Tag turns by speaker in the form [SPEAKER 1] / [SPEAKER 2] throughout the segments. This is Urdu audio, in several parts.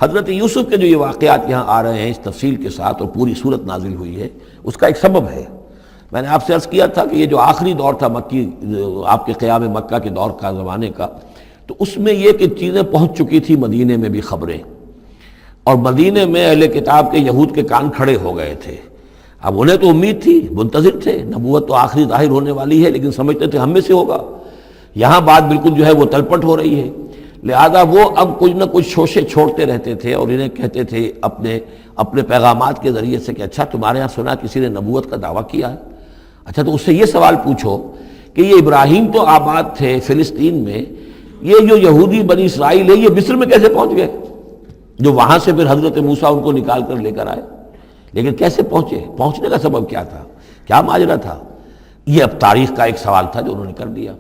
[SPEAKER 1] حضرت یوسف کے جو یہ واقعات یہاں آ رہے ہیں اس تفصیل کے ساتھ اور پوری صورت نازل ہوئی ہے، اس کا ایک سبب ہے۔ میں نے آپ سے عرض کیا تھا کہ یہ جو آخری دور تھا مکی، آپ کے قیام مکہ کے دور کا، زمانے کا، تو اس میں یہ کہ چیزیں پہنچ چکی تھی مدینے میں بھی خبریں، اور مدینے میں اہل کتاب کے یہود کے کان کھڑے ہو گئے تھے۔ اب انہیں تو امید تھی، منتظر تھے، نبوت تو آخری ظاہر ہونے والی ہے، لیکن سمجھتے تھے ہم میں سے ہوگا۔ یہاں بات بالکل جو ہے وہ تلپٹ ہو رہی ہے، لہذا وہ اب کچھ نہ کچھ شوشے چھوڑتے رہتے تھے اور انہیں کہتے تھے اپنے پیغامات کے ذریعے سے کہ اچھا تمہارے یہاں سنا کسی نے نبوت کا دعویٰ کیا ہے، اچھا تو اس سے یہ سوال پوچھو کہ یہ ابراہیم تو آباد تھے فلسطین میں، یہ جو یہودی بنی اسرائیل ہے یہ مصر میں کیسے پہنچ گئے، جو وہاں سے پھر حضرت موسیٰ ان کو نکال کر لے کر آئے، لیکن کیسے پہنچے، پہنچنے کا سبب کیا تھا، کیا ماجرا تھا؟ یہ اب تاریخ کا ایک سوال تھا جو انہوں نے کر دیا۔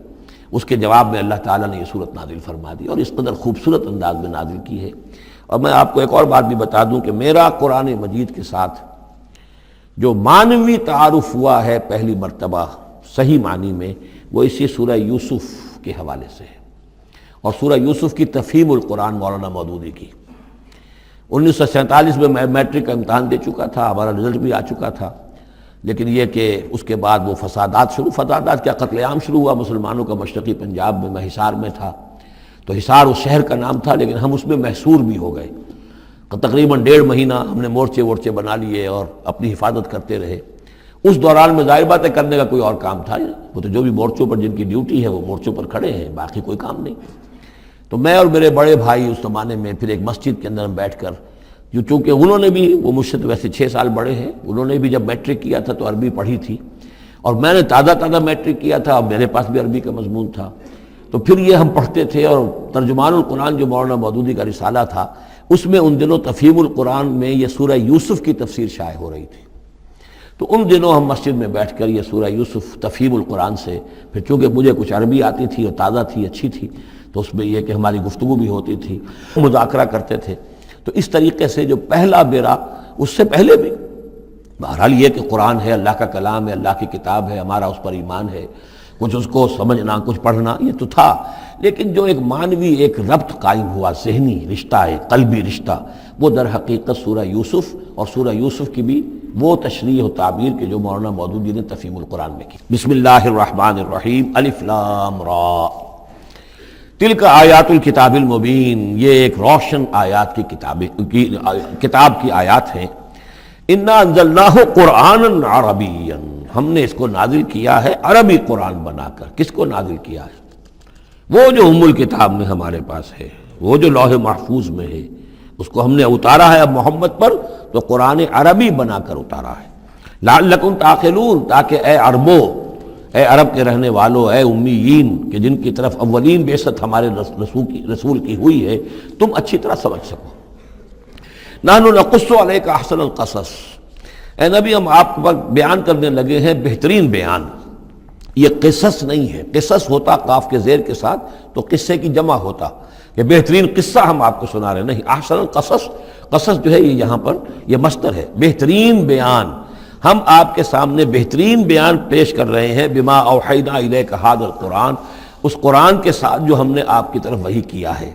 [SPEAKER 1] اس کے جواب میں اللہ تعالیٰ نے یہ صورت نازل فرما دی اور اس قدر خوبصورت انداز میں نازل کی ہے۔ اور میں آپ کو ایک اور بات بھی بتا دوں کہ میرا قرآن مجید کے ساتھ جو معنوی تعارف ہوا ہے پہلی مرتبہ صحیح معنی میں، وہ اسی سورہ یوسف کے حوالے سے ہے، اور سورہ یوسف کی تفہیم القرآن مولانا مودودی کی۔ 1947 میں میں میٹرک کا امتحان دے چکا تھا، ہمارا رزلٹ بھی آ چکا تھا، لیکن یہ کہ اس کے بعد وہ فسادات کیا قتل عام شروع ہوا مسلمانوں کا مشرقی پنجاب میں۔ میں حصار میں تھا، تو حصار اس شہر کا نام تھا، لیکن ہم اس میں محصور بھی ہو گئے۔ تقریباً 1.5 مہینہ ہم نے مورچے بنا لیے اور اپنی حفاظت کرتے رہے۔ اس دوران میں ظاہر بات ہے کرنے کا کوئی اور کام تھا، وہ تو جو بھی مورچوں پر جن کی ڈیوٹی ہے وہ مورچوں پر کھڑے ہیں، باقی کوئی کام نہیں۔ تو میں اور میرے بڑے بھائی اس زمانے میں پھر ایک مسجد کے اندر ہم بیٹھ کر، چونکہ انہوں نے بھی، وہ مجھ سے تو ویسے 6 سال بڑے ہیں، انہوں نے بھی جب میٹرک کیا تھا تو عربی پڑھی تھی، اور میں نے تازہ میٹرک کیا تھا اور میرے پاس بھی عربی کا مضمون تھا، تو پھر یہ ہم پڑھتے تھے۔ اور ترجمان القرآن جو مولانا مودودی کا رسالہ تھا، اس میں ان دنوں تفہیم القرآن میں یہ سورہ یوسف کی تفسیر شائع ہو رہی تھی، تو ان دنوں ہم مسجد میں بیٹھ کر یہ سورہ یوسف تفہیم القرآن سے، پھر چونکہ مجھے کچھ عربی آتی تھی اور تازہ تھی، اچھی تھی، تو اس میں یہ کہ ہماری گفتگو بھی ہوتی تھی، مذاکرہ کرتے تھے۔ تو اس طریقے سے جو پہلا بیرا، اس سے پہلے بھی بہرحال یہ کہ قرآن ہے، اللہ کا کلام ہے، اللہ کی کتاب ہے، ہمارا اس پر ایمان ہے، کچھ اس کو سمجھنا، کچھ پڑھنا، یہ تو تھا، لیکن جو ایک معنوی ایک ربط قائم ہوا، ذہنی رشتہ ہے، قلبی رشتہ، وہ در حقیقت سورہ یوسف اور سورہ یوسف کی بھی وہ تشریح و تعبیر کے جو مولانا مودودی نے تفہیم القرآن میں کی۔ بسم اللہ الرحمن الرحیم، الف لام را، تلک آیات الکتاب المبین، یہ ایک روشن آیات کی کتاب کی آیات ہیں۔ انا انزلناہ قرآنا عربیا، ہم نے اس کو نازل کیا ہے عربی قرآن بنا کر۔ کس کو نازل کیا ہے؟ وہ جو ام الکتاب میں ہمارے پاس ہے، وہ جو لوح محفوظ میں ہے، اس کو ہم نے اتارا ہے اب محمد پر، تو قرآن عربی بنا کر اتارا ہے۔ لعلکم تعقلون، تاکہ اے عربو، اے عرب کے رہنے والوں، اے امیین کہ جن کی طرف اولین بعثت ہمارے رسول کی ہوئی ہے، تم اچھی طرح سمجھ سکو۔ نحن نقص علیک احسن القصص، اے نبی ہم آپ پر بیان کرنے لگے ہیں بہترین بیان۔ یہ قصص نہیں ہے، قصص ہوتا قاف کے زیر کے ساتھ تو قصے کی جمع ہوتا، کہ بہترین قصہ ہم آپ کو سنا رہے ہیں، نہیں، احسن القصص، قصص جو ہے یہ یہاں پر یہ مصدر ہے، بہترین بیان، ہم آپ کے سامنے بہترین بیان پیش کر رہے ہیں، بما اوحینا الیک ھذا القرآن، اس قرآن کے ساتھ جو ہم نے آپ کی طرف وحی کیا ہے۔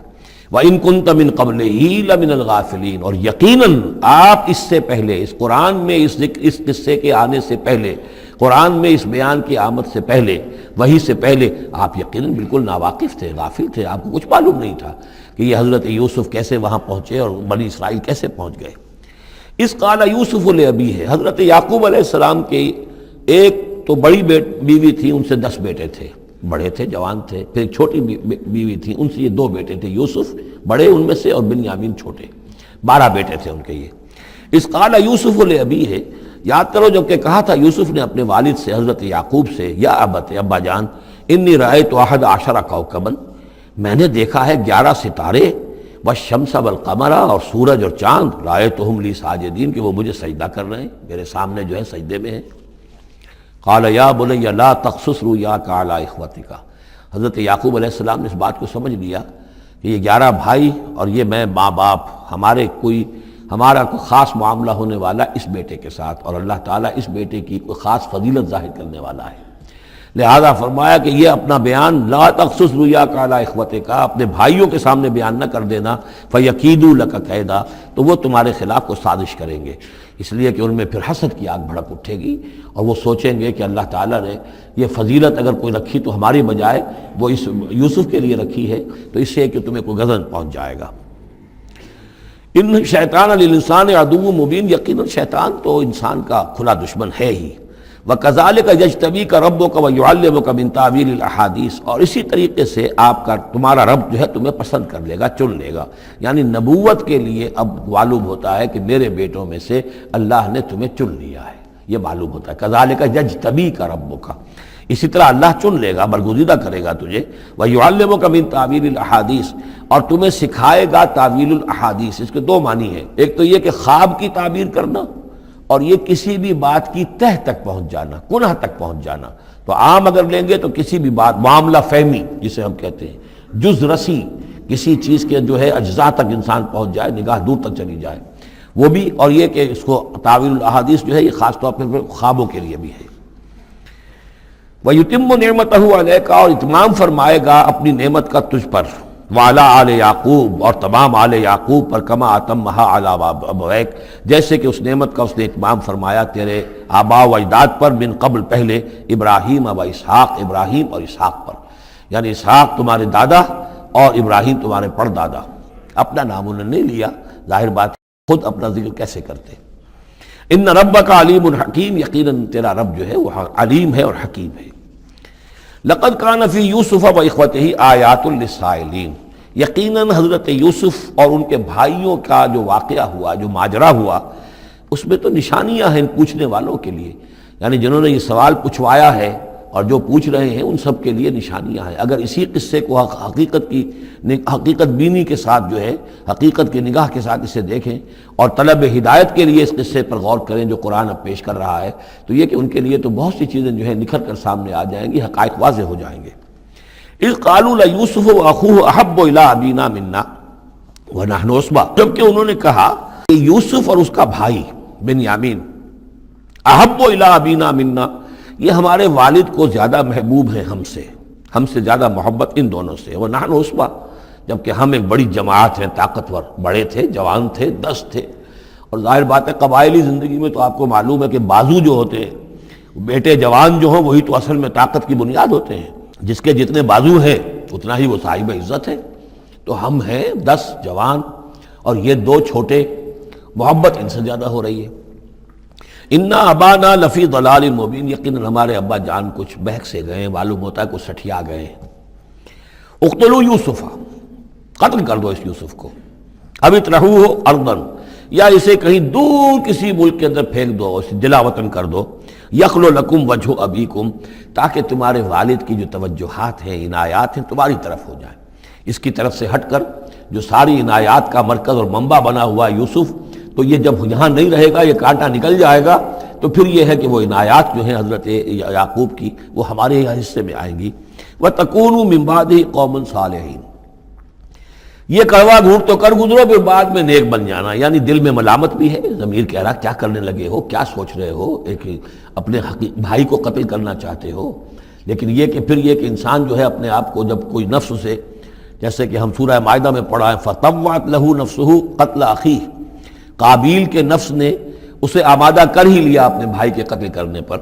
[SPEAKER 1] وَإِن كُنتَ مِن قَبْلِهِ لَمِنَ الْغَافِلِينَ، اور یقیناً آپ اس سے پہلے، اس قرآن میں اس قصے کے آنے سے پہلے، قرآن میں اس بیان کی آمد سے پہلے، وحی سے پہلے آپ یقیناً بالکل ناواقف تھے، غافل تھے، آپ کو کچھ معلوم نہیں تھا کہ یہ حضرت یوسف کیسے وہاں پہنچے اور بنی اسرائیل کیسے پہنچ گئے۔ اس قال یوسف لابیہ ہے، حضرت یعقوب علیہ السلام کی ایک تو بڑی بیوی تھی، ان سے 10 بیٹے تھے، بڑے تھے، جوان تھے، پھر ایک چھوٹی بیوی تھی، ان سے یہ 2 بیٹے تھے، یوسف بڑے ان میں سے اور بنیامین چھوٹے، 12 بیٹے تھے ان کے یہ۔ اس قال یوسف لابیہ ہے، یاد کرو جب کہ کہا تھا یوسف نے اپنے والد سے، حضرت یعقوب سے، یا ابت، ابا جان، انی رأیت 11 کوكبا، میں نے دیکھا ہے 11 ستارے، والشمس والقمر، اور سورج اور چاند، رأیتہم لی ساجدین، کہ وہ مجھے سجدہ کر رہے ہیں، میرے سامنے جو ہے سجدے میں ہیں۔ قال یا بنی لا تقصص رؤیاک علی اخوتک، حضرت یعقوب علیہ السلام نے اس بات کو سمجھ لیا کہ یہ 11 بھائی اور یہ میں ماں باپ، ہمارا کوئی خاص معاملہ ہونے والا اس بیٹے کے ساتھ، اور اللہ تعالیٰ اس بیٹے کی کوئی خاص فضیلت ظاہر کرنے والا ہے۔ لہذا فرمایا کہ یہ اپنا بیان لا تخصص رؤیا کا علی اخوتک کا، اپنے بھائیوں کے سامنے بیان نہ کر دینا، فیکیدوا لک کیدا، تو وہ تمہارے خلاف کو سازش کریں گے، اس لیے کہ ان میں پھر حسد کی آگ بھڑک اٹھے گی اور وہ سوچیں گے کہ اللہ تعالیٰ نے یہ فضیلت اگر کوئی رکھی تو ہماری بجائے وہ اس یوسف کے لیے رکھی ہے، تو اس سے کہ تمہیں کوئی غضب پہنچ جائے گا۔ ان شیطان للانسان عدو مبین، یقیناً شیطان تو انسان کا کھلا دشمن ہے ہی۔ وَكَذَلِكَ يَجْتَبِيكَ رَبُّكَ وَيُعَلِّمُكَ مِن تَأْوِيلِ الْأَحَادِيثِ، اور اسی طریقے سے تمہارا رب جو ہے تمہیں پسند کر لے گا، چن لے گا، یعنی نبوت کے لیے اب معلوم ہوتا ہے کہ میرے بیٹوں میں سے اللہ نے تمہیں چن لیا ہے، یہ معلوم ہوتا ہے۔ كَذَلِكَ يَجْتَبِيكَ رَبُّكَ، اسی طرح اللہ چن لے گا، برگزیدہ کرے گا تجھے۔ وَيُعَلِّمُكَ مِن تَأْوِيلِ الْأَحَادِيثِ، اور تمہیں سکھائے گا تعویل الاحادیث۔ اس کے دو معنی ہیں، ایک تو یہ کہ خواب کی تعبیر کرنا، اور یہ کسی بھی بات کی تہ تک پہنچ جانا، کنہ تک پہنچ جانا۔ تو عام اگر لیں گے تو کسی بھی بات، معاملہ فہمی جسے ہم کہتے ہیں، جز رسی، کسی چیز کے جو ہے اجزاء تک انسان پہنچ جائے، نگاہ دور تک چلی جائے، وہ بھی۔ اور یہ کہ اس کو تعویل الاحادیث جو ہے یہ خاص طور پر خوابوں کے لیے بھی ہے۔ وَيُتِمُّ نِعْمَتَهُ عَلَيْكَ، اور اتمام فرمائے گا اپنی نعمت کا تجھ پر، وعلی آل یعقوب، اور تمام آل یعقوب پر، کما اتمھا علی ابویک، جیسے کہ اس نعمت کا اس نے اتمام فرمایا تیرے آباء و اجداد پر، من قبل پہلے، ابراہیم و اسحاق، ابراہیم اور اسحاق پر، یعنی اسحاق تمہارے دادا اور ابراہیم تمہارے پردادا۔ اپنا نام انہوں نے نہیں لیا، ظاہر بات خود اپنا ذکر کیسے کرتے۔ ان ربک علیم حکیم، یقیناً تیرا رب جو ہے وہ علیم ہے اور حکیم ہے۔ لقد کان فی یوسف و اخوتہ آیات للسائلین، یقیناً حضرت یوسف اور ان کے بھائیوں کا جو واقعہ ہوا، جو ماجرا ہوا، اس میں تو نشانیاں ہیں پوچھنے والوں کے لیے، یعنی جنہوں نے یہ سوال پوچھوایا ہے اور جو پوچھ رہے ہیں ان سب کے لیے نشانیاں ہیں۔ اگر اسی قصے کو حقیقت بینی کے ساتھ جو ہے، حقیقت کی نگاہ کے ساتھ اسے دیکھیں اور طلب ہدایت کے لیے اس قصے پر غور کریں جو قرآن اب پیش کر رہا ہے، تو یہ کہ ان کے لیے تو بہت سی چیزیں جو ہے نکھر کر سامنے آ جائیں گی، حقائق واضح ہو جائیں گے۔ اذ قالوا لیوسف واخوہ احب الی ابینا منا ونحن عصبہ، جبکہ انہوں نے کہا کہ یوسف اور اس کا بھائی بنیامین احب الی ابینا منا، یہ ہمارے والد کو زیادہ محبوب ہیں ہم سے زیادہ محبت ان دونوں سے، ونحن عصبہ، جبکہ ہم ایک بڑی جماعت ہیں، طاقتور، بڑے تھے، جوان تھے، 10 تھے۔ اور ظاہر بات ہے قبائلی زندگی میں تو آپ کو معلوم ہے کہ بازو جو ہوتے ہیں، بیٹے جوان جو ہوں وہی تو اصل میں طاقت کی بنیاد ہوتے ہیں، جس کے جتنے بازو ہیں اتنا ہی وہ صاحب عزت ہے۔ تو ہم ہیں 10 جوان اور یہ 2 چھوٹے، محبت ان سے زیادہ ہو رہی ہے۔ انا ابانا لفی ضلال مبین، یقیناً ہمارے ابا جان کچھ بہک سے گئے ہیں، معلوم ہوتا ہے کچھ سٹھیا گئے ہیں۔ اقتلوا یوسف، قتل کر دو اس یوسف کو، اب اطرحوہ ارضا، یا اسے کہیں دور کسی ملک کے اندر پھینک دو، اسے دلا وطن کر دو، یخلو لکم وجہ ابیکم، تاکہ تمہارے والد کی جو توجہات ہیں، عنایات ہیں، تمہاری طرف ہو جائیں۔ اس کی طرف سے ہٹ کر جو ساری عنایات کا مرکز اور منبع بنا ہوا ہے یوسف، تو یہ جب یہاں نہیں رہے گا، یہ کانٹا نکل جائے گا، تو پھر یہ ہے کہ وہ عنایات جو ہیں حضرت یعقوب کی وہ ہمارے حصے میں آئیں گی۔ وَتَكُونُوا مِن بَعْدِهِ قَوْمًا صَالِحِينَ، یہ کڑوا گھونٹ تو کر گزرو پھر بعد میں نیک بن جانا، یعنی دل میں ملامت بھی ہے، ضمیر کہہ رہا کیا کرنے لگے ہو، کیا سوچ رہے ہو، ایک اپنے بھائی کو قتل کرنا چاہتے ہو۔ لیکن یہ کہ پھر یہ کہ انسان جو ہے اپنے آپ کو جب کوئی نفس سے، جیسے کہ ہم سورہ مائدہ میں پڑھا ہے فَطَوَّعَتْ لَهُ نَفْسُهُ قَتْلَ أَخِيهِ، قابیل کے نفس نے اسے آمادہ کر ہی لیا اپنے بھائی کے قتل کرنے پر۔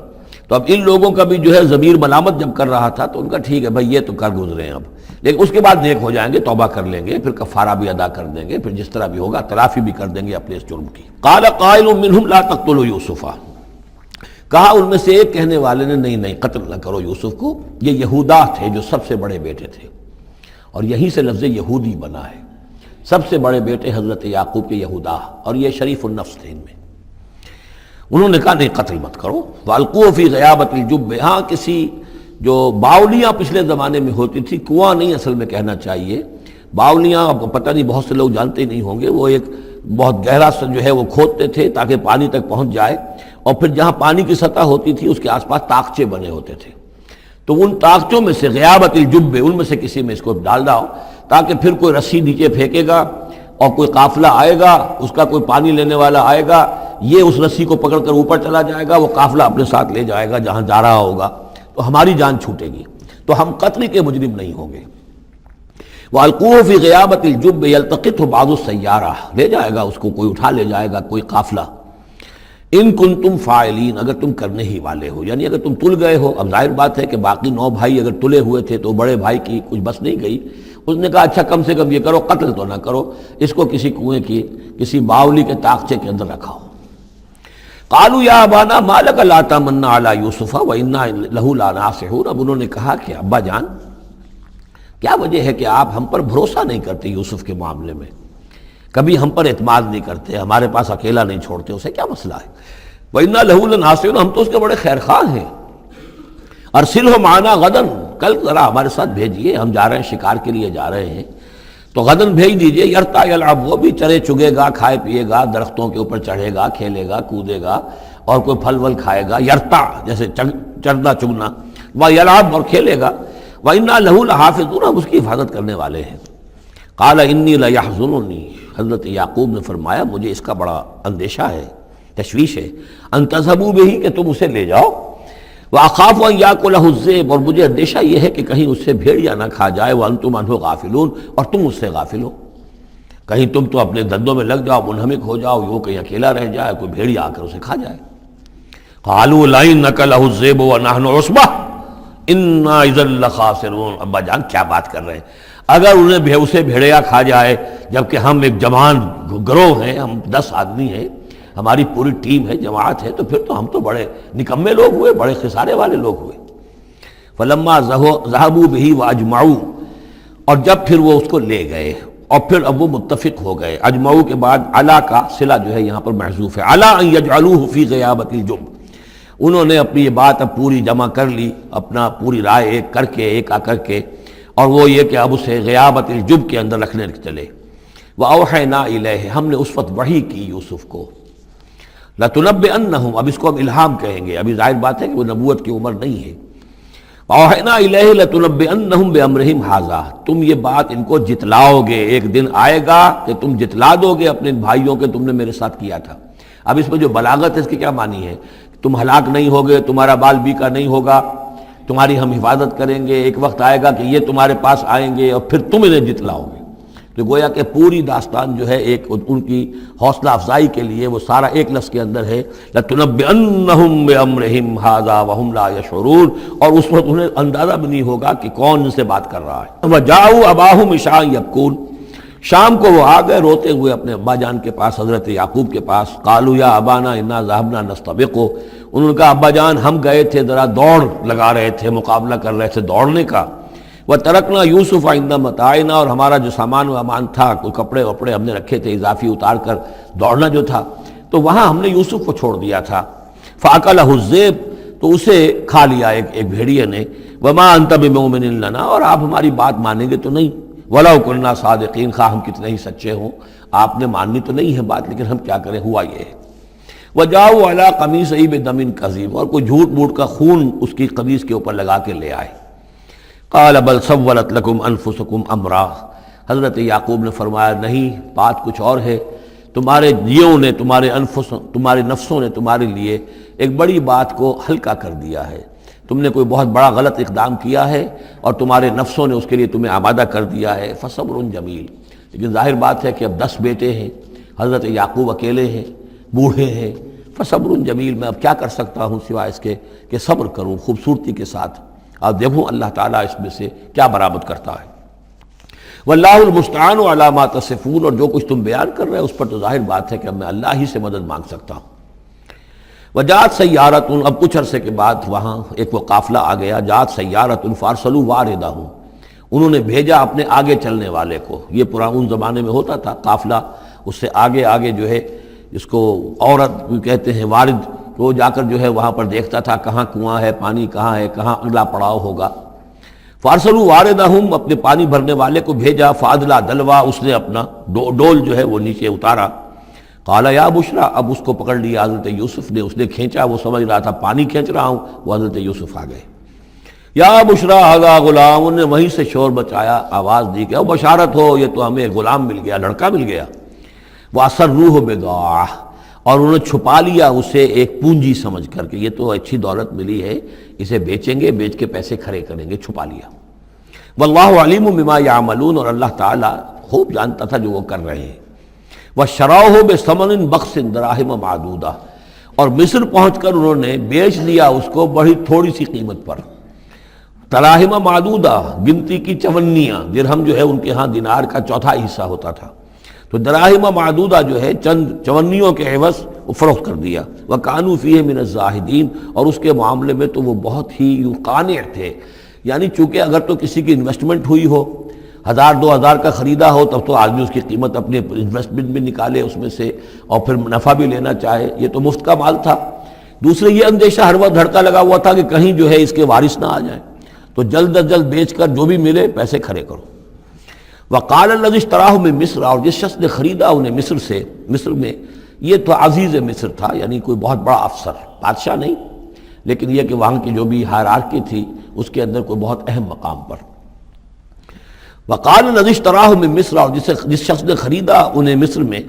[SPEAKER 1] تو اب ان لوگوں کا بھی جو ہے ضمیر ملامت جب کر رہا تھا تو ان کا ٹھیک ہے بھائی یہ تو کر گزرے ہیں اب، لیکن اس کے بعد نیک ہو جائیں گے، توبہ کر لیں گے، پھر کفارہ بھی ادا کر دیں گے، پھر جس طرح بھی ہوگا تلافی بھی کر دیں گے اپنے اس جرم کی۔ قال قائل منہم لا تقتلوا یوسف، کہا ان میں سے ایک کہنے والے نے نہیں قتل نہ کرو یوسف کو، یہ یہودا تھے جو سب سے بڑے بیٹے تھے، اور یہیں سے لفظ یہودی بنا ہے، سب سے بڑے بیٹے حضرت یعقوب کے یہودا، اور یہ شریف النفس تھے ان میں۔ انہوں نے کہا نہیں قتل مت کرو۔ وَأَلْقُوهُ فِي غَيَابَةِ الْجُبِّ، ہاں کسی جو باولیاں پچھلے زمانے میں ہوتی تھی، کنواں نہیں اصل میں کہنا چاہیے، باولیاں آپ کو پتہ نہیں، بہت سے لوگ جانتے نہیں ہوں گے، وہ ایک بہت گہرا سا جو ہے وہ کھودتے تھے تاکہ پانی تک پہنچ جائے، اور پھر جہاں پانی کی سطح ہوتی تھی اس کے آس پاس طاقچے بنے ہوتے تھے، تو ان طاقچوں میں سے غیابت الجب، ان میں سے کسی میں اس کو ڈال دو تاکہ پھر کوئی رسی نیچے پھینکے گا اور کوئی قافلہ آئے گا، اس کا کوئی پانی لینے والا آئے گا، یہ اس رسی کو پکڑ کر اوپر چلا جائے گا، وہ قافلہ اپنے ساتھ لے جائے گا جہاں جا رہا ہوگا۔ تو ہماری جان چھوٹے گی، تو ہم قتل کے مجرم نہیں ہوں گے۔ وَأَلْقُوهُ فِي غِيَابَةِ الْجُبِّ يَلْتَقِطْهُ بَعْضُ السَّيَّارَةِ، لے جائے گا اس کو، کوئی اٹھا لے جائے گا، کوئی قافلہ۔ ان کنتم فاعلین، اگر تم کرنے ہی والے ہو، یعنی اگر تم تل گئے ہو۔ اب ظاہر بات ہے کہ باقی 9 بھائی اگر تلے ہوئے تھے تو بڑے بھائی کی کچھ بس نہیں گئی، اس نے کہا اچھا کم سے کم یہ کرو، قتل تو نہ کرو، اس کو کسی کنویں کی کسی باولی کے طاقچے کے اندر رکھاؤ۔ قالوا یا ابانا ما لک لا تمنا علی یوسف وانا لہ لناصحون، اب انہوں نے کہا کہ ابا جان کیا وجہ ہے کہ آپ ہم پر بھروسہ نہیں کرتے یوسف کے معاملے میں، کبھی ہم پر اعتماد نہیں کرتے، ہمارے پاس اکیلا نہیں چھوڑتے، اسے کیا مسئلہ ہے؟ وَإِنَّا لَهُ لَنَاصِحُونَ، ہم تو اس کے بڑے خیر خواہ ہیں۔ أَرْسِلْهُ مَعَنَا غَدًا، کل ذرا ہمارے ساتھ بھیجیے، ہم جا رہے ہیں، شکار کے لیے جا رہے ہیں، تو غدن بھیج دیجئے۔ یرتا یلعب، وہ بھی چرے چگے گا، کھائے پیے گا، درختوں کے اوپر چڑھے گا، کھیلے گا، کودے گا، اور کوئی پھل ول کھائے گا، یرتا جیسے چرنا چگنا، وَيَلْعَبْ، اور کھیلے گا، وَإِنَّا لَهُ لَحَافِظُونَ، ہم اس کی حفاظت کرنے والے ہیں۔ قَالَ إِنِّي لَيَحْزُنُنِي، حضرت یعقوب نے فرمایا مجھے اس کا بڑا اندیشہ ہے، تشویش ہے، ان تذهبوا به، کہ تم اسے لے جاؤ، وَأَخَافُ أَن يَأْكُلَهُ الذِّئْبُ، اور مجھے اندیشہ یہ ہے کہ کہیں اس سے بھیڑیا نہ کھا جائے، وَأَنتُمْ عَنْهُ غَافِلُونَ، اور تم اس سے غافل ہو، کہیں تم تو اپنے دندوں میں لگ جاؤ، منہمک ہو جاؤ، وہ کہیں اکیلا رہ جائے، کوئی بھیڑیا آ کر اسے کھا جائے۔ قَالُوا لَئِن أَكَلَهُ الذِّئْبُ وَنَحْنُ عُصْبَةٌ إِنَّا إِذًا لَخَاسِرُونَ، ابا جان کیا بات کر رہے ہیں، اگر انہیں اسے بھیڑیا کھا جائے جبکہ ہم ایک جوان گروہ ہیں، ہم 10 آدمی ہیں، ہماری پوری ٹیم ہے، جماعت ہے، تو پھر تو ہم تو بڑے نکمے لوگ ہوئے، بڑے خسارے والے لوگ ہوئے۔ فلما ذهبوا به واجمعوا، اور جب پھر وہ اس کو لے گئے اور پھر اب وہ متفق ہو گئے۔ اجمعوا کے بعد علا کا صلہ جو ہے یہاں پر محذوف ہے، علا ان یجعلوه فی غیابۃ الجب، انہوں نے اپنی یہ بات اب پوری جمع کر لی، اپنا پوری رائے ایک کر کے، ایک آ کر کے، اور وہ یہ کہ اب اسے غیابۃ الجب کے اندر رکھنے چلے۔ وَأَوْحَيْنَا إِلَيْهِ، ہم نے اس وقت وحی کی یوسف کو، لَتُنَبِّئَنَّهُمْ، اب اس کو ہم الہام کہیں گے، ابھی ظاہر بات ہے کہ وہ نبوت کی عمر نہیں ہے۔ وَأَوْحَيْنَا إِلَيْهِ لَتُنَبِّئَنَّهُمْ بِأَمْرِهِمْ هَٰذَا، تم یہ بات ان کو جتلاؤ گے، ایک دن آئے گا کہ تم جتلا دو گے اپنے بھائیوں کے تم نے میرے ساتھ کیا تھا۔ اب اس میں جو بلاغت ہے اس کی کیا معنی ہے؟ تم ہلاک نہیں ہوگے، تمہارا بال بیکا نہیں ہوگا، تمہاری ہم حفاظت کریں گے، ایک وقت آئے گا کہ یہ تمہارے پاس آئیں گے اور پھر تم انہیں جتلاؤ گے۔ تو گویا کہ پوری داستان جو ہے ایک ان کی حوصلہ افزائی کے لیے وہ سارا ایک لفظ کے اندر ہے، لَتُنَبِّئَنَّهُمْ بِأَمْرِهِمْ هَٰذَا وَهُمْ لَا يَشْعُرُونَ، اور اس وقت انہیں اندازہ بھی نہیں ہوگا کہ کون ان سے بات کر رہا ہے۔ وَجَاءُوا أَبَاهُمْ عِشَاءً يَبْكُونَ، شام کو وہ آ گئے روتے ہوئے اپنے ابا جان کے پاس، حضرت یعقوب کے پاس۔ قالوا یا ابانا انا ذهبنا نستبق، انہوں نے کہا ابا جان ہم گئے تھے ذرا دوڑ لگا رہے تھے، مقابلہ کر رہے تھے دوڑنے کا۔ وَتَرَكْنَا يُوسُفَ عِندَ مَتَاعِنَا، اور ہمارا جو سامان و امان تھا، کوئی کپڑے وپڑے ہم نے رکھے تھے اضافی اتار کر دوڑنا جو تھا، تو وہاں ہم نے یوسف کو چھوڑ دیا تھا۔ فَأَكَلَهُ الذِّئْبُ، تو اسے کھا لیا ایک بھیڑیے نے۔ وَمَا أَنْتَ بِمُؤْمِنٍ لَنَا، اور آپ ہماری بات مانیں گے تو نہیں۔ وَلَوْ كُنَّا صَادِقِينَ، خواہ ہم کتنے ہی سچے ہوں، آپ نے ماننی تو نہیں ہے بات، لیکن ہم کیا کریں، ہوا یہ ہے۔ وَجَاءُوا عَلَىٰ قَمِيصِهِ بِدَمٍ كَذِيبٍ، اور کوئی جھوٹ موٹ کا خون اس کی قمیص کے اوپر لگا کے لے آئے۔ قال بل سولت لکم انفسکم امرا، حضرت یعقوب نے فرمایا نہیں، بات کچھ اور ہے، تمہارے جیوں نے، تمہارے نفسوں نے تمہارے لیے ایک بڑی بات کو ہلکا کر دیا ہے، تم نے کوئی بہت بڑا غلط اقدام کیا ہے اور تمہارے نفسوں نے اس کے لیے تمہیں آمادہ کر دیا ہے۔ فصبر جمیل، لیکن ظاہر بات ہے کہ اب 10 بیٹے ہیں، حضرت یعقوب اکیلے ہیں، بوڑھے ہیں، فصبر جمیل، میں اب کیا کر سکتا ہوں سوائے اس کے کہ صبر کروں خوبصورتی کے ساتھ، اور دیکھوں اللہ تعالیٰ اس میں سے کیا برآمد کرتا ہے۔ واللہ المستعان علی ما تصفون، اور جو کچھ تم بیان کر رہے ہو اس پر تو ظاہر بات ہے کہ اب میں اللہ ہی سے مدد مانگ سکتا ہوں۔ وجاءت سیارۃ، اب کچھ عرصے کے بعد وہاں ایک وہ قافلہ آ گیا، جاءت سیارۃ فارسلوا واردہم، انہوں نے بھیجا اپنے آگے چلنے والے کو۔ یہ پرانے زمانے میں ہوتا تھا قافلہ، اس سے آگے آگے جو ہے اس کو عورت کہتے ہیں وارد، وہ جا کر جو ہے وہاں پر دیکھتا تھا کہاں کنواں ہے، پانی کہاں ہے، کہاں اگلا پڑاؤ ہوگا۔ فارسلوا واردہم، اپنے پانی بھرنے والے کو بھیجا، فادلا دلوا، اس نے اپنا ڈول جو ہے وہ نیچے اتارا۔ قال یا بشرا، اب اس کو پکڑ لیا حضرت یوسف نے، اس نے کھینچا، وہ سمجھ رہا تھا پانی کھینچ رہا ہوں، وہ حضرت یوسف آ گئے۔ یا بشرا ھذا غلام، انہوں نے وہیں سے شور بچایا، آواز دی کہ او بشارت ہو، یہ تو ہمیں غلام مل گیا، لڑکا مل گیا۔ واسروہ بضاعہ، اور انہوں نے چھپا لیا اسے ایک پونجی سمجھ کر کہ یہ تو اچھی دولت ملی ہے، اسے بیچیں گے، بیچ کے پیسے کھڑے کریں گے، چھپا لیا۔ واللہ علیم بما یعملون، اور اللہ تعالیٰ خوب جانتا تھا جو وہ کر رہے ہیں۔ وَشَرَوْهُ بِثَمَنٍ بَخْسٍ دَرَاهِمَ مَعْدُودَةٍ، اور مصر پہنچ کر انہوں نے بیچ دیا اس کو بڑی تھوڑی سی قیمت پر، دراہم معدودہ، گنتی کی چونیاں، درہم جو ہے ان کے ہاں دینار کا چوتھا حصہ ہوتا تھا، تو دراہم معدودہ جو ہے چند چونیوں کے عوض وہ فروخت کر دیا۔ وَكَانُوا فِيهِ مِنَ الزَّاهِدِينَ، اور اس کے معاملے میں تو وہ بہت ہی قانع تھے، یعنی چونکہ اگر تو کسی کی انویسٹمنٹ ہوئی ہو، 1000-2000 کا خریدا ہو، تب تو آدمی اس کی قیمت اپنے انویسٹمنٹ بھی نکالے اس میں سے اور پھر نفع بھی لینا چاہے، یہ تو مفت کا مال تھا۔ دوسرے یہ اندیشہ ہر وقت دھڑکا لگا ہوا تھا کہ کہیں جو ہے اس کے وارث نہ آ جائیں، تو جلد از جلد بیچ کر جو بھی ملے پیسے کھڑے کرو۔ وقال الذی اشتراہ من مصر، اور جس شخص نے خریدا انہیں مصر سے، مصر میں یہ تو عزیز مصر تھا، یعنی کوئی بہت بڑا افسر، بادشاہ نہیں، لیکن یہ کہ وہاں کی جو بھی ہائرارکی تھی اس کے اندر کوئی بہت اہم مقام پر۔ وقال الذی اشتراہ من مصر، اور جس شخص نے خریدا انہیں مصر میں،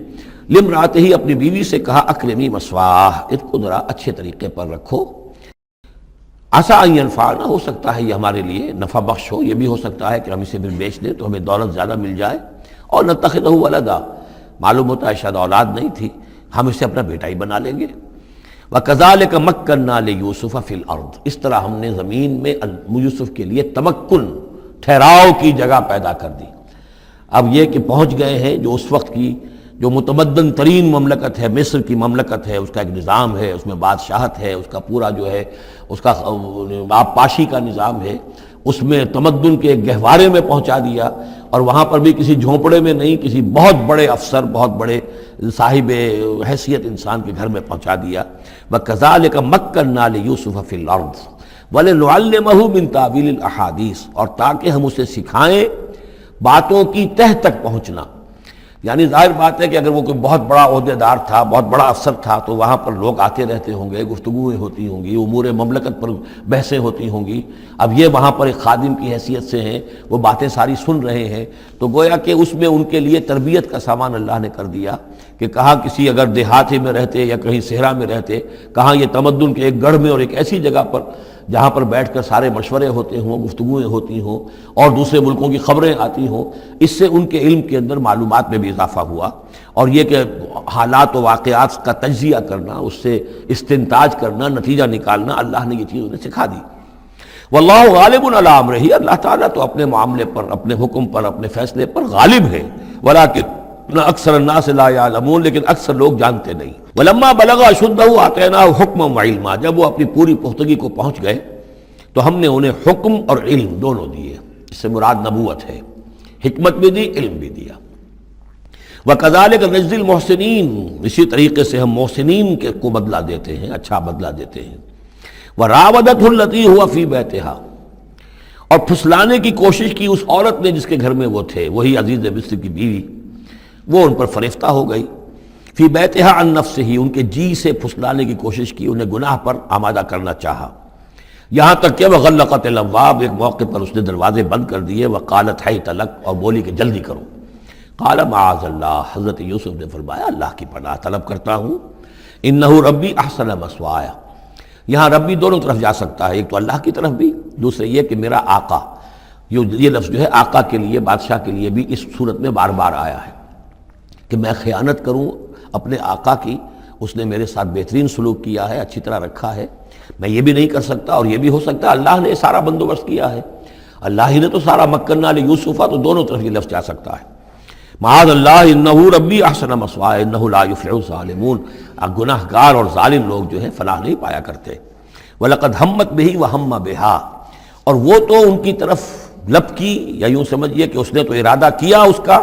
[SPEAKER 1] لامرأتہ، اپنی بیوی سے کہا اکرمی مثواہ، اس کو ذرا اچھے طریقے پر رکھو، عسیٰ ان ینفعنا، ہو سکتا ہے یہ ہمارے لیے نفع بخش ہو، یہ بھی ہو سکتا ہے کہ ہم اسے بھی بیچ دیں تو ہمیں دولت زیادہ مل جائے، اور نتخذہ ولدا، معلوم ہوتا ہے شاید اولاد نہیں تھی، ہم اسے اپنا بیٹا ہی بنا لیں گے۔ وَكَذَلِكَ مَكَّنَّا لِيُوسُفَ فِي الْأَرْضِ، اس طرح ہم نے زمین میں یوسف کے لیے تمکن، ٹھہراؤ کی جگہ پیدا کر دی۔ اب یہ کہ پہنچ گئے ہیں جو اس وقت کی جو متمدن ترین مملکت ہے، مصر کی مملکت ہے، اس کا ایک نظام ہے، اس میں بادشاہت ہے، اس کا پورا جو ہے اس کا آبپاشی کا نظام ہے، اس میں تمدن کے ایک گہوارے میں پہنچا دیا، اور وہاں پر بھی کسی جھونپڑے میں نہیں، کسی بہت بڑے افسر، بہت بڑے صاحب حیثیت انسان کے گھر میں پہنچا دیا۔ وَكَذَلِكَ مَكَّنَّا لِيُوسُفَ فِي الْأَرْضِ وَلِنُعَلِّمَهُ مِن تَأْوِيلِ الْأَحَادِيثِ، اور تاکہ ہم اسے سکھائیں باتوں کی تہ تک پہنچنا۔ یعنی ظاہر بات ہے کہ اگر وہ کوئی بہت بڑا عہدیدار تھا، بہت بڑا افسر تھا، تو وہاں پر لوگ آتے رہتے ہوں گے، گفتگویں ہوتی ہوں گی، امور مملکت پر بحثیں ہوتی ہوں گی۔ اب یہ وہاں پر ایک خادم کی حیثیت سے ہیں، وہ باتیں ساری سن رہے ہیں، تو گویا کہ اس میں ان کے لیے تربیت کا سامان اللہ نے کر دیا کہ کہاں کسی اگر دیہاتی میں رہتے یا کہیں صحرا میں رہتے، کہاں یہ تمدن کے ایک گڑھ میں اور ایک ایسی جگہ پر جہاں پر بیٹھ کر سارے مشورے ہوتے ہوں، گفتگویں ہوتی ہوں، اور دوسرے ملکوں کی خبریں آتی ہوں، اس سے ان کے علم کے اندر معلومات میں بھی اضافہ ہوا، اور یہ کہ حالات و واقعات کا تجزیہ کرنا، اس سے استنتاج کرنا، نتیجہ نکالنا، اللہ نے یہ چیز انہیں سکھا دی۔ واللہ غالب علی امرہ، اللہ تعالیٰ تو اپنے معاملے پر، اپنے حکم پر، اپنے فیصلے پر غالب ہے، ولکن اکثر الناس لا یعلمون، لیکن اکثر لوگ جانتے نہیں۔ ولما بلغ اشدہ آتیناہ حکما وعلما، جب وہ اپنی پوری پختگی کو پہنچ گئے تو ہم نے انہیں حکم اور علم دونوں دیے، اس سے مراد نبوت ہے، حکمت بھی دی، علم بھی دیا۔ وکذالک نجزی المحسنین، اسی طریقے سے ہم محسنین کو بدلہ دیتے ہیں، اچھا بدلہ دیتے ہیں۔ وراودتہ التی هو فی بیتہا، اور پھسلانے کی کوشش کی اس عورت نے جس کے گھر میں وہ تھے، وہی عزیز مصر کی بیوی، وہ ان پر فریفتہ ہو گئی۔ فی بیتہا عن نفسہ، ان کے جی سے پھسلانے کی کوشش کی، انہیں گناہ پر آمادہ کرنا چاہا، یہاں تک کہ وغلقت الابواب، ایک موقع پر اس نے دروازے بند کر دیے، وقالت حیت لک، اور بولی کہ جلدی کرو۔ قال معاذ اللہ، حضرت یوسف نے فرمایا اللہ کی پناہ طلب کرتا ہوں، انہ ربی احسن مثوایا، یہاں ربی دونوں طرف جا سکتا ہے، ایک تو اللہ کی طرف بھی، دوسرے یہ کہ میرا آقا، یہ لفظ جو ہے آقا کے لیے، بادشاہ کے لیے بھی اس صورت میں بار بار آیا ہے کہ میں خیانت کروں اپنے آقا کی، اس نے میرے ساتھ بہترین سلوک کیا ہے، اچھی طرح رکھا ہے، میں یہ بھی نہیں کر سکتا، اور یہ بھی ہو سکتا ہے اللہ نے سارا بندوبست کیا ہے، اللہ ہی نے تو سارا مکننا لیوسف، تو دونوں طرف یہ لفظ جا سکتا ہے۔ معاذ اللہ انہ ربی احسن مثوایا انہ لا یفلح الظالمون، گناہ گار اور ظالم لوگ جو ہیں فلاح نہیں پایا کرتے۔ وَلَقَدْ هَمَّتْ بِهِ وَهَمَّ بِهَا، اور وہ تو ان کی طرف لب کی، یا یوں سمجھیے کہ اس نے تو ارادہ کیا اس کا،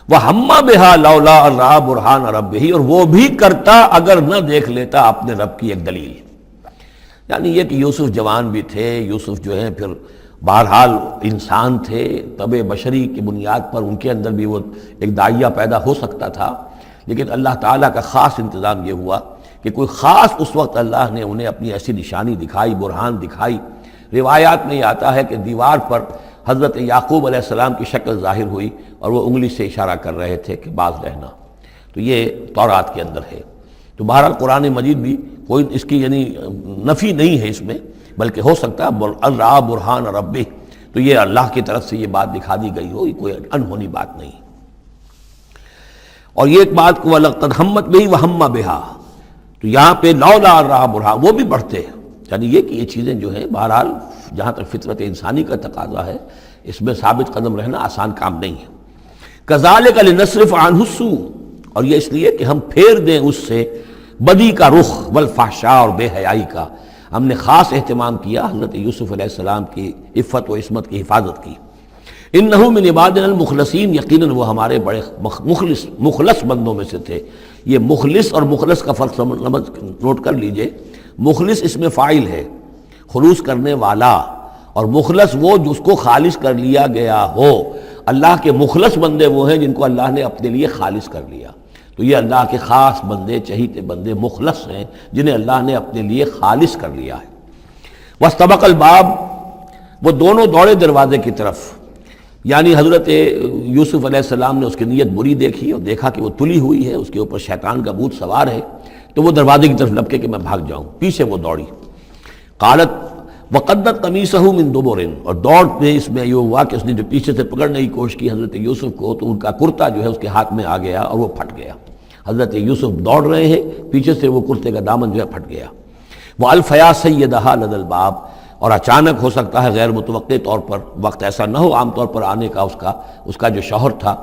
[SPEAKER 1] وَهَمَّ بِهَا لَوْلَا أَن رَأَىٰ بُرْهَانَ رَبِّهِ، اور وہ بھی کرتا اگر نہ دیکھ لیتا اپنے رب کی ایک دلیل۔ یعنی یہ کہ یوسف جوان بھی تھے، یوسف جو ہیں پھر بہرحال انسان تھے، طبع بشری کی بنیاد پر ان کے اندر بھی وہ ایک داعیہ پیدا ہو سکتا تھا، لیکن اللہ تعالیٰ کا خاص انتظام یہ ہوا کہ کوئی خاص اس وقت اللہ نے انہیں اپنی ایسی نشانی دکھائی، برہان دکھائی۔ روایات میں یہ آتا ہے کہ دیوار پر حضرت یعقوب علیہ السلام کی شکل ظاہر ہوئی اور وہ انگلی سے اشارہ کر رہے تھے کہ باز رہنا، تو یہ تورات کے اندر ہے۔ تو بہرحال قرآن مجید بھی کوئی اس کی یعنی نفی نہیں ہے اس میں، بلکہ ہو سکتا ہے الرا برہان ربہ، تو یہ اللہ کی طرف سے یہ بات دکھا دی گئی ہو، یہ کوئی انہونی بات نہیں۔ اور یہ ایک بات کو وَلَقَدْ ہَمَّتْ بِهِ وَهَمَّ بِهَا، تو یہاں پہ لولا الرا برہان، وہ بھی بڑھتے ہیں، یعنی یہ کہ یہ چیزیں جو ہیں بہرحال جہاں تک فطرت انسانی کا تقاضا ہے اس میں ثابت قدم رہنا آسان کام نہیں ہے۔ كَذَلِكَ لِنَصْرِفَ عَنْهُ السُّوءَ، اور یہ اس لیے کہ ہم پھیر دیں اس سے بدی کا رخ والفحشاء، اور بے حیائی کا۔ ہم نے خاص اہتمام کیا حضرت یوسف علیہ السلام کی عفت و عصمت کی حفاظت کی۔ انہ من عبادنا المخلصین، یقیناً وہ ہمارے بڑے مخلص بندوں میں سے تھے۔ یہ مخلص اور مخلص کا فرق نوٹ کر لیجئے۔ مخلص اس میں فاعل ہے، خلوص کرنے والا، اور مخلص وہ جس کو خالص کر لیا گیا ہو۔ اللہ کے مخلص بندے وہ ہیں جن کو اللہ نے اپنے لیے خالص کر لیا، تو یہ اللہ کے خاص بندے، چہیتے بندے مخلص ہیں جنہیں اللہ نے اپنے لیے خالص کر لیا ہے۔ واستبق الباب، وہ دونوں دوڑے دروازے کی طرف، یعنی حضرت یوسف علیہ السلام نے اس کی نیت بری دیکھی اور دیکھا کہ وہ تلی ہوئی ہے، اس کے اوپر شیطان کا بھوت سوار ہے، تو وہ دروازے کی طرف لپکے کہ میں بھاگ جاؤں، پیچھے وہ دوڑی۔ قالت وقدت قمیصہ من دبر، اور دوڑ میں اس میں یہ ہوا کہ اس نے جو پیچھے سے پکڑنے کی کوشش کی حضرت یوسف کو، تو ان کا کرتا جو ہے اس کے ہاتھ میں آ گیا اور وہ پھٹ گیا۔ حضرت یوسف دوڑ رہے ہیں، پیچھے سے وہ کرتے کا دامن جو ہے پھٹ گیا۔ وَأَلْفَيَا سَيِّدَهَا لَدَى الْبَابِ، اور اچانک ہو سکتا ہے غیر متوقع طور پر، وقت ایسا نہ ہو عام طور پر آنے کا، اس کا جو شوہر تھا،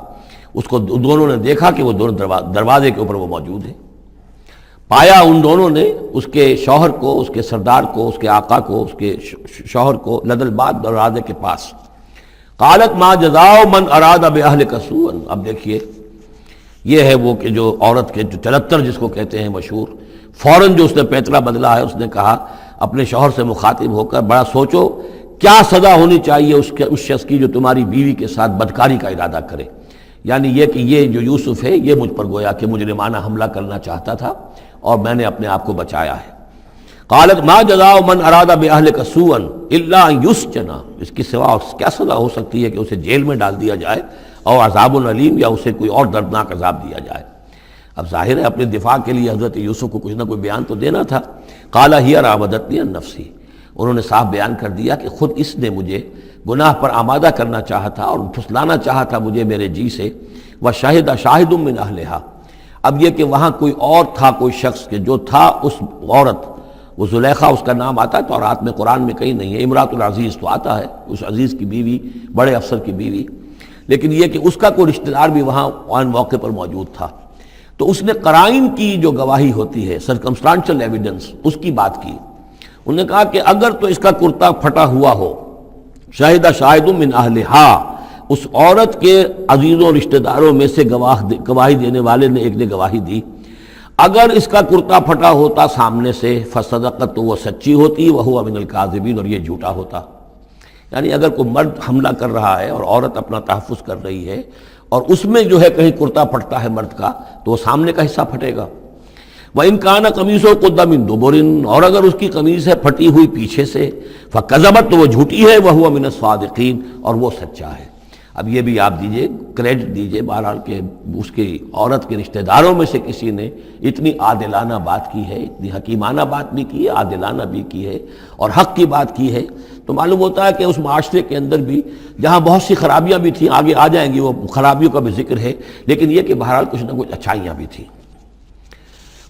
[SPEAKER 1] اس کو دونوں نے دیکھا کہ وہ دونوں دروازے کے اوپر وہ موجود ہے۔ پایا ان دونوں نے اس کے شوہر کو، اس کے سردار کو، اس کے آقا کو، اس کے شوہر کو لدى الباب، دروازے کے پاس۔ قالت ما جزاء من اراد باهلك سوءا، اب دیکھیے یہ ہے وہ کہ جو عورت کے جو چلتر جس کو کہتے ہیں مشہور، فوراً جو اس نے پیترا بدلا ہے، اس نے کہا اپنے شوہر سے مخاطب ہو کر، بڑا سوچو کیا سزا ہونی چاہیے اس شخص کی جو تمہاری بیوی کے ساتھ بدکاری کا ارادہ کرے، یعنی یہ کہ یہ جو یوسف ہے یہ مجھ پر گویا کہ مجرمانہ حملہ کرنا چاہتا تھا اور میں نے اپنے آپ کو بچایا ہے۔ قالت ما جزاء من اراد باهلك سوءا الا ان يسجن، اس کی سوا اور کیا سزا ہو سکتی ہے کہ اسے جیل میں ڈال دیا جائے، اور عذاب العلیم، یا اسے کوئی اور دردناک عذاب دیا جائے۔ اب ظاہر ہے اپنے دفاع کے لیے حضرت یوسف کو کچھ نہ کوئی بیان تو دینا تھا۔ قال هي راودتني عن نفسي، انہوں نے صاف بیان کر دیا کہ خود اس نے مجھے گناہ پر آمادہ کرنا چاہا تھا اور پھسلانا چاہا تھا مجھے میرے جی سے۔ وشهد شاهد من اهلها، اب یہ کہ وہاں کوئی اور تھا، کوئی شخص کہ جو تھا اس عورت، وہ زلیخا اس کا نام آتا ہے تورات میں، قرآن میں کہیں نہیں ہے، امرات العزیز تو آتا ہے، اس عزیز کی بیوی، بڑے افسر کی بیوی، لیکن یہ کہ اس کا کوئی رشتہ دار بھی وہاں آن موقع پر موجود تھا، تو اس نے قرائن کی جو گواہی ہوتی ہے، سرکمسٹانشل ایویڈنس، اس کی بات کی۔ انہوں نے کہا کہ اگر تو اس کا کرتا پھٹا ہوا ہو، شاہدہ شاہد من اہلہا، اس عورت کے عزیزوں رشتہ داروں میں سے گواہی دینے والے نے ایک نے گواہی دی، اگر اس کا کرتا پھٹا ہوتا سامنے سے، فصدقت، تو وہ سچی ہوتی، وہو من الکاذبین، اور یہ جھوٹا ہوتا۔ یعنی اگر کوئی مرد حملہ کر رہا ہے اور عورت اپنا تحفظ کر رہی ہے اور اس میں جو ہے کہیں کرتا پھٹتا ہے مرد کا، تو وہ سامنے کا حصہ پھٹے گا۔ وَإِن كَانَ قَمِيصُهُ قُدَّ مِن دُبُرٍ، اور اگر اس کی قمیص ہے پھٹی ہوئی پیچھے سے، فَكَذَبَتْ، تو وہ جھوٹی ہے، وَهُوَ مِنَ الصَّادِقِينَ، اور وہ سچا ہے۔ اب یہ بھی آپ دیجئے، کریڈٹ دیجئے بہرحال کہ اس کی عورت کے رشتہ داروں میں سے کسی نے اتنی عادلانہ بات کی ہے، اتنی حکیمانہ بات بھی کی ہے، عادلانہ بھی کی ہے، اور حق کی بات کی ہے، تو معلوم ہوتا ہے کہ اس معاشرے کے اندر بھی جہاں بہت سی خرابیاں بھی تھیں، آگے آ جائیں گی وہ خرابیوں کا بھی ذکر ہے، لیکن یہ کہ بہرحال کچھ نہ کچھ اچھائیاں بھی تھیں۔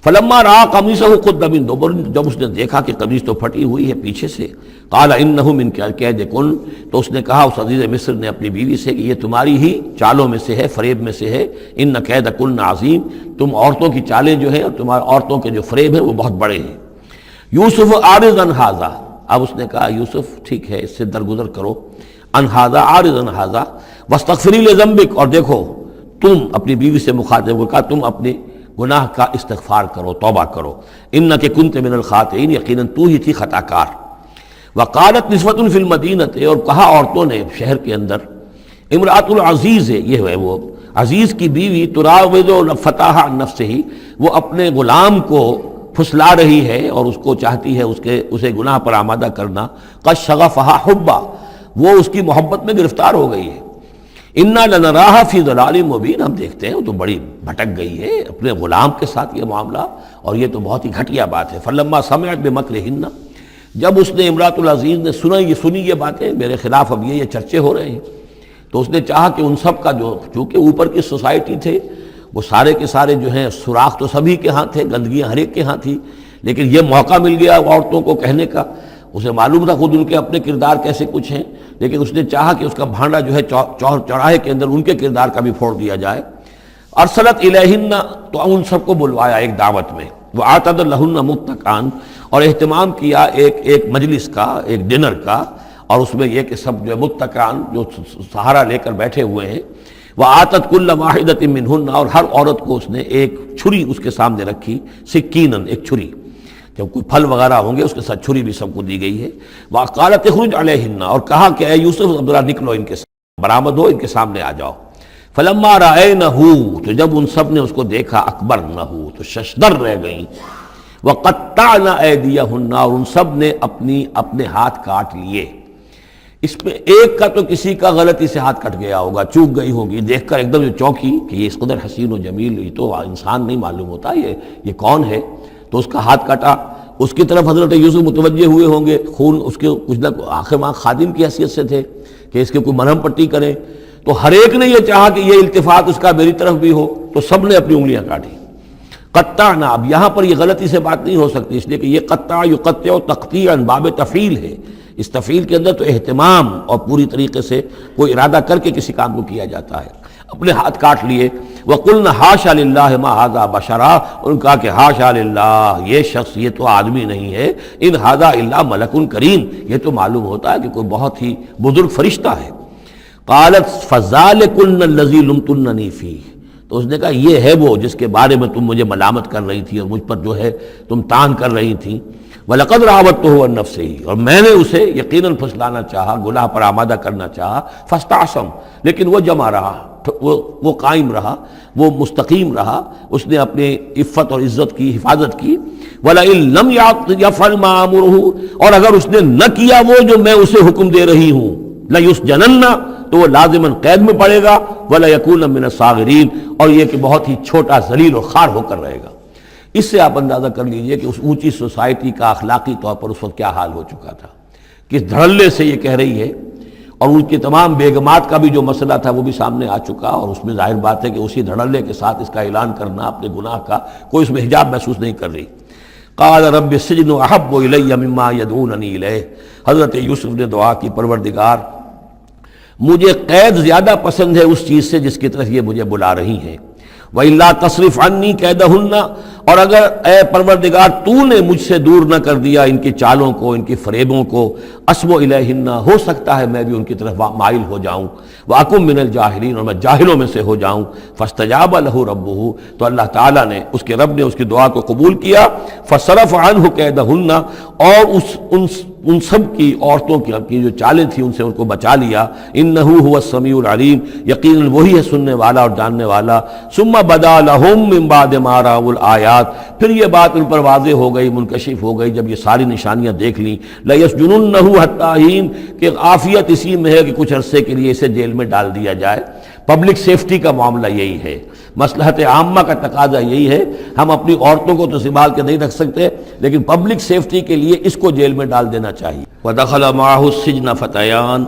[SPEAKER 1] فلما رأى قميصه قد من دبر، جب اس نے دیکھا کہ قمیص تو پھٹی ہوئی ہے پیچھے سے، قال انه من کید کن، تو اس نے کہا اس عزیز مصر نے اپنی بیوی سے کہ یہ تمہاری ہی چالوں میں سے ہے، فریب میں سے ہے، ان کید کن عظیم، تم عورتوں کی چالیں جو ہیں اور تمہارے عورتوں کے جو فریب ہیں وہ بہت بڑے ہیں۔ یوسف اعرض عن ھذا، اب اس نے کہا یوسف ٹھیک ہے اس سے درگزر کرو، عن ھذا، اعرض عن ھذا، واستغفری لذنبک، اور دیکھو تم اپنی بیوی سے مخاطب ہو کہا تم اپنے گناہ کا استغفار کرو، توبہ کرو، انک کنت من الخاطئین، یقیناً تو ہی تھی خطا کار۔ وقالت نسوۃ فی المدینہ، اور کہا عورتوں نے شہر کے اندر، امرأۃ العزیز ہے، یہ ہے وہ عزیز کی بیوی، تراود فتاح عن نفسہ، وہ اپنے غلام کو پھسلا رہی ہے اور اس کو چاہتی ہے اسے گناہ پر آمادہ کرنا، قد شغفہا حبا، وہ اس کی محبت میں گرفتار ہو گئی ہے۔ انا لنراھا فی ضلال مبین، ہم دیکھتے ہیں وہ تو بڑی بھٹک گئی ہے اپنے غلام کے ساتھ یہ معاملہ، اور یہ تو بہت ہی گھٹیا بات ہے۔ فلما سمعت بمکرہن، جب اس نے امرأۃ العزیز نے سنی یہ باتیں میرے خلاف، اب یہ چرچے ہو رہے ہیں، تو اس نے چاہا کہ ان سب کا جو چونکہ اوپر کی سوسائٹی تھے وہ سارے کے سارے جو ہیں سوراخ تو سبھی کے ہاں تھے، گندگیاں ہر ایک کے ہاں تھی، لیکن یہ موقع مل گیا عورتوں کو کہنے کا۔ اسے معلوم تھا خود ان کے اپنے کردار کیسے کچھ ہیں، لیکن اس نے چاہا کہ اس کا بھانڈا جو ہے چوراہے کے اندر ان کے کردار کا بھی پھوڑ دیا جائے۔ ارسلت الیہن، تو ان سب کو بلوایا ایک دعوت میں، وَأَعْتَدَ لَهُنَّ مُتَّكَئًا، اور اہتمام کیا ایک مجلس کا، ایک ڈنر کا، اور اس میں یہ کہ سب جو متکئان جو سہارا لے کر بیٹھے ہوئے ہیں۔ وَآتَتْ كُلَّ وَاحِدَةٍ مِّنْهُنَّ، اور ہر عورت کو اس نے ایک چھری اس کے سامنے رکھی، سکینن، ایک چھری، جب کوئی پھل وغیرہ ہوں گے اس کے ساتھ چھری بھی سب کو دی گئی ہے۔ وَقَالَتِ اخْرُجْ عَلَيْهِنَّ، اور کہا کہ اے یوسف ذرا نکلو ان کے ساتھ، برآمد ہو، ان کے سامنے آ جاؤ۔ فَلَمَّا رَأَيْنَهُ، تو جب ان سب نے اس کو دیکھا، اکبرنہ، تو ششدر رہ گئیں۔ وَقَطَّعْنَ أَيْدِيَهُنَّ، اور ان سب نے اپنے ہاتھ کاٹ لیے۔ اس میں ایک کا تو کسی کا غلطی سے ہاتھ کٹ گیا ہوگا، چوک گئی ہوگی، دیکھ کر ایک دم جو چونکی کہ یہ اس قدر حسین و جمیل، یہ تو انسان نہیں معلوم ہوتا، یہ کون ہے، تو اس کا ہاتھ کٹا۔ اس کی طرف حضرت یوسف متوجہ ہوئے ہوں گے، خون اس کے کچھ نہ آخر ماں خادم کی حیثیت سے تھے کہ اس کے کوئی مرہم پٹی کریں، تو ہر ایک نے یہ چاہا کہ یہ التفات اس کا میری طرف بھی ہو، تو سب نے اپنی انگلیاں کاٹی۔ قطعنا، اب یہاں پر یہ غلطی سے بات نہیں ہو سکتی، اس لیے کہ یہ قطع یقطع تقطیعا باب تفعیل ہے، اس تفعیل کے اندر تو اہتمام اور پوری طریقے سے کوئی ارادہ کر کے کسی کام کو کیا جاتا ہے۔ اپنے ہاتھ کاٹ لیے۔ وَقُلْنَا حَاشَا لِلَّهِ مَا هَذَا بَشَرًا، ان کہا کہ حاشا للہ، یہ شخص یہ تو آدمی نہیں ہے، ان هَذَا إِلَّا مَلَكٌ کریم، یہ تو معلوم ہوتا ہے کہ کوئی بہت ہی بزرگ فرشتہ ہے۔ قالت فَذَلِكُنَّ الَّذِي لُمْتُنَّنِي فِيهِ، تو اس نے کہا یہ ہے وہ جس کے بارے میں تم مجھے ملامت کر رہی تھی اور مجھ پر جو ہے تم تان کر رہی تھی۔ وَلَقَدْ رَاوَدتُّهُ عَن نَّفْسِهِ، اور میں نے اسے یقیناً پھسلانا چاہا، گناہ پر آمادہ کرنا چاہا، فاستعصم، لیکن وہ جمع رہا، وہ قائم رہا، وہ مستقیم رہا، اس نے اپنے عفت اور عزت کی حفاظت کی۔ وَلَئِن لَّمْ يَفْعَلْ مَا آمُرُهُ، اور اگر اس نے نہ کیا وہ جو میں اسے حکم دے رہی ہوں، لَيُسْجَنَنَّ، تو وہ لازماً قید میں پڑے گا، وَلَيَكُونَ مِنَ الصَّاغِرِينَ، اور یہ کہ بہت ہی چھوٹا ذلیل اور خوار ہو کر رہے گا۔ اس سے آپ اندازہ کر لیجئے کہ اس اونچی سوسائٹی کا اخلاقی طور پر اس وقت کیا حال ہو چکا تھا، کس دھڑلے سے یہ کہہ رہی ہے، اور ان کی تمام بیگمات کا بھی جو مسئلہ تھا وہ بھی سامنے آ چکا، اور اس میں ظاہر بات ہے کہ اسی دھڑلے کے ساتھ اس کا اعلان کرنا اپنے گناہ کا، کوئی اس میں حجاب محسوس نہیں کر رہی۔ قال رب السجن احب الی مما یدعوننی الیہ، حضرت یوسف نے دعا کی، پروردگار مجھے قید زیادہ پسند ہے اس چیز سے جس کی طرف یہ مجھے بلا رہی ہیں۔ وَإِلَّا تَصْرِفْ عَنِّي كَيْدَهُنَّ، اور اگر اے پروردگار تو نے مجھ سے دور نہ کر دیا ان کی چالوں کو، ان کی فریبوں کو، أَصْبُ إِلَيْهِنَّ، ہو سکتا ہے میں بھی ان کی طرف مائل ہو جاؤں، وَأَكُن مِّنَ الْجَاهِلِينَ، اور میں جاہلوں میں سے ہو جاؤں۔ فَاسْتَجَابَ لَهُ رَبُّهُ، تو اللہ تعالیٰ نے، اس کے رب نے اس کی دعا کو قبول کیا۔ فَصَرَفَ عَنْهُ كَيْدَهُنَّ، اور ان سب کی عورتوں کی جو چالیں تھیں ان سے ان کو بچا لیا۔ انہ هو السمیع العلیم، یقیناً وہی ہے سننے والا اور جاننے والا۔ ثم بدا لهم من بعد ما رأوا الآیات، پھر یہ بات ان پر واضح ہو گئی، منکشف ہو گئی جب یہ ساری نشانیاں دیکھ لیں۔ لَيَسْجُنُنَّهُ حَتَّىٰ حِينٍ، کہ عافیت اسی میں ہے کہ کچھ عرصے کے لیے اسے جیل میں ڈال دیا جائے۔ پبلک سیفٹی کا معاملہ یہی ہے، مصلحت عامہ کا تقاضا یہی ہے۔ ہم اپنی عورتوں کو تو سنبھال کے نہیں رکھ سکتے، لیکن پبلک سیفٹی کے لیے اس کو جیل میں ڈال دینا چاہیے۔ وَدَخَلَ مَعَهُ السِّجْنَ فَتَيَانِ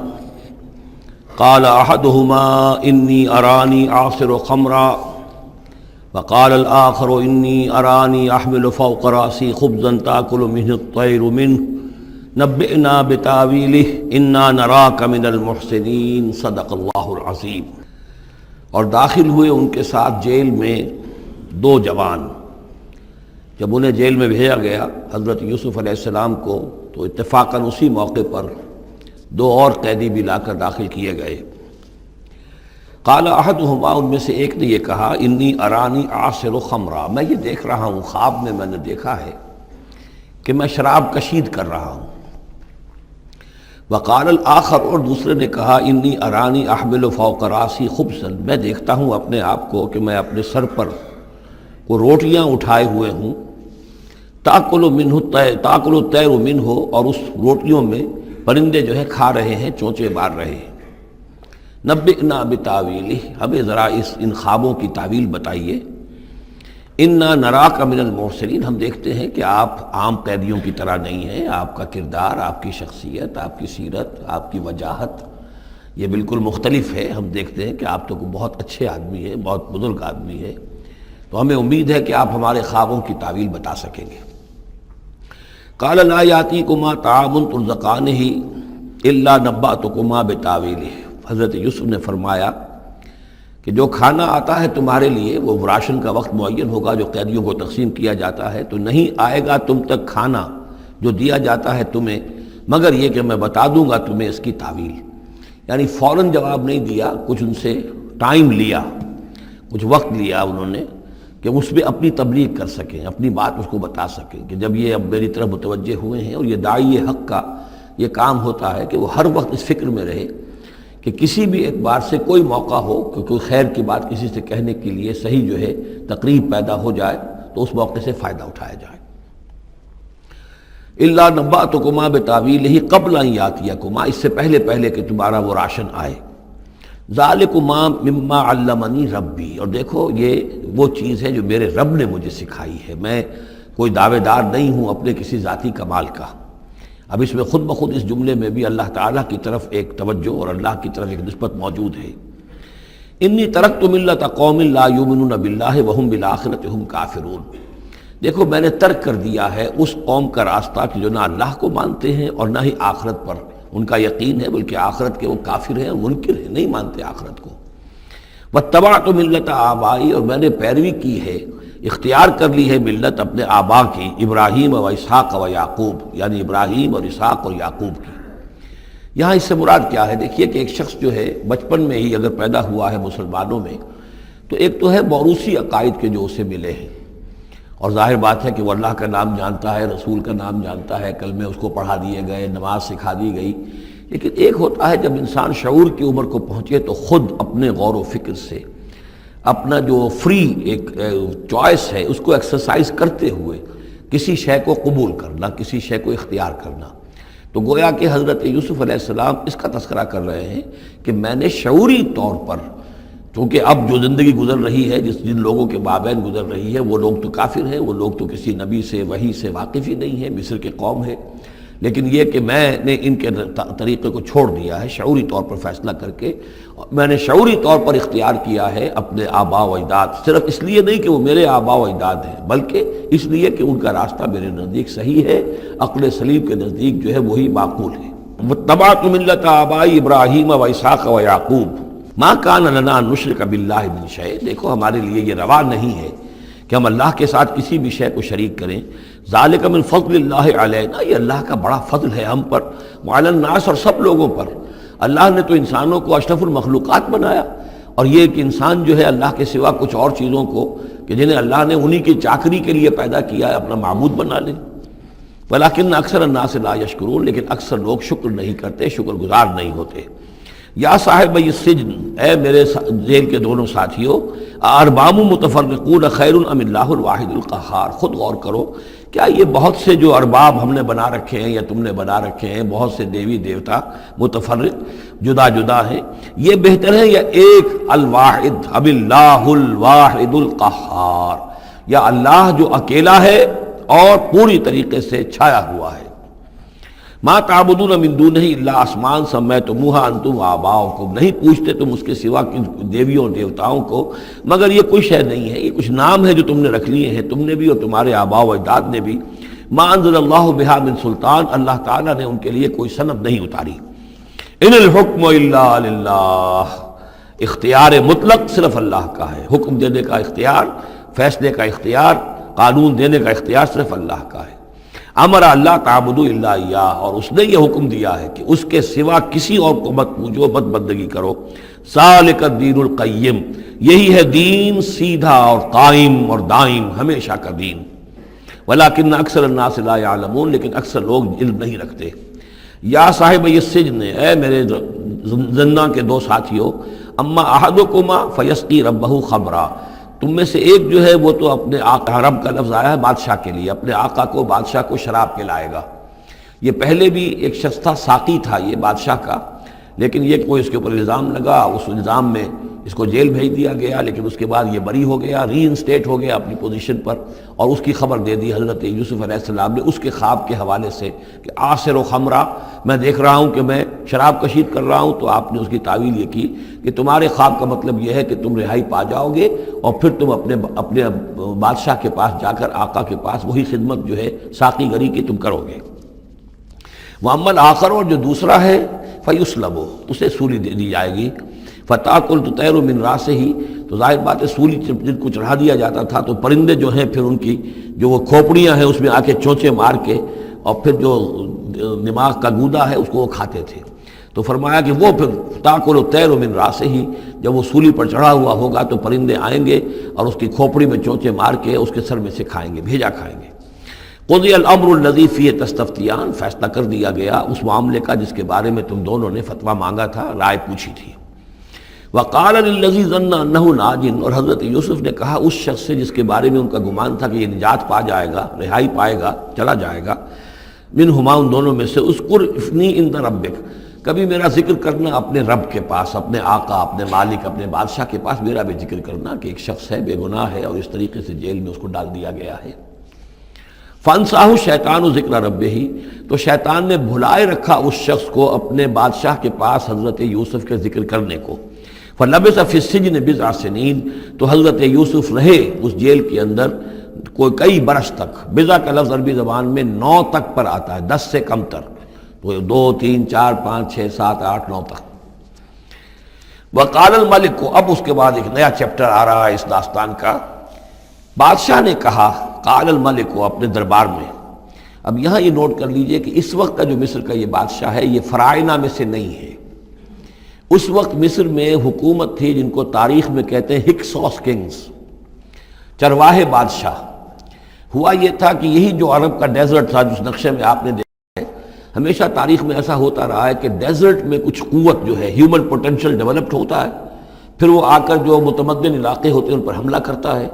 [SPEAKER 1] قَالَ أَحَدُهُمَا إِنِّي أَرَانِي أَعْصِرُ خَمْرًا وَقَالَ الْآخَرُ إِنِّي أَرَانِي أَحْمِلُ فَوْقَ رَأْسِي خُبْزًا تَأْكُلُ مِنْهُ الطَّيْرُ مِنْهُ نَبِّئْنَا بِتَأْوِيلِهِ إِنَّا نَرَاكَ مِنَ الْمُحْسِنِينَ صدق اللہ العظیم۔ اور داخل ہوئے ان کے ساتھ جیل میں دو جوان۔ جب انہیں جیل میں بھیجا گیا حضرت یوسف علیہ السلام کو، تو اتفاقاً اسی موقع پر دو اور قیدی بھی لا کر داخل کیے گئے۔ قال احدہما، ان میں سے ایک نے یہ کہا، انی ارانی اعصر خمرا، میں یہ دیکھ رہا ہوں، خواب میں نے دیکھا ہے کہ میں شراب کشید کر رہا ہوں۔ وقال الآخر، اور دوسرے نے کہا، انی ارانی احمل فوق راسی خبزا، میں دیکھتا ہوں اپنے آپ کو کہ میں اپنے سر پر وہ روٹیاں اٹھائے ہوئے ہوں، تاکل الطیر منہ، اور اس روٹیوں میں پرندے جو ہے کھا رہے ہیں، چونچے مار رہے ہیں۔ نبئنا بتاویلہ، ہمیں ذرا ان خوابوں کی تعویل بتائیے۔ انا نراک من المحسنین، ہم دیکھتے ہیں کہ آپ عام قیدیوں کی طرح نہیں ہیں، آپ کا کردار، آپ کی شخصیت، آپ کی سیرت، آپ کی وجاہت یہ بالکل مختلف ہے۔ ہم دیکھتے ہیں کہ آپ تو بہت اچھے آدمی ہیں، بہت بزرگ آدمی ہے، تو ہمیں امید ہے کہ آپ ہمارے خوابوں کی تعویل بتا سکیں گے۔ قال لا یاتیکما طعام ترزقانہ الا نبأتکما بتاویلہ، حضرت یوسف نے فرمایا کہ جو کھانا آتا ہے تمہارے لیے، وہ راشن کا وقت معین ہوگا جو قیدیوں کو تقسیم کیا جاتا ہے، تو نہیں آئے گا تم تک کھانا جو دیا جاتا ہے تمہیں، مگر یہ کہ میں بتا دوں گا تمہیں اس کی تعویل۔ یعنی فوراً جواب نہیں دیا، کچھ ان سے ٹائم لیا، کچھ وقت لیا انہوں نے کہ اس پہ اپنی تبلیغ کر سکیں، اپنی بات اس کو بتا سکیں کہ جب یہ اب میری طرف متوجہ ہوئے ہیں۔ اور یہ داعی حق کا یہ کام ہوتا ہے کہ وہ ہر وقت اس فکر میں رہے کہ کسی بھی اعتبار سے کوئی موقع ہو کہ کوئی خیر کی بات کسی سے کہنے کے لیے صحیح جو ہے تقریب پیدا ہو جائے تو اس موقع سے فائدہ اٹھایا جائے۔ الا نبأتکما بتاویلہ قبل ان یاتیکما، اس سے پہلے کہ تمہارا وہ راشن آئے۔ ذالکما مما علمنی ربی، اور دیکھو یہ وہ چیز ہے جو میرے رب نے مجھے سکھائی ہے، میں کوئی دعوے دار نہیں ہوں اپنے کسی ذاتی کمال کا۔ اب اس میں خود بخود اس جملے میں بھی اللہ تعالیٰ کی طرف ایک توجہ اور اللہ کی طرف ایک نسبت موجود ہے۔ انی ترکت ملت قوم لا یؤمنون باللہ وہم بالآخرۃ ہم کافرون، دیکھو میں نے ترک کر دیا ہے اس قوم کا راستہ کہ جو نہ اللہ کو مانتے ہیں اور نہ ہی آخرت پر ان کا یقین ہے، بلکہ آخرت کے وہ کافر ہیں، منکر ہیں، نہیں مانتے آخرت کو۔ واتبعت ملت آبائی، اور میں نے پیروی کی ہے، اختیار کر لی ہے ملت اپنے آبا کی، ابراہیم و اسحاق و یعقوب، یعنی ابراہیم اور اسحاق اور یعقوب کی۔ یہاں اس سے مراد کیا ہے؟ دیکھیے کہ ایک شخص جو ہے بچپن میں ہی اگر پیدا ہوا ہے مسلمانوں میں، تو ایک تو ہے موروثی عقائد کے جو اسے ملے ہیں، اور ظاہر بات ہے کہ وہ اللہ کا نام جانتا ہے، رسول کا نام جانتا ہے، کلمے اس کو پڑھا دیے گئے، نماز سکھا دی گئی۔ لیکن ایک ہوتا ہے جب انسان شعور کی عمر کو پہنچے تو خود اپنے غور و فکر سے اپنا جو فری ایک چوائس ہے اس کو ایکسرسائز کرتے ہوئے کسی شے کو قبول کرنا، کسی شے کو اختیار کرنا۔ تو گویا کہ حضرت یوسف علیہ السلام اس کا تذکرہ کر رہے ہیں کہ میں نے شعوری طور پر، کیونکہ اب جو زندگی گزر رہی ہے، جن لوگوں کے مابین گزر رہی ہے، وہ لوگ تو کافر ہیں، وہ لوگ تو کسی نبی سے وحی سے واقف ہی نہیں ہیں، مصر کے قوم ہے، لیکن یہ کہ میں نے ان کے طریقے کو چھوڑ دیا ہے شعوری طور پر فیصلہ کر کے، میں نے شعوری طور پر اختیار کیا ہے اپنے آبا و اجداد، صرف اس لیے نہیں کہ وہ میرے آبا و اجداد ہیں، بلکہ اس لیے کہ ان کا راستہ میرے نزدیک صحیح ہے، عقل سلیم کے نزدیک جو ہے وہی معقول ہے۔ واتبعت ملت آبائی ابراہیم و اسحاق و یعقوب ما کان لنا ان نشرک باللہ من شیء، دیکھو ہمارے لیے یہ روا نہیں ہے کہ ہم اللہ کے ساتھ کسی بھی شے کو شریک کریں۔ ذالک من فضل اللہ علینا، یہ اللہ کا بڑا فضل ہے ہم پر، وعلی الناس، اور سب لوگوں پر۔ اللہ نے تو انسانوں کو اشرف المخلوقات بنایا، اور یہ کہ انسان جو ہے اللہ کے سوا کچھ اور چیزوں کو کہ جنہیں اللہ نے انہی کی چاکری کے لیے پیدا کیا ہے اپنا معبود بنا لے۔ ولیکن اکثر الناس لا یشکرون، لیکن اکثر لوگ شکر نہیں کرتے، شکر گزار نہیں ہوتے۔ یا صاحب السجن، اے میرے جیل کے دونوں ساتھیوں، ارباب متفرقون خیر ام اللہ الواحد القہار، خود غور کرو، کیا یہ بہت سے جو ارباب ہم نے بنا رکھے ہیں یا تم نے بنا رکھے ہیں، بہت سے دیوی دیوتا متفرق جدا جدا ہیں، یہ بہتر ہے یا ایک الواحد ام اللہ الواحد القہار، یا اللہ جو اکیلا ہے اور پوری طریقے سے چھایا ہوا ہے۔ ما تعبدون من دونہ الا اسماء سمیتموہا انتم وآباؤکم، نہیں پوچھتے تم اس کے سوا دیویوں اور دیوتاؤں کو مگر یہ کوئی شے نہیں ہے، یہ کچھ نام ہے جو تم نے رکھ لیے ہیں، تم نے بھی اور تمہارے آباء و اجداد نے بھی۔ ما انزل اللہ بہا من سلطان، اللہ تعالیٰ نے ان کے لیے کوئی سند نہیں اتاری۔ ان الحکم الا للہ، اختیار مطلق صرف اللہ کا ہے، حکم دینے کا اختیار، فیصلے کا اختیار، قانون دینے کا اختیار صرف اللہ کا ہے۔ امر اللہ تعبدوا الا ایاہ، اور اس نے یہ حکم دیا ہے کہ اس کے سوا کسی اور کو مت پوجو، مت بندگی کرو۔ ذالک الدین القیم، یہی ہے دین سیدھا اور قائم اور دائم، ہمیشہ کا دین۔ ولیکن اکثر الناس لا یعلمون، لیکن اکثر لوگ علم نہیں رکھتے۔ یا صاحب السجن، اے میرے زندان کے دو ساتھیوں، اما احدکما فیسقی ربہ خمرا، تم میں سے ایک جو ہے وہ تو اپنے آقا، رب کا لفظ آیا ہے بادشاہ کے لیے، اپنے آقا کو، بادشاہ کو شراب پلائے گا۔ یہ پہلے بھی ایک شخص تھا، ساقی تھا یہ بادشاہ کا، لیکن یہ کوئی اس کے اوپر الزام لگا، اس الزام میں اس کو جیل بھیج دیا گیا، لیکن اس کے بعد یہ بری ہو گیا، ری انسٹیٹ ہو گیا اپنی پوزیشن پر، اور اس کی خبر دے دی حضرت یوسف علیہ السلام نے اس کے خواب کے حوالے سے کہ آصر و خمرہ، میں دیکھ رہا ہوں کہ میں شراب کشید کر رہا ہوں. تو آپ نے اس کی تعویل یہ کی کہ تمہارے خواب کا مطلب یہ ہے کہ تم رہائی پا جاؤ گے اور پھر تم اپنے بادشاہ کے پاس جا کر، آقا کے پاس وہی خدمت جو ہے ساقی گری کی تم کرو گے. وَأَمَّا الْآخَرُ، اور جو دوسرا ہے فَيُسْلَبُ، اسے سولی دے دی جائے گی. فَتَأْكُلُ الطَّيْرُ مِنْ رَأْسِهِ، تو ظاہر بات ہے سولی جن کو چڑھا دیا جاتا تھا تو پرندے جو ہیں پھر ان کی جو وہ کھوپڑیاں ہیں اس میں آ کے چونچے مار کے اور پھر جو دماغ کا گودا ہے اس کو وہ کھاتے تھے. تو فرمایا کہ وہ پھر تاکل الطیر من راسه، جب وہ سولی پر چڑھا ہوا ہوگا تو پرندے آئیں گے اور اس کی کھوپڑی میں چونچے مار کے اس کے سر میں سے کھائیں گے، بھیجا کھائیں گے. قضی الامر الذی فیہ تستفتیان، فیصلہ کر دیا گیا اس معاملے کا جس کے بارے میں تم دونوں نے فتویٰ مانگا تھا، رائے پوچھی تھی. وقال للذی ظن انہ ناج، اور حضرت یوسف نے کہا اس شخص سے جس کے بارے میں ان کا گمان تھا کہ یہ نجات پا جائے گا، رہائی پائے گا، چلا جائے گا، منہما، ان دونوں میں سے، اذکر افنی عند ربک، کبھی میرا ذکر کرنا اپنے رب کے پاس، اپنے آقا، اپنے مالک، اپنے بادشاہ کے پاس میرا بھی ذکر کرنا کہ ایک شخص ہے بے گناہ ہے اور اس طریقے سے جیل میں اس کو ڈال دیا گیا ہے. فانساہ الشیطان ذکر ربہ، تو شیطان نے بھلائے رکھا اس شخص کو اپنے بادشاہ کے پاس حضرت یوسف کے ذکر کرنے کو. فلبث فی السجن بضع سنین، تو حضرت یوسف رہے اس جیل کے اندر کئی برس تک. بضع کا لفظ عربی زبان میں 9 تک پر آتا ہے، 10 سے کم تر، تو 2 3 4 5 6 7 8 9 تک. وقال الملک کو، اب اس کے بعد ایک نیا چیپٹر آ رہا ہے اس داستان کا. بادشاہ نے کہا، قال الملک کو، اپنے دربار میں. اب یہاں یہ نوٹ کر لیجئے کہ اس وقت کا جو مصر کا یہ بادشاہ ہے یہ فرائنہ میں سے نہیں ہے. اس وقت مصر میں حکومت تھی جن کو تاریخ میں کہتے ہیں ہکسوس کنگز، چرواہے بادشاہ. ہوا یہ تھا کہ یہی جو عرب کا ڈیزرٹ تھا جس نقشے میں آپ نے دیکھا ہے، ہمیشہ تاریخ میں ایسا ہوتا رہا ہے کہ ڈیزرٹ میں کچھ قوت جو ہے، ہیومن پوٹینشل ڈیولپڈ ہوتا ہے، پھر وہ آ کر جو متمدن علاقے ہوتے ہیں ان پر حملہ کرتا ہے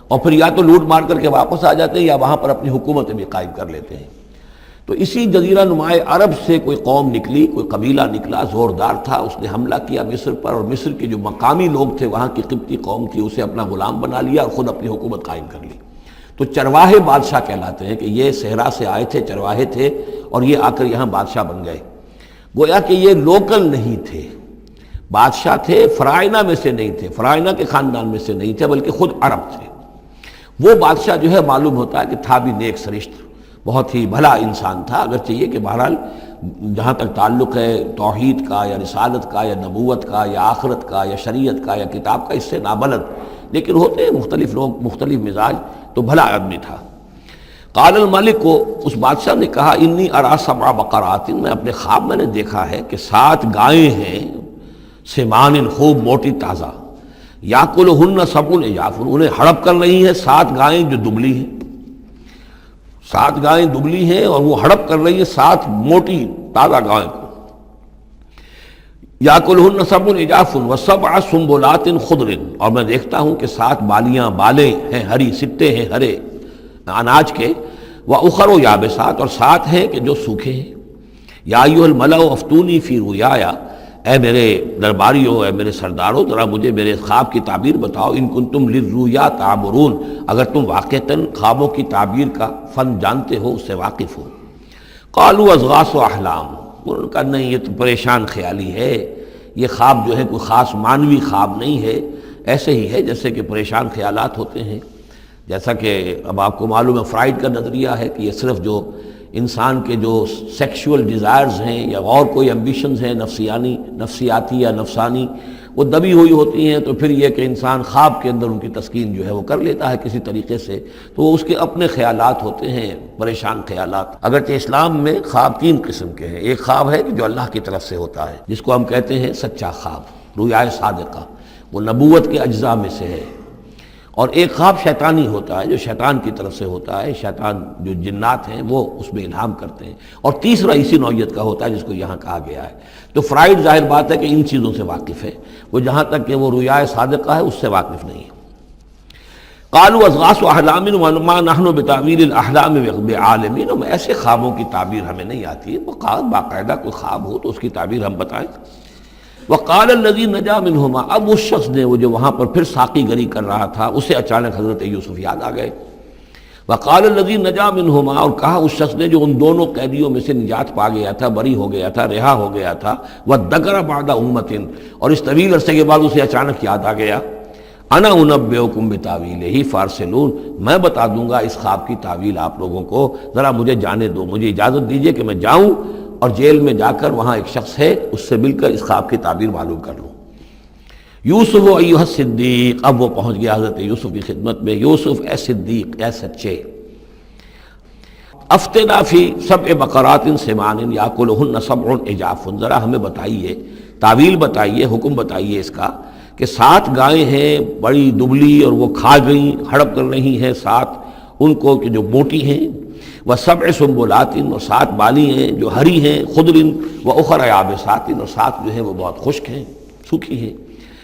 [SPEAKER 1] اور پھر یا تو لوٹ مار کر کے واپس آ جاتے ہیں یا وہاں پر اپنی حکومتیں بھی قائم کر لیتے ہیں. تو اسی جزیرہ نمائے عرب سے کوئی قوم نکلی، کوئی قبیلہ نکلا، زوردار تھا، اس نے حملہ کیا مصر پر، اور مصر کے جو مقامی لوگ تھے، وہاں کی قبطی قوم تھی، اسے اپنا غلام بنا لیا اور خود اپنی حکومت قائم کر لی. تو چرواہے بادشاہ کہلاتے ہیں کہ یہ صحرا سے آئے تھے، چرواہے تھے اور یہ آ کر یہاں بادشاہ بن گئے. گویا کہ یہ لوکل نہیں تھے، بادشاہ تھے، فرائنہ میں سے نہیں تھے، فرائنہ کے خاندان میں سے نہیں تھے، بلکہ خود عرب تھے. وہ بادشاہ جو ہے معلوم ہوتا ہے کہ تھا بھی نیک سرشت، بہت ہی بھلا انسان تھا، اگرچہ یہ کہ بہرحال جہاں تک تعلق ہے توحید کا یا رسالت کا یا نبوت کا یا آخرت کا یا شریعت کا یا کتاب کا، اس سے نابلد، لیکن ہوتے ہیں مختلف لوگ، مختلف مزاج، تو بھلا آدمی تھا. قال الملک کو، اس بادشاہ نے کہا، انی ارا 7 بقرات، میں اپنے خواب میں نے دیکھا ہے کہ 7 گائیں ہیں، سمان، خوب موٹی تازہ، یاکلہن 7 عجاف، انہیں ہڑپ کر رہی ہیں 7 گائیں جو دبلی ہیں. 7 گائیں دبلی ہیں اور وہ ہڑپ کر رہی ہیں 7 موٹی تازہ گائیں کو. یاکلہن 7 عجاف و7 سنبلات خضر، اور میں دیکھتا ہوں کہ 7 بالیاں، بالیں ہیں ہری، سٹے ہیں ہرے اناج کے، واخر یابسات، اور 7 ہیں کہ جو سوکھے ہیں. یا ایھا الملأ افتونی فی رؤیایا، اے میرے درباریوں، اے میرے سرداروں، ذرا مجھے میرے خواب کی تعبیر بتاؤ. ان کنتم للرؤیا تعبرون، اگر تم واقعتاً خوابوں کی تعبیر کا فن جانتے ہو، اس سے واقف ہو. قالوا اضغاث احلام، انہوں نے کہا نہیں، یہ تو پریشان خیالی ہے، یہ خواب جو ہے کوئی خاص معنوی خواب نہیں ہے، ایسے ہی ہے جیسے کہ پریشان خیالات ہوتے ہیں. جیسا کہ اب آپ کو معلوم ہے فرائڈ کا نظریہ ہے کہ یہ صرف جو انسان کے جو سیکشول ڈیزائرز ہیں یا اور کوئی ایمبیشنز ہیں نفسیاتی یا نفسانی، وہ دبی ہوئی ہوتی ہیں، تو پھر یہ کہ انسان خواب کے اندر ان کی تسکین جو ہے وہ کر لیتا ہے کسی طریقے سے، تو وہ اس کے اپنے خیالات ہوتے ہیں، پریشان خیالات. اگرچہ اسلام میں خواب 3 قسم کے ہیں. ایک خواب ہے کہ جو اللہ کی طرف سے ہوتا ہے، جس کو ہم کہتے ہیں سچا خواب، رؤیا صادقہ، وہ نبوت کے اجزاء میں سے ہے. اور ایک خواب شیطانی ہوتا ہے جو شیطان کی طرف سے ہوتا ہے، شیطان جو جنات ہیں وہ اس میں الہام کرتے ہیں. اور تیسرا اسی نوعیت کا ہوتا ہے جس کو یہاں کہا گیا ہے. تو فرائڈ ظاہر بات ہے کہ ان چیزوں سے واقف ہے، وہ جہاں تک کہ وہ رؤیا صادقہ ہے اس سے واقف نہیں ہے. قالوا اضغاث احلام وما نحن بتاویل الاحلام بعالمین، ایسے خوابوں کی تعبیر ہمیں نہیں آتی ہے. باقاعدہ کوئی خواب ہو تو اس کی تعبیر ہم بتائیں. وقال الذی نجا منہما، اب اس شخص نے، وہ جو وہاں پر پھر ساقی گری کر رہا تھا، اسے اچانک حضرت یوسف یاد آ گئے. وقال الذی نجا منہما، اور کہا اس شخص نے جو ان دونوں قیدیوں میں سے نجات پا گیا تھا، بری ہو گیا تھا، رہا ہو گیا تھا، وذکر بعد امۃ، اور اس طویل عرصے کے بعد اسے اچانک یاد آ گیا، انا انبئکم بتاویلہ فارسلون، میں بتا دوں گا اس خواب کی تعویل آپ لوگوں کو، ذرا مجھے جانے دو، مجھے اجازت دیجئے کہ میں جاؤں اور جیل میں جا کر وہاں ایک شخص ہے اس سے مل کر اس خواب کی تعبیر معلوم کر لوں. یوسف ایھا الصدیق، اب وہ پہنچ گیا حضرت یوسف کی خدمت میں. یوسف اے صدیق، اے سچے، افتنا فی سبع بقرات سمان یاکلہن سبع عجاف، ذرا ہمیں بتائیے، تعویل بتائیے، حکم بتائیے اس کا کہ 7 گائیں ہیں بڑی دبلی اور وہ کھا گئیں، ہڑپ کر رہی ہیں، 7 ان کو کہ جو موٹی ہیں، وسبع سنبلات، اور 7 بالی ہیں جو ہری ہیں، خضر واخر یابسات، اور 7 جو ہیں وہ بہت خشک ہیں، سوکھی ہیں.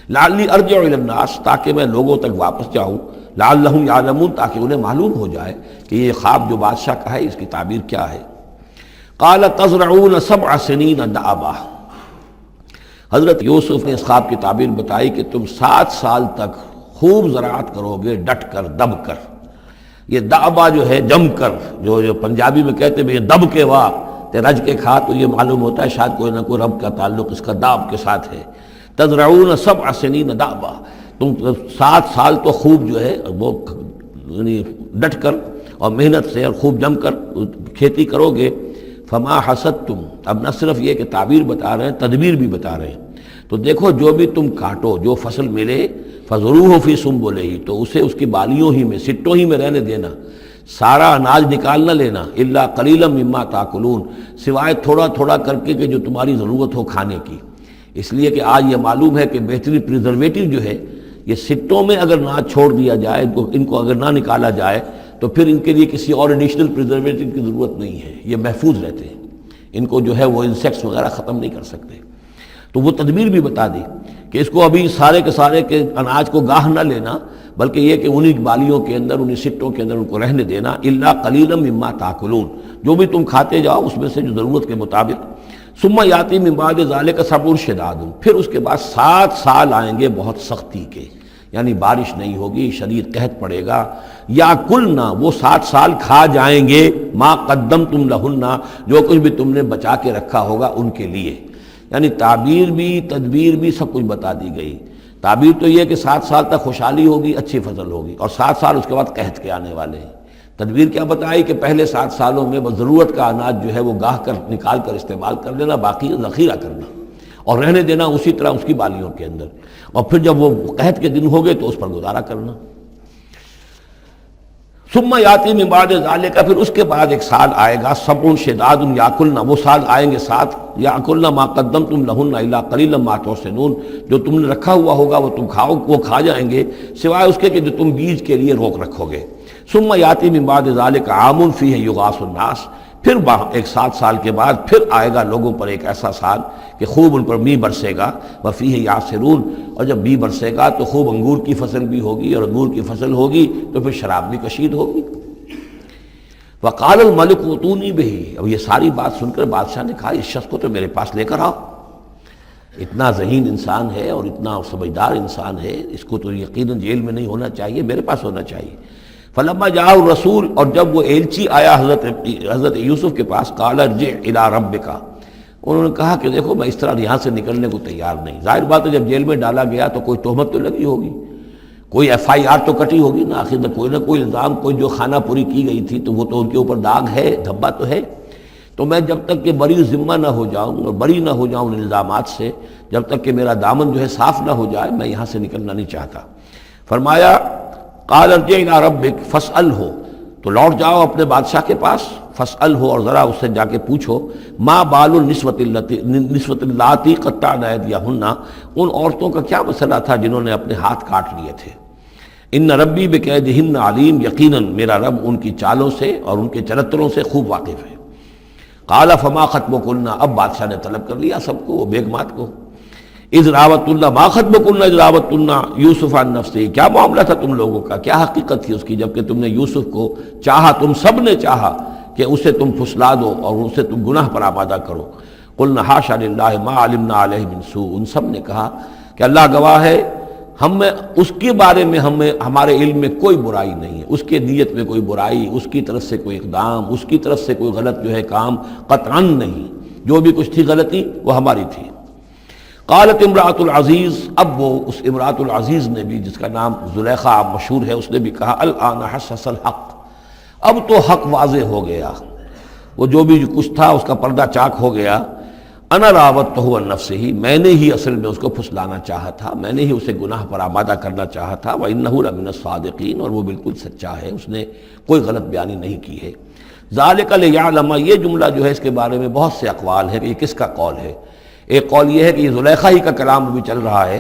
[SPEAKER 1] لعلی ارجع الی الناس، تاکہ میں لوگوں تک واپس جاؤں، لعلہم یعلمون، تاکہ انہیں معلوم ہو جائے کہ یہ خواب جو بادشاہ کا ہے اس کی تعبیر کیا ہے. قال تزرعون 7 سنین دأبا، حضرت یوسف نے اس خواب کی تعبیر بتائی کہ تم 7 سال تک خوب زراعت کرو گے، ڈٹ کر، دب کر. یہ دأبا جو ہے جم کر، جو پنجابی میں کہتے ہیں یہ دب کے واہ تے رج کے کھا، تو یہ معلوم ہوتا ہے شاید کوئی نہ کوئی رب کا تعلق اس کا داب کے ساتھ ہے. تزرعون 7 سنین دأبا، تم 7 سال تو خوب جو ہے وہ یعنی ڈٹ کر اور محنت سے اور خوب جم کر کھیتی کرو گے. فما حصدتم، اب نہ صرف یہ کہ تعبیر بتا رہے ہیں، تدبیر بھی بتا رہے ہیں. تو دیکھو جو بھی تم کاٹو، جو فصل ملے، فضروہ فی سنبلہ، تو اسے اس کی بالیوں ہی میں، سٹوں ہی میں رہنے دینا، سارا اناج نکال نہ لینا. الا قلیلا مما تاکلون، سوائے تھوڑا تھوڑا کر کے کہ جو تمہاری ضرورت ہو کھانے کی. اس لیے کہ آج یہ معلوم ہے کہ بہترین پریزرویٹو جو ہے یہ سٹوں میں اگر نہ چھوڑ دیا جائے، ان کو اگر نہ نکالا جائے تو پھر ان کے لیے کسی اور ایڈیشنل پریزرویٹو کی ضرورت نہیں ہے، یہ محفوظ رہتے ہیں، ان کو جو ہے وہ انسیکٹس وغیرہ ختم نہیں کر سکتے. تو وہ تدبیر بھی بتا دی کہ اس کو ابھی سارے کے سارے کے اناج کو گاہ نہ لینا، بلکہ یہ کہ انہی بالیوں کے اندر، انہی سٹوں کے اندر ان کو رہنے دینا. الا قلیلا مما تاکلون، جو بھی تم کھاتے جاؤ اس میں سے جو ضرورت کے مطابق. ثم یاتی من بعد ذلک صبر شداد، پھر اس کے بعد 7 سال آئیں گے بہت سختی کے، یعنی بارش نہیں ہوگی، شدید قحط پڑے گا. یا کلنا، وہ 7 سال کھا جائیں گے، ما قدمتم لہن، جو کچھ بھی تم نے بچا کے رکھا ہوگا ان کے لیے. یعنی تعبیر بھی، تدبیر بھی، سب کچھ بتا دی گئی. تعبیر تو یہ کہ 7 سال تک خوشحالی ہوگی، اچھی فصل ہوگی، اور 7 سال اس کے بعد قحط کے آنے والے ہیں. تدبیر کیا بتائی کہ پہلے 7 سالوں میں بس ضرورت کا اناج جو ہے وہ گاہ کر نکال کر استعمال کر لینا، باقی ذخیرہ کرنا اور رہنے دینا اسی طرح اس کی بالیوں کے اندر، اور پھر جب وہ قحط کے دن ہو گئے تو اس پر گزارا کرنا. ثم یاتی من بعد ذلک، پھر اس کے بعد ایک سال آئے گا، سبع شداد یاکلن، وہ سال آئیں گے 7، یاکلن ما قدمتم لہن الا قلیلا ما تحسنون، جو تم نے رکھا ہوا ہوگا وہ تم کھاؤ، وہ کھا جائیں گے، سوائے اس کے کہ جو تم بیج کے لیے روک رکھو گے. ثم یاتی من بعد ذلک عام فیہ یغاث الناس، پھر ایک 7 سال کے بعد پھر آئے گا لوگوں پر ایک ایسا سال کہ خوب ان پر می برسے گا. وفیہ یعصرون، اور جب می برسے گا تو خوب انگور کی فصل بھی ہوگی، اور انگور کی فصل ہوگی تو پھر شراب بھی کشید ہوگی. وقال الملک اوتونی بہ، اب یہ ساری بات سن کر بادشاہ نے کہا اس شخص کو تو میرے پاس لے کر آؤ، اتنا ذہین انسان ہے اور اتنا سمجھدار انسان ہے، اس کو تو یقیناً جیل میں نہیں ہونا چاہیے، میرے پاس ہونا چاہیے. فلما جاء الرسول، اور جب وہ ایلچی آیا حضرت یوسف کے پاس، قال ارجع الی ربک، انہوں نے کہا کہ دیکھو میں اس طرح یہاں سے نکلنے کو تیار نہیں. ظاہر بات ہے جب جیل میں ڈالا گیا تو کوئی تہمت تو لگی ہوگی، کوئی FIR تو کٹی ہوگی نا، آخر میں کوئی نہ کوئی الزام، کوئی جو خانہ پوری کی گئی تھی تو وہ تو ان کے اوپر داغ ہے، دھبا تو ہے. تو میں جب تک کہ بری ذمہ نہ ہو جاؤں اور بری نہ ہو جاؤں ان الزامات سے، جب تک کہ میرا دامن جو ہے صاف نہ ہو جائے، میں یہاں سے نکلنا نہیں چاہتا. فرمایا قال ارجع الی ربک فاسألہ، تو لوٹ جاؤ اپنے بادشاہ کے پاس، فاسألہ، اور ذرا اس سے جا کے پوچھو، ما بال النسوۃ اللاتی قطعن ایدیہن، ان عورتوں کا کیا مسئلہ تھا جنہوں نے اپنے ہاتھ کاٹ لیے تھے. ان ربی بکیدہن علیم، یقیناً میرا رب ان کی چالوں سے اور ان کے چرتروں سے خوب واقف ہے. قال فما خطبکن، اب بادشاہ نے طلب کر لیا سب کو، وہ بیگمات کو. اذ راوتن، ما خطبکن اذ راوتن یوسف عن نفسہ، کیا معاملہ تھا تم لوگوں کا، کیا حقیقت تھی اس کی جب کہ تم نے یوسف کو چاہا، تم سب نے چاہا کہ اسے تم پھسلا دو اور اسے تم گناہ پر آمادہ کرو. قلنا حاشا للہ ما علمنا علیہ من سوء، ان سب نے کہا کہ اللہ گواہ ہے ہمیں اس کے بارے میں ہمارے علم میں کوئی برائی نہیں ہے، اس کے نیت میں کوئی برائی، اس کی طرف سے کوئی اقدام، اس کی طرف سے کوئی غلط جو ہے کام قطعاً نہیں، جو بھی کچھ تھی غلطی وہ ہماری تھی۔ قالت امرأۃ العزیز، اب وہ اس امرأۃ العزیز نے بھی، جس کا نام زلیخا مشہور ہے، اس نے بھی کہا الآن حسس الحق، اب تو حق واضح ہو گیا، وہ جو بھی کچھ تھا اس کا پردہ چاک ہو گیا۔ انا راودتہ عن نفسہ، میں نے ہی اصل میں اس کو پھسلانا چاہا تھا، میں نے ہی اسے گناہ پر آمادہ کرنا چاہا تھا، وانہ لمن الصادقین، اور وہ بالکل سچا ہے، اس نے کوئی غلط بیانی نہیں کی ہے۔ ذالک لیعلم، یہ جملہ جو ہے اس کے بارے میں بہت سے اقوال ہیں کہ یہ کس کا قول ہے۔ ایک قول یہ ہے کہ یہ زلیخا ہی کا کلام بھی چل رہا ہے،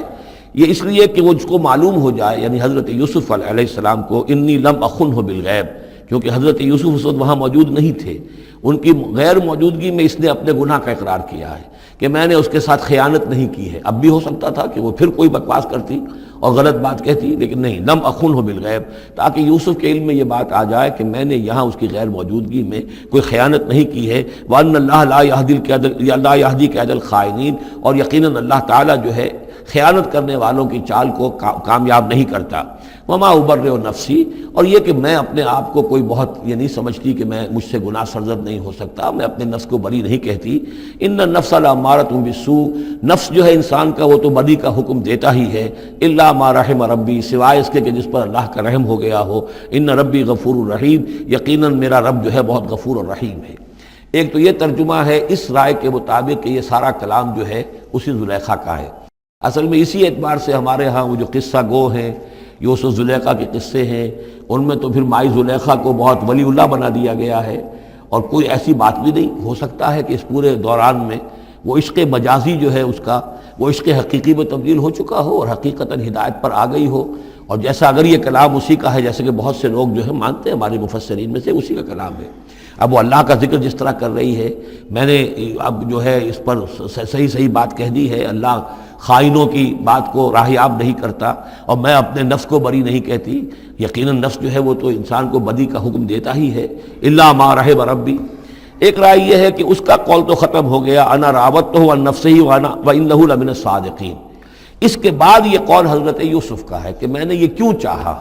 [SPEAKER 1] یہ اس لیے کہ وہ اس کو معلوم ہو جائے، یعنی حضرت یوسف علیہ السلام کو، انی لم اخنہ بالغیب، کیونکہ حضرت یوسف اس وقت وہاں موجود نہیں تھے، ان کی غیر موجودگی میں اس نے اپنے گناہ کا اقرار کیا ہے کہ میں نے اس کے ساتھ خیانت نہیں کی ہے۔ اب بھی ہو سکتا تھا کہ وہ پھر کوئی بکواس کرتی اور غلط بات کہتی، لیکن نہیں، لم اخنہ بالغیب، تاکہ یوسف کے علم میں یہ بات آ جائے کہ میں نے یہاں اس کی غیر موجودگی میں کوئی خیانت نہیں کی ہے۔ وَأَنَّ اللَّهَ لَا يَهْدِي كَيْدَ الْخَائِنِينَ، اور یقیناً اللہ تعالیٰ جو ہے خیانت کرنے والوں کی چال کو کامیاب نہیں کرتا۔ وما ابرئ نفسی، اور یہ کہ میں اپنے آپ کو کوئی بہت یہ نہیں سمجھتی کہ میں مجھ سے گناہ سرزد نہیں ہو سکتا، میں اپنے نفس کو بری نہیں کہتی۔ ان النفس لامارۃ بالسوء، نفس جو ہے انسان کا وہ تو بدی کا حکم دیتا ہی ہے، الا ما رحم ربی، سوائے اس کے کہ جس پر اللہ کا رحم ہو گیا ہو۔ ان ربی غفور الرحیم، یقیناً میرا رب جو ہے بہت غفور اور رحیم ہے۔ ایک تو یہ ترجمہ ہے اس رائے کے مطابق کہ یہ سارا کلام جو ہے اسی زلیخا کا ہے۔ اصل میں اسی اعتبار سے ہمارے ہاں وہ جو قصہ گو ہیں، یوسف زلیخا کے قصے ہیں، ان میں تو پھر مائی زلیخا کو بہت ولی اللہ بنا دیا گیا ہے، اور کوئی ایسی بات بھی نہیں ہو سکتا ہے کہ اس پورے دوران میں وہ عشق مجازی جو ہے اس کا وہ عشق حقیقی میں تبدیل ہو چکا ہو اور حقیقتاً ہدایت پر آ گئی ہو، اور جیسا اگر یہ کلام اسی کا ہے، جیسے کہ بہت سے لوگ جو ہے مانتے ہیں ہمارے مفسرین میں سے، اسی کا کلام ہے۔ اب وہ اللہ کا ذکر جس طرح کر رہی ہے، میں نے اب جو ہے اس پر صحیح بات کہہ دی ہے، اللہ خائنوں کی بات کو راہیاب نہیں کرتا، اور میں اپنے نفس کو بری نہیں کہتی۔ یقیناً نفس جو ہے وہ تو انسان کو بدی کا حکم دیتا ہی ہے، الا ما رحم ربی۔ ایک رائے یہ ہے کہ اس کا قول تو ختم ہو گیا، انا راودتہ عن نفسہ وانہ لمن الصادقین۔ اس کے بعد یہ قول حضرت یوسف کا ہے کہ میں نے یہ کیوں چاہا،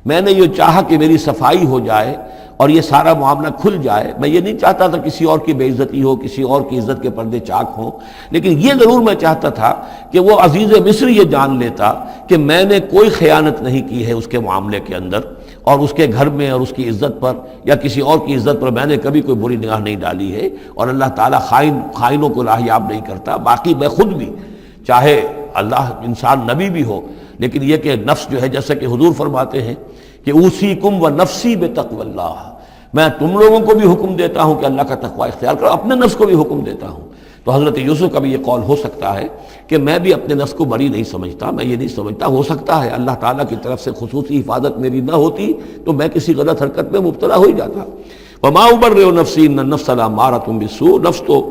[SPEAKER 1] میں نے یہ چاہا کہ میری صفائی ہو جائے اور یہ سارا معاملہ کھل جائے۔ میں یہ نہیں چاہتا تھا کسی اور کی بے عزتی ہو، کسی اور کی عزت کے پردے چاک ہوں، لیکن یہ ضرور میں چاہتا تھا کہ وہ عزیز مصر یہ جان لیتا کہ میں نے کوئی خیانت نہیں کی ہے اس کے معاملے کے اندر، اور اس کے گھر میں اور اس کی عزت پر یا کسی اور کی عزت پر میں نے کبھی کوئی بری نگاہ نہیں ڈالی ہے، اور اللہ تعالیٰ خائنوں کو راہیاب نہیں کرتا۔ باقی میں خود بھی، چاہے اللہ انسان نبی بھی ہو، لیکن یہ کہ نفس جو ہے، جیسا کہ حضور فرماتے ہیں کہ اوصیکم و نفسی بتقوی اللہ، میں تم لوگوں کو بھی حکم دیتا ہوں کہ اللہ کا تقوی اختیار کرو، اپنے نفس کو بھی حکم دیتا ہوں۔ تو حضرت یوسف کا بھی یہ قول ہو سکتا ہے کہ میں بھی اپنے نفس کو بری نہیں سمجھتا، میں یہ نہیں سمجھتا، ہو سکتا ہے اللہ تعالیٰ کی طرف سے خصوصی حفاظت میری نہ ہوتی تو میں کسی غلط حرکت میں مبتلا ہو ہی جاتا۔ وما ابرئ نفسی ان النفس لامارۃ بالسوء، نفس تو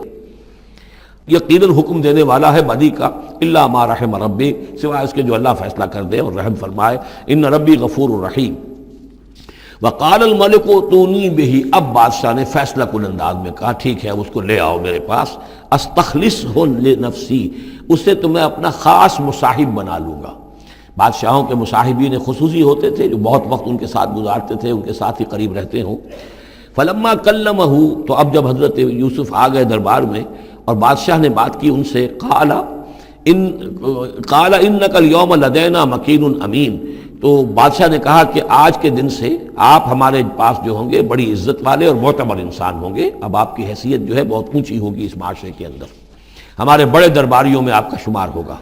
[SPEAKER 1] یقیناً حکم دینے والا ہے بدی کا، الا ما رحم ربی، سوائے اس کے جو اللہ فیصلہ کر دے اور رحم فرمائے۔ ان ربی غفور الرحیم۔ وقال الملک اتونی بہ، اب بادشاہ نے فیصلہ کن انداز میں کہا ٹھیک ہے اب اس کو لے آؤ میرے پاس، استخلصہ لنفسی، اسے تو میں اپنا خاص مصاحب بنا لوں گا۔ بادشاہوں کے مصاحبین خصوصی ہوتے تھے جو بہت وقت ان کے ساتھ گزارتے تھے، ان کے ساتھ ہی قریب رہتے ہوں۔ فلما کلمہ، تو اب جب حضرت یوسف آ گئے دربار میں اور بادشاہ نے بات کی ان سے، قال انک اليوم لدینا مکین امین، تو بادشاہ نے کہا کہ آج کے دن سے آپ ہمارے پاس جو ہوں گے بڑی عزت والے اور معتبر انسان ہوں گے، اب آپ کی حیثیت جو ہے بہت اونچی ہوگی اس معاشرے کے اندر، ہمارے بڑے درباریوں میں آپ کا شمار ہوگا۔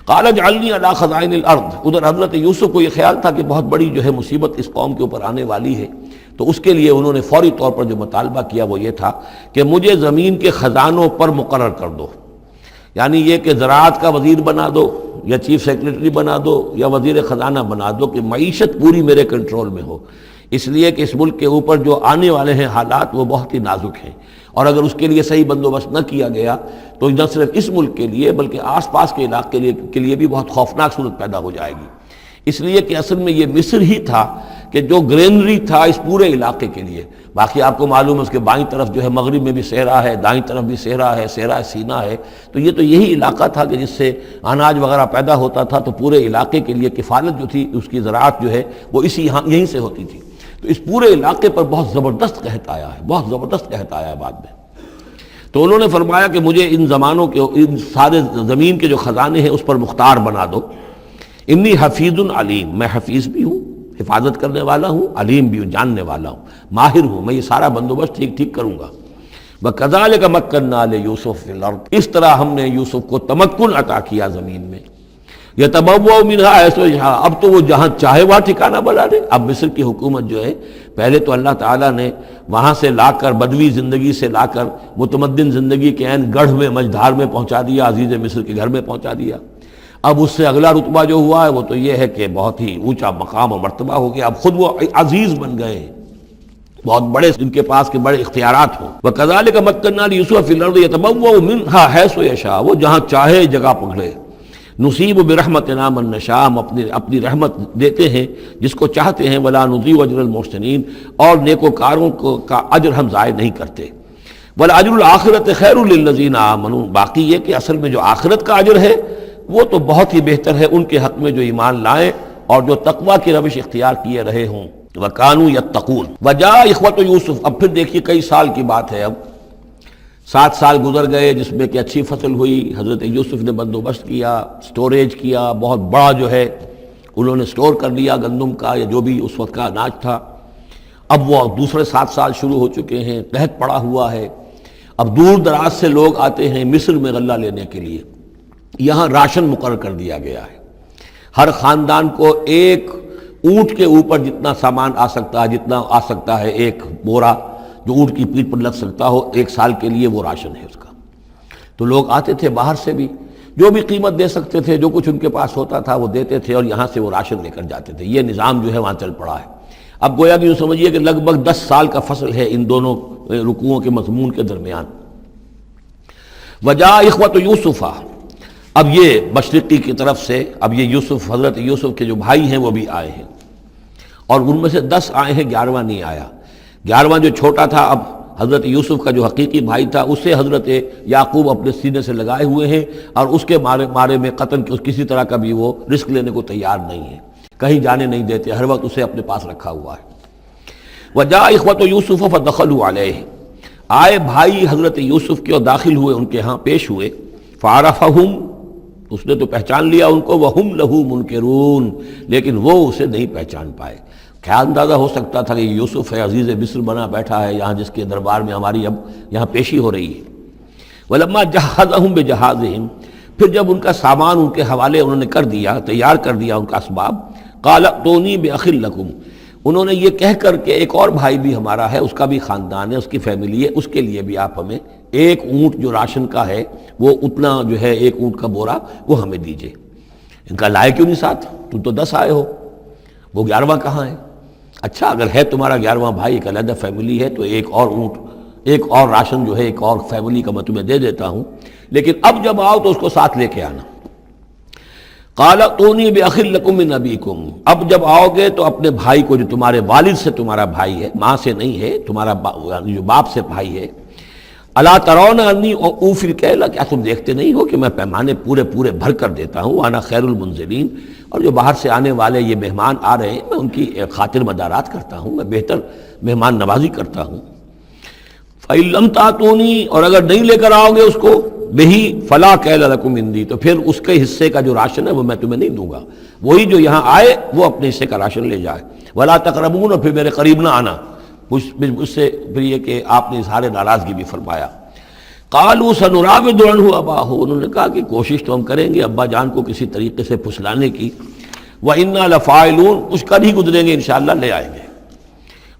[SPEAKER 1] قال اجعلنی علی خزائن الارض، ادھر حضرت یوسف کو یہ خیال تھا کہ بہت بڑی جو ہے مصیبت اس قوم کے اوپر آنے والی ہے، تو اس کے لیے انہوں نے فوری طور پر جو مطالبہ کیا وہ یہ تھا کہ مجھے زمین کے خزانوں پر مقرر کر دو، یعنی یہ کہ زراعت کا وزیر بنا دو یا چیف سیکریٹری بنا دو یا وزیر خزانہ بنا دو، کہ معیشت پوری میرے کنٹرول میں ہو، اس لیے کہ اس ملک کے اوپر جو آنے والے ہیں حالات وہ بہت ہی نازک ہیں، اور اگر اس کے لیے صحیح بندوبست نہ کیا گیا تو نہ صرف اس ملک کے لیے بلکہ آس پاس کے علاقے کے لیے بھی بہت خوفناک صورت پیدا ہو جائے گی۔ اس لیے کہ اصل میں یہ مصر ہی تھا کہ جو گرینری تھا اس پورے علاقے کے لیے. باقی آپ کو معلوم ہے اس کے بائیں طرف جو ہے مغرب میں بھی صحرا ہے، دائیں طرف بھی صحرا ہے، صحرا سینا ہے. تو یہ تو یہی علاقہ تھا کہ جس سے اناج وغیرہ پیدا ہوتا تھا، تو پورے علاقے کے لیے کفالت جو تھی اس کی زراعت جو ہے وہ یہیں سے ہوتی تھی. تو اس پورے علاقے پر بہت زبردست قحط آیا ہے، بہت زبردست قحط آیا ہے بعد میں. تو انہوں نے فرمایا کہ مجھے ان زمانوں کے، ان سارے زمین کے جو خزانے ہیں اس پر مختار بنا دو. انی حفیظ علیم، میں حفیظ بھی ہوں، حفاظت کرنے والا ہوں، علیم بھی ہوں، جاننے والا ہوں، ماہر ہوں، میں یہ سارا بندوبست ٹھیک کروں گا. وَكَذَلِكَ مَكَّنَّا لِيُوسُفَ فِي الْأَرْضِ، اس طرح ہم نے یوسف کو تمکن عطا کیا زمین میں. يَتَبَوَّأُ مِنْهَا حَيْثُ يَشَاءُ، اب تو وہ جہاں چاہے وہاں ٹھکانہ بنا دے. اب مصر کی حکومت جو ہے، پہلے تو اللہ تعالیٰ نے وہاں سے لا کر، بدوی زندگی سے لا کر متمدن زندگی کے عین گڑھ میں، مجدھار میں پہنچا دیا، عزیز مصر کے گھر میں پہنچا دیا. اب اس سے اگلا رتبہ جو ہوا ہے وہ تو یہ ہے کہ بہت ہی اونچا مقام اور مرتبہ ہو گیا. اب خود وہ عزیز بن گئے ہیں، بہت بڑے ان کے پاس کے بڑے اختیارات ہوں. وَكَذَلِكَ مَكَّنَّا لِيُوسُفَ فِي الْأَرْضِ يَتَبَوَّأُ مِنْهَا حَيْثُ يَشَاءُ، وہ جہاں چاہے جگہ پکڑے. نصیب برحمتنا من نشاء، ہم اپنی رحمت دیتے ہیں جس کو چاہتے ہیں. ولا نضيع اجر المحسنین، اور نیکوکاروں کا اجر ہم ضائع نہیں کرتے. ولاجر الآخرۃ خیر للذین آمنوا، باقی یہ کہ اصل میں جو آخرت کا اجر ہے وہ تو بہت ہی بہتر ہے ان کے حق میں جو ایمان لائیں اور جو تقوی کی روش اختیار کیے رہے ہوں. وَكَانُوا يَتَّقُونَ. وَجَاءَ إِخْوَةُ یوسف، اب پھر دیکھیے کئی سال کی بات ہے، اب 7 سال گزر گئے جس میں کہ اچھی فصل ہوئی. حضرت یوسف نے بندوبست کیا، سٹوریج کیا، بہت بڑا جو ہے انہوں نے سٹور کر لیا گندم کا یا جو بھی اس وقت کا اناج تھا. اب وہ دوسرے 7 سال شروع ہو چکے ہیں، قحط پڑا ہوا ہے. اب دور دراز سے لوگ آتے ہیں مصر میں غلہ لینے کے لیے. یہاں راشن مقرر کر دیا گیا ہے، ہر خاندان کو ایک اونٹ کے اوپر جتنا سامان آ سکتا ہے، جتنا آ سکتا ہے ایک بورا جو اونٹ کی پیٹھ پر لگ سکتا ہو، 1 سال کے لیے وہ راشن ہے اس کا. تو لوگ آتے تھے باہر سے بھی، جو بھی قیمت دے سکتے تھے، جو کچھ ان کے پاس ہوتا تھا وہ دیتے تھے اور یہاں سے وہ راشن لے کر جاتے تھے. یہ نظام جو ہے وہاں چل پڑا ہے. اب گویا کہ یوں سمجھیے کہ لگ بھگ 10 سال کا فصل ہے ان دونوں رکوعوں کے مضمون کے درمیان. وجاء اخوۃ یوسف، اب یہ مشرقی کی طرف سے اب یہ یوسف، حضرت یوسف کے جو بھائی ہیں وہ بھی آئے ہیں، اور ان میں سے 10 آئے ہیں، 11واں نہیں آیا. 11واں جو چھوٹا تھا، اب حضرت یوسف کا جو حقیقی بھائی تھا اسے حضرت یعقوب اپنے سینے سے لگائے ہوئے ہیں، اور اس کے مارے میں قتل کسی طرح کا بھی وہ رسک لینے کو تیار نہیں ہے، کہیں جانے نہیں دیتے، ہر وقت اسے اپنے پاس رکھا ہوا ہے. وجاء اخوۃ یوسف فدخلوا علیہ، آئے بھائی حضرت یوسف کے اور داخل ہوئے ان کے ہاں، پیش ہوئے. فعرفہم، اس نے تو پہچان لیا ان کو. وہم لہ منکرون، لیکن وہ اسے نہیں پہچان پائے. کیا اندازہ ہو سکتا تھا کہ یوسف ہے، عزیز مصر بنا بیٹھا ہے یہاں، جس کے دربار میں ہماری اب یہاں پیشی ہو رہی ہے. ولما جہزہم بجہازہم، پھر جب ان کا سامان ان کے حوالے انہوں نے کر دیا، تیار کر دیا ان کا اسباب. قال ائتونی بأخ لکم، انہوں نے یہ کہہ کر کہ ایک اور بھائی بھی ہمارا ہے، اس کا بھی خاندان ہے، اس کی فیملی ہے، اس کے لیے بھی آپ ہمیں 1 اونٹ جو راشن کا ہے وہ اتنا جو ہے 1 اونٹ کا بورا وہ ہمیں دیجئے. ان کا لائے کیوں نہیں ساتھ؟ تم تو 10 آئے ہو، وہ 11واں کہاں ہے؟ اچھا اگر ہے تمہارا 11واں بھائی، ایک علیحدہ فیملی ہے، تو 1 اور اونٹ، 1 اور راشن جو ہے 1 اور فیملی کا میں تمہیں دے دیتا ہوں، لیکن اب جب آؤ تو اس کو ساتھ لے کے آنا. قال ائتونی بأخ لکم من ابیکم، اب جب آؤ گے تو اپنے بھائی کو، جو تمہارے والد سے تمہارا بھائی ہے، ماں سے نہیں ہے، تمہارا جو باپ سے بھائی ہے. الا ترون انی اوفی الکیل، کیا تم دیکھتے نہیں ہو کہ میں پیمانے پورے بھر کر دیتا ہوں. وانا خیر المنزلین، اور جو باہر سے آنے والے یہ مہمان آ رہے ہیں میں ان کی خاطر مدارات کرتا ہوں، میں بہتر مہمان نوازی کرتا ہوں. فإن لم تأتونی، اور اگر نہیں لے کر آؤ گے اس کو، بہی فلا کیل لکم عندی، تو پھر اس کے حصے کا جو راشن ہے وہ میں تمہیں نہیں دوں گا. وہی جو یہاں آئے وہ اپنے حصے کا راشن لے جائے. ولا تقربون، اور پھر میرے قریب نہ آنا. اس سے پھر یہ کہ آپ نے اظہار ناراضگی بھی فرمایا. قالوا سنراود عنہ اباہ، انہوں نے کہا کہ کوشش تو ہم کریں گے ابا جان کو کسی طریقے سے پھسلانے کی. وإنا لفاعلون، کچھ کر ہی گزریں گے انشاءاللہ، لے آئیں گے.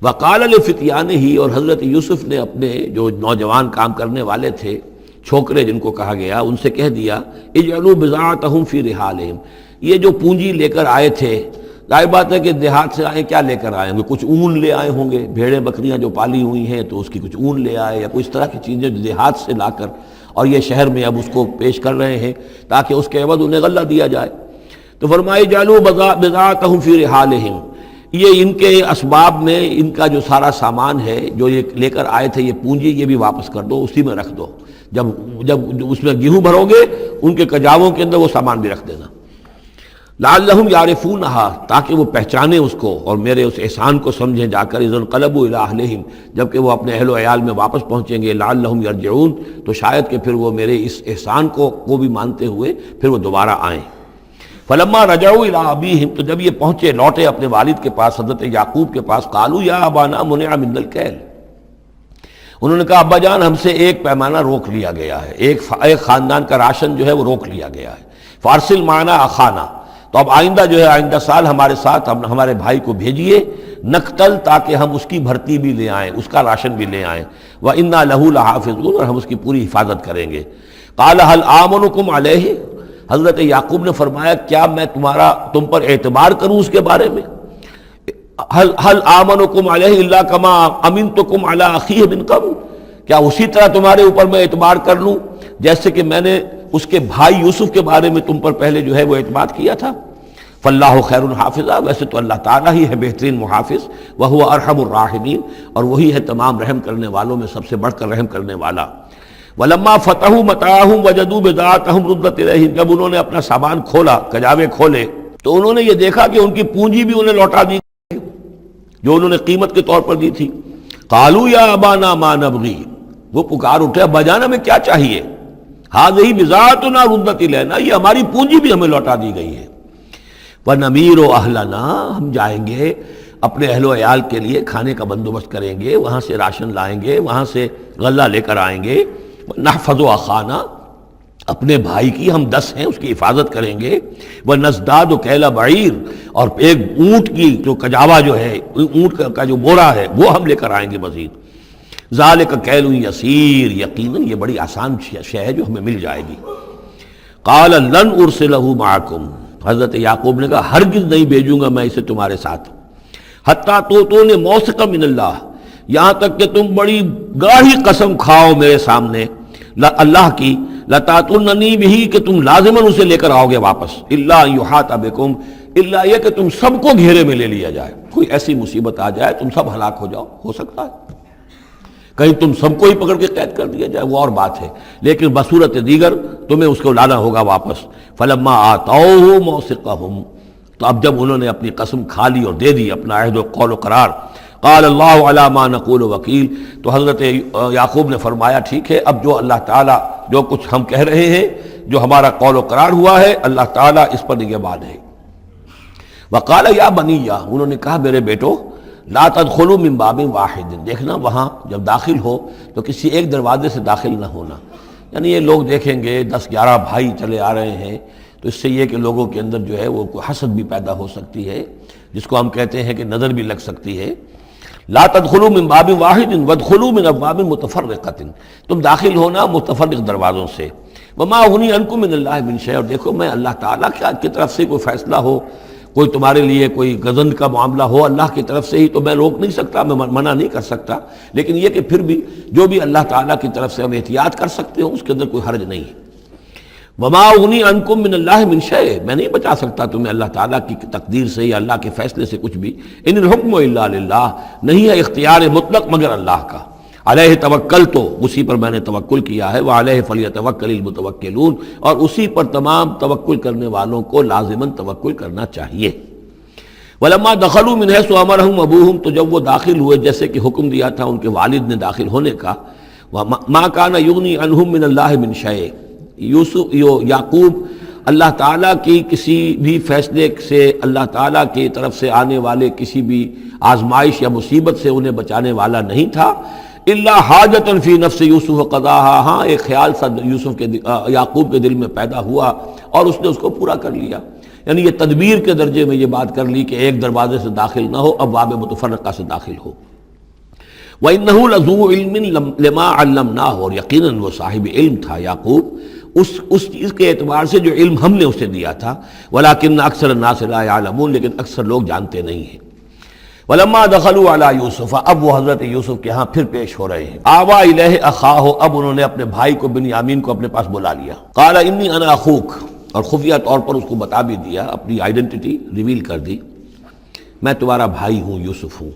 [SPEAKER 1] وقال لفتیانہ، اور حضرت یوسف نے اپنے جو نوجوان کام کرنے والے تھے، چھوکرے جن کو کہا گیا، ان سے کہہ دیا اجعلوا بضاعتہم فی رحالہم، یہ جو پونجی لے کر آئے تھے، ظاہر بات ہے کہ دیہات سے آئے، کیا لے کر آئے ہوں گے؟ کچھ اون لے آئے ہوں گے، بھیڑیں بکریاں جو پالی ہوئی ہیں تو اس کی کچھ اون لے آئے، یا کوئی اس طرح کی چیزیں جو دیہات سے لا کر، اور یہ شہر میں اب اس کو پیش کر رہے ہیں تاکہ اس کے عوض انہیں غلہ دیا جائے. تو فرمایا جعلوا بضاعتهم فی رحالہم، یہ ان کے اسباب میں ان کا جو سارا سامان ہے جو یہ لے کر آئے تھے، یہ پونجی، یہ بھی واپس کر دو، اسی میں رکھ دو، جب اس میں گیہوں بھرو گے ان کے کجاووں کے اندر وہ سامان بھی رکھ دینا، لعلہم یعرفونہا، تاکہ وہ پہچانیں اس کو اور میرے اس احسان کو سمجھیں جا کر، اذ انقلبوا الی اہلہم، جب کہ وہ اپنے اہل و عیال میں واپس پہنچیں گے، لعلہم یرجعون، تو شاید کہ پھر وہ میرے اس احسان کو بھی مانتے ہوئے پھر وہ دوبارہ آئیں۔ فلما رجعوا الی ابیہم، تو جب یہ پہنچے لوٹے اپنے والد کے پاس، حضرت یعقوب کے پاس، قالوا یا ابانا منع منا الکیل، انہوں نے کہا ابا جان ہم سے ایک پیمانہ روک لیا گیا ہے، ایک خاندان کا راشن جو ہے وہ روک لیا گیا ہے، فارسل معنا اخانا، تو اب آئندہ جو ہے آئندہ سال ہمارے ساتھ ہمارے بھائی کو بھیجیے، نقتل، تاکہ ہم اس کی بھرتی بھی لے آئیں، اس کا راشن بھی لے آئیں، وَإِنَّا لَهُ لَحَافِظُونَ، اور ہم اس کی پوری حفاظت کریں گے۔ قَالَ هَلْ آمَنُكُمْ عَلَيْهِ، حضرت یعقوب نے فرمایا کیا میں تم پر اعتبار کروں اس کے بارے میں؟ هَلْ آمَنُكُمْ عَلَيْهِ إِلَّا كَمَا أَمِنْتُكُمْ عَلَىٰ أَخِيهِ مِنْ قَبْلُ، کیا اسی طرح تمہارے اوپر میں اعتبار کر لوں جیسے کہ میں نے اس کے بھائی یوسف کے بارے میں تم پر پہلے جو ہے وہ اعتماد کیا تھا؟ فاللہ خیر حافظہ، ویسے تو اللہ تعالیٰ ہی ہے بہترین محافظ، وہو ارحم الراحمین، اور وہی ہے تمام رحم کرنے والوں میں سب سے بڑھ کر رحم کرنے والا۔ ولما فتحوا متاعهم وجدوا بضاعتهم ردت الیہم، جب انہوں نے اپنا سامان کھولا، کجاوے کھولے، تو انہوں نے یہ دیکھا کہ ان کی پونجی بھی انہیں لوٹا دی گئی جو انہوں نے قیمت کے طور پر دی تھی۔ قالوا یا ابانا ما نبغی، وہ پکار اٹھے ابا جان ہمیں کیا چاہیے؟ ہذہ بضاعتنا ردت الینا، یہ ہماری پونجی بھی ہمیں لوٹا دی گئی ہے۔ وَنَمِيرُ أَهْلَنَا، ہم جائیں گے اپنے اہل و عیال کے لیے کھانے کا بندوبست کریں گے، وہاں سے راشن لائیں گے، وہاں سے غلہ لے کر آئیں گے، نحفظ أَخَانَا، اپنے بھائی کی ہم 10 ہیں اس کی حفاظت کریں گے، وَنَزْدَادُ كَيْلَ بَعِيرٍ، اور ایک اونٹ کی جو کجاوا جو ہے، اونٹ کا جو بورا ہے وہ ہم لے کر آئیں گے مزید۔ ذَلِكَ كَيْلٌ يَسِيرٌ، یقیناً یہ بڑی آسان شے ہے جو ہمیں مل جائے گی۔ قَالَ لَنْ أُرْسِلَهُ مَعَكُمْ، حضرت یعقوب نے کہا ہرگز نہیں بھیجوں گا میں اسے تمہارے ساتھ، حتیٰ تو نے موثق من اللہ، یہاں تک کہ تم بڑی گاڑی قسم کھاؤ میرے سامنے اللہ کی، لتاتوننی بھی، کہ تم لازماً اسے لے کر آؤ گے واپس، الا یحاط بکم، الا یہ کہ تم سب کو گھیرے میں لے لیا جائے، کوئی ایسی مصیبت آ جائے تم سب ہلاک ہو جاؤ، ہو سکتا ہے کہیں تم سب کو ہی پکڑ کے قید کر دیا جائے، وہ اور بات ہے، لیکن بصورت دیگر تمہیں اس کو لانا ہوگا واپس۔ فلما آتوہ موثقہم، تو اب جب انہوں نے اپنی قسم کھا لی اور دے دی اپنا عہد و قول و قرار، قال اللہ علی ما نقول وکیل، تو حضرت یعقوب نے فرمایا ٹھیک ہے، اب جو اللہ تعالیٰ جو کچھ ہم کہہ رہے ہیں، جو ہمارا قول و قرار ہوا ہے، اللہ تعالیٰ اس پر نگہبان ہے۔ وقال یا بنی، انہوں نے کہا میرے بیٹو، لا تدخلوا من باب واحد، دیکھنا وہاں جب داخل ہو تو کسی ایک دروازے سے داخل نہ ہونا، یعنی یہ لوگ دیکھیں گے 10-11 بھائی چلے آ رہے ہیں تو اس سے یہ کہ لوگوں کے اندر جو ہے وہ کوئی حسد بھی پیدا ہو سکتی ہے، جس کو ہم کہتے ہیں کہ نظر بھی لگ سکتی ہے۔ لا تدخلوا من باب واحد وادخلوا من ابواب متفرقۃ، تم داخل ہونا متفرق دروازوں سے۔ وما اغنی عنکم من اللہ من شیء، اور دیکھو میں اللہ تعالیٰ کی طرف سے کوئی فیصلہ ہو، کوئی تمہارے لیے کوئی غضب کا معاملہ ہو اللہ کی طرف سے ہی، تو میں روک نہیں سکتا، میں منع نہیں کر سکتا، لیکن یہ کہ پھر بھی جو بھی اللہ تعالیٰ کی طرف سے ہم احتیاط کر سکتے ہوں اس کے اندر کوئی حرج نہیں ہے۔ وما اغنی عنکم من اللہ من شیء، میں نہیں بچا سکتا تمہیں اللہ تعالیٰ کی تقدیر سے یا اللہ کے فیصلے سے کچھ بھی۔ ان الحکم الا للہ، نہیں ہے اختیار مطلق مگر اللہ کا۔ علیہ توکلت، اسی پر میں نے توکل کیا ہے، وعلیہ فلیتوکل المتوکلون، اور اسی پر تمام توکل کرنے والوں کو لازماً توکل کرنا چاہیے۔ ولما دخلوا من حیث امرهم ابوهم، تو جب وہ داخل ہوئے جیسے کہ حکم دیا تھا ان کے والد نے داخل ہونے کا، ما كان یغنی عنهم من اللہ من شیء، یعقوب اللہ تعالیٰ کی کسی بھی فیصلے سے، اللہ تعالیٰ کی طرف سے آنے والے کسی بھی آزمائش یا مصیبت سے انہیں بچانے والا نہیں تھا، الا حاجۃ فی نفس یوسف قضاها، ہاں ایک خیال سا یعقوب کے دل میں پیدا ہوا اور اس نے اس کو پورا کر لیا، یعنی یہ تدبیر کے درجے میں یہ بات کر لی کہ ایک دروازے سے داخل نہ ہو، ابواب متفرقہ سے داخل ہو۔ وَإِنَّهُ لَذُو عِلْمٍ لِمَا عَلَّمْنَاهُ، اور یقیناً وہ صاحب علم تھا یعقوب اس چیز کے اعتبار سے جو علم ہم نے اسے دیا تھا، وَلَٰكِنَّ أَكْثَرَ النَّاسِ لَا يَعْلَمُونَ، لیکن اکثر لوگ جانتے نہیں ہیں۔ وَلَمَّا دَخَلُوا عَلَىٰ يُوسُفَ، اب وہ حضرت یوسف کے ہاں پھر پیش ہو رہے ہیں۔ آوَىٰ إِلَيْهِ أَخَاهُ، اب انہوں نے اپنے بھائی کو بنیامین کو اپنے پاس بلا لیا۔ قَالَ إِنِّي أَنَا أَخُوكَ، اور خفیہ طور پر اس کو بتا بھی دیا، اپنی آئیڈینٹی ریویل کر دی، میں تمہارا بھائی ہوں، یوسف ہوں۔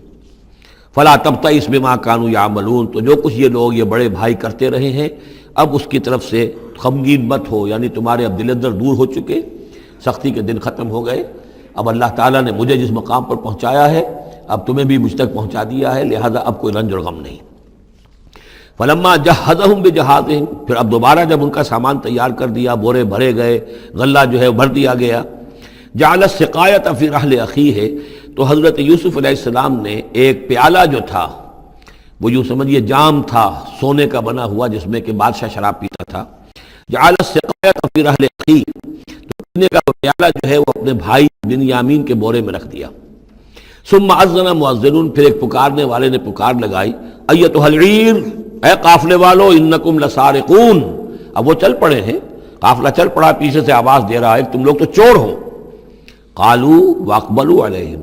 [SPEAKER 1] فلا تبتئس بما كانوا يعملون، تو جو کچھ یہ لوگ یہ بڑے بھائی کرتے رہے ہیں اب اس کی طرف سے غمگین مت ہو، یعنی تمہارے اب دل اندر دور ہو چکے، سختی کے دن ختم ہو گئے، اب اللہ تعالیٰ نے مجھے جس مقام پر پہنچایا ہے اب تمہیں بھی مجھ تک پہنچا دیا ہے، لہذا اب کوئی رنج اور غم نہیں۔ فلما جہزہم بجہازہم، پھر اب دوبارہ جب ان کا سامان تیار کر دیا، بورے بھرے گئے، غلہ جو ہے بھر دیا گیا، جعل السقایۃ فی رحل اخیہ، تو حضرت یوسف علیہ السلام نے ایک پیالہ جو تھا، وہ یوں سمجھیے جام تھا سونے کا بنا ہوا جس میں کہ بادشاہ شراب پیتا تھا، جعل السقایۃ فی رحل اخیہ، تو پینے کا وہ پیالہ جو ہے وہ اپنے بھائی بنیامین کے بورے میں رکھ دیا۔ ثم اذن مؤذن، پھر ایک پکارنے والے نے پکار لگائی، ایتھا العیر، اے قافلے والو، انکم لسارقون، اب وہ چل پڑے ہیں، قافلہ چل پڑا، پیچھے سے آواز دے رہا ہے تم لوگ تو چور ہو۔ قالوا واقبلوا علیہم،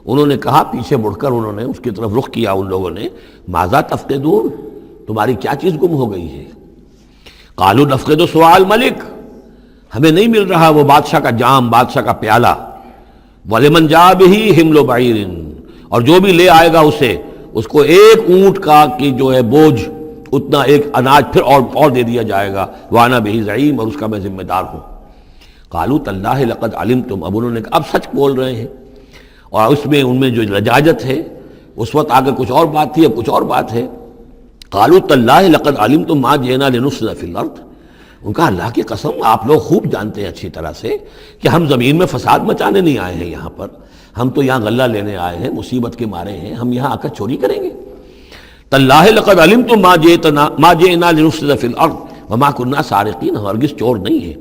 [SPEAKER 1] انہوں نے کہا، پیچھے مڑ کر انہوں نے اس کی طرف رخ کیا ان لوگوں نے، ماذا تفقدون، تمہاری کیا چیز گم ہو گئی ہے؟ قالوا نفقد سؤال ملک، ہمیں نہیں مل رہا وہ بادشاہ کا جام، بادشاہ کا پیالہ، وَلِمَنْ جَاءَ بِهِ حِمْلُ بَعِيرٍ، اور جو بھی لے آئے گا اسے، اس کو ایک اونٹ کا کی جو ہے بوجھ، اتنا ایک اناج پھر اور دے دیا جائے گا، وَأَنَا بِهِ زَعِيمٌ، اور اس کا میں ذمہ دار ہوں۔ قَالُوا تَاللَّهِ لَقَدْ عَلِمْتُمْ، اب انہوں نے کہا اب سچ بول رہے ہیں، اور اس میں ان میں جو لجاجت ہے، اس وقت آگے کچھ اور بات تھی، اب کچھ اور بات ہے۔ قَالُوا تَاللَّهِ لَقَدْ عَلِمْتُمْ مَا جِئْنَا لِنُفْسِدَ فِي الْأَرْضِ، ان کا اللہ کی قسم آپ لوگ خوب جانتے ہیں اچھی طرح سے کہ ہم زمین میں فساد مچانے نہیں آئے ہیں، یہاں پر ہم تو یہاں غلہ لینے آئے ہیں، مصیبت کے مارے ہیں، ہم یہاں آ کر چوری کریں گے؟ تاللہ لقد علمتم ما جئنا لنفسد فی الارض وما كنا سارقین، ہرگز چور نہیں ہے۔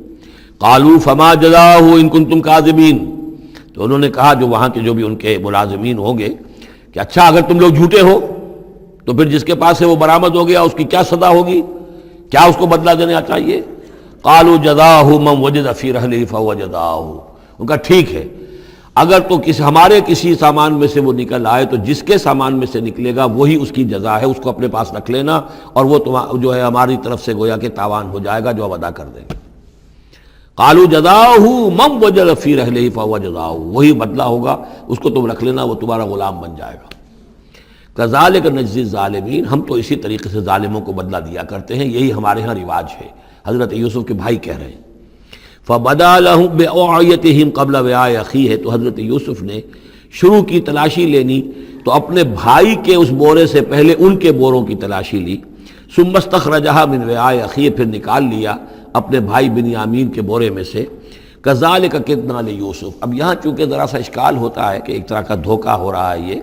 [SPEAKER 1] قالوا فما جزاؤہ ان کنتم کاذبین، تو انہوں نے کہا جو وہاں کے جو بھی ان کے ملازمین ہوں گے کہ اچھا اگر تم لوگ جھوٹے ہو تو پھر جس کے پاس سے وہ برآمد ہو گیا اس کی کیا سزا ہوگی، کیا اس کو بدلہ دینا چاہیے؟ قالوا جزاؤہ من وجد فی رحلہ فہو جزاؤہ، ان کا ٹھیک ہے اگر تو ہمارے کسی سامان میں سے وہ نکل آئے تو جس کے سامان میں سے نکلے گا وہی اس کی جزا ہے، اس کو اپنے پاس رکھ لینا، اور وہ جو ہے ہماری طرف سے گویا کہ تاوان ہو جائے گا جو اب ادا کر دیں گے۔ قالوا جزاؤہ من وجد فی رحلہ فہو جزاؤہ، وہی بدلہ ہوگا، اس کو تم رکھ لینا، وہ تمہارا غلام بن جائے گا۔ کذالک نجزی الظالمین، ہم تو اسی طریقے سے ظالموں کو بدلہ دیا کرتے ہیں، یہی ہمارے ہاں رواج ہے۔ حضرت یوسف کے بھائی کہہ رہے ہیں فَبَدَا لَهُمْ بِأَوْعِيَتِهِمْ قَبْلَ وِعَاءِ أَخِيهِ، تو حضرت یوسف نے شروع کی تلاشی لینی تو اپنے بھائی کے اس بورے سے پہلے ان کے بوروں کی تلاشی لی، ثُمَّ اسْتَخْرَجَهَا مِنْ وِعَاءِ أَخِيهِ، پھر نکال لیا اپنے بھائی بنیامین کے بورے میں سے۔ كَذَلِكَ كِدْنَا لِيُوسُف، اب یہاں چونکہ ذرا سا اشکال ہوتا ہے کہ ایک طرح کا دھوکہ ہو رہا ہے یہ،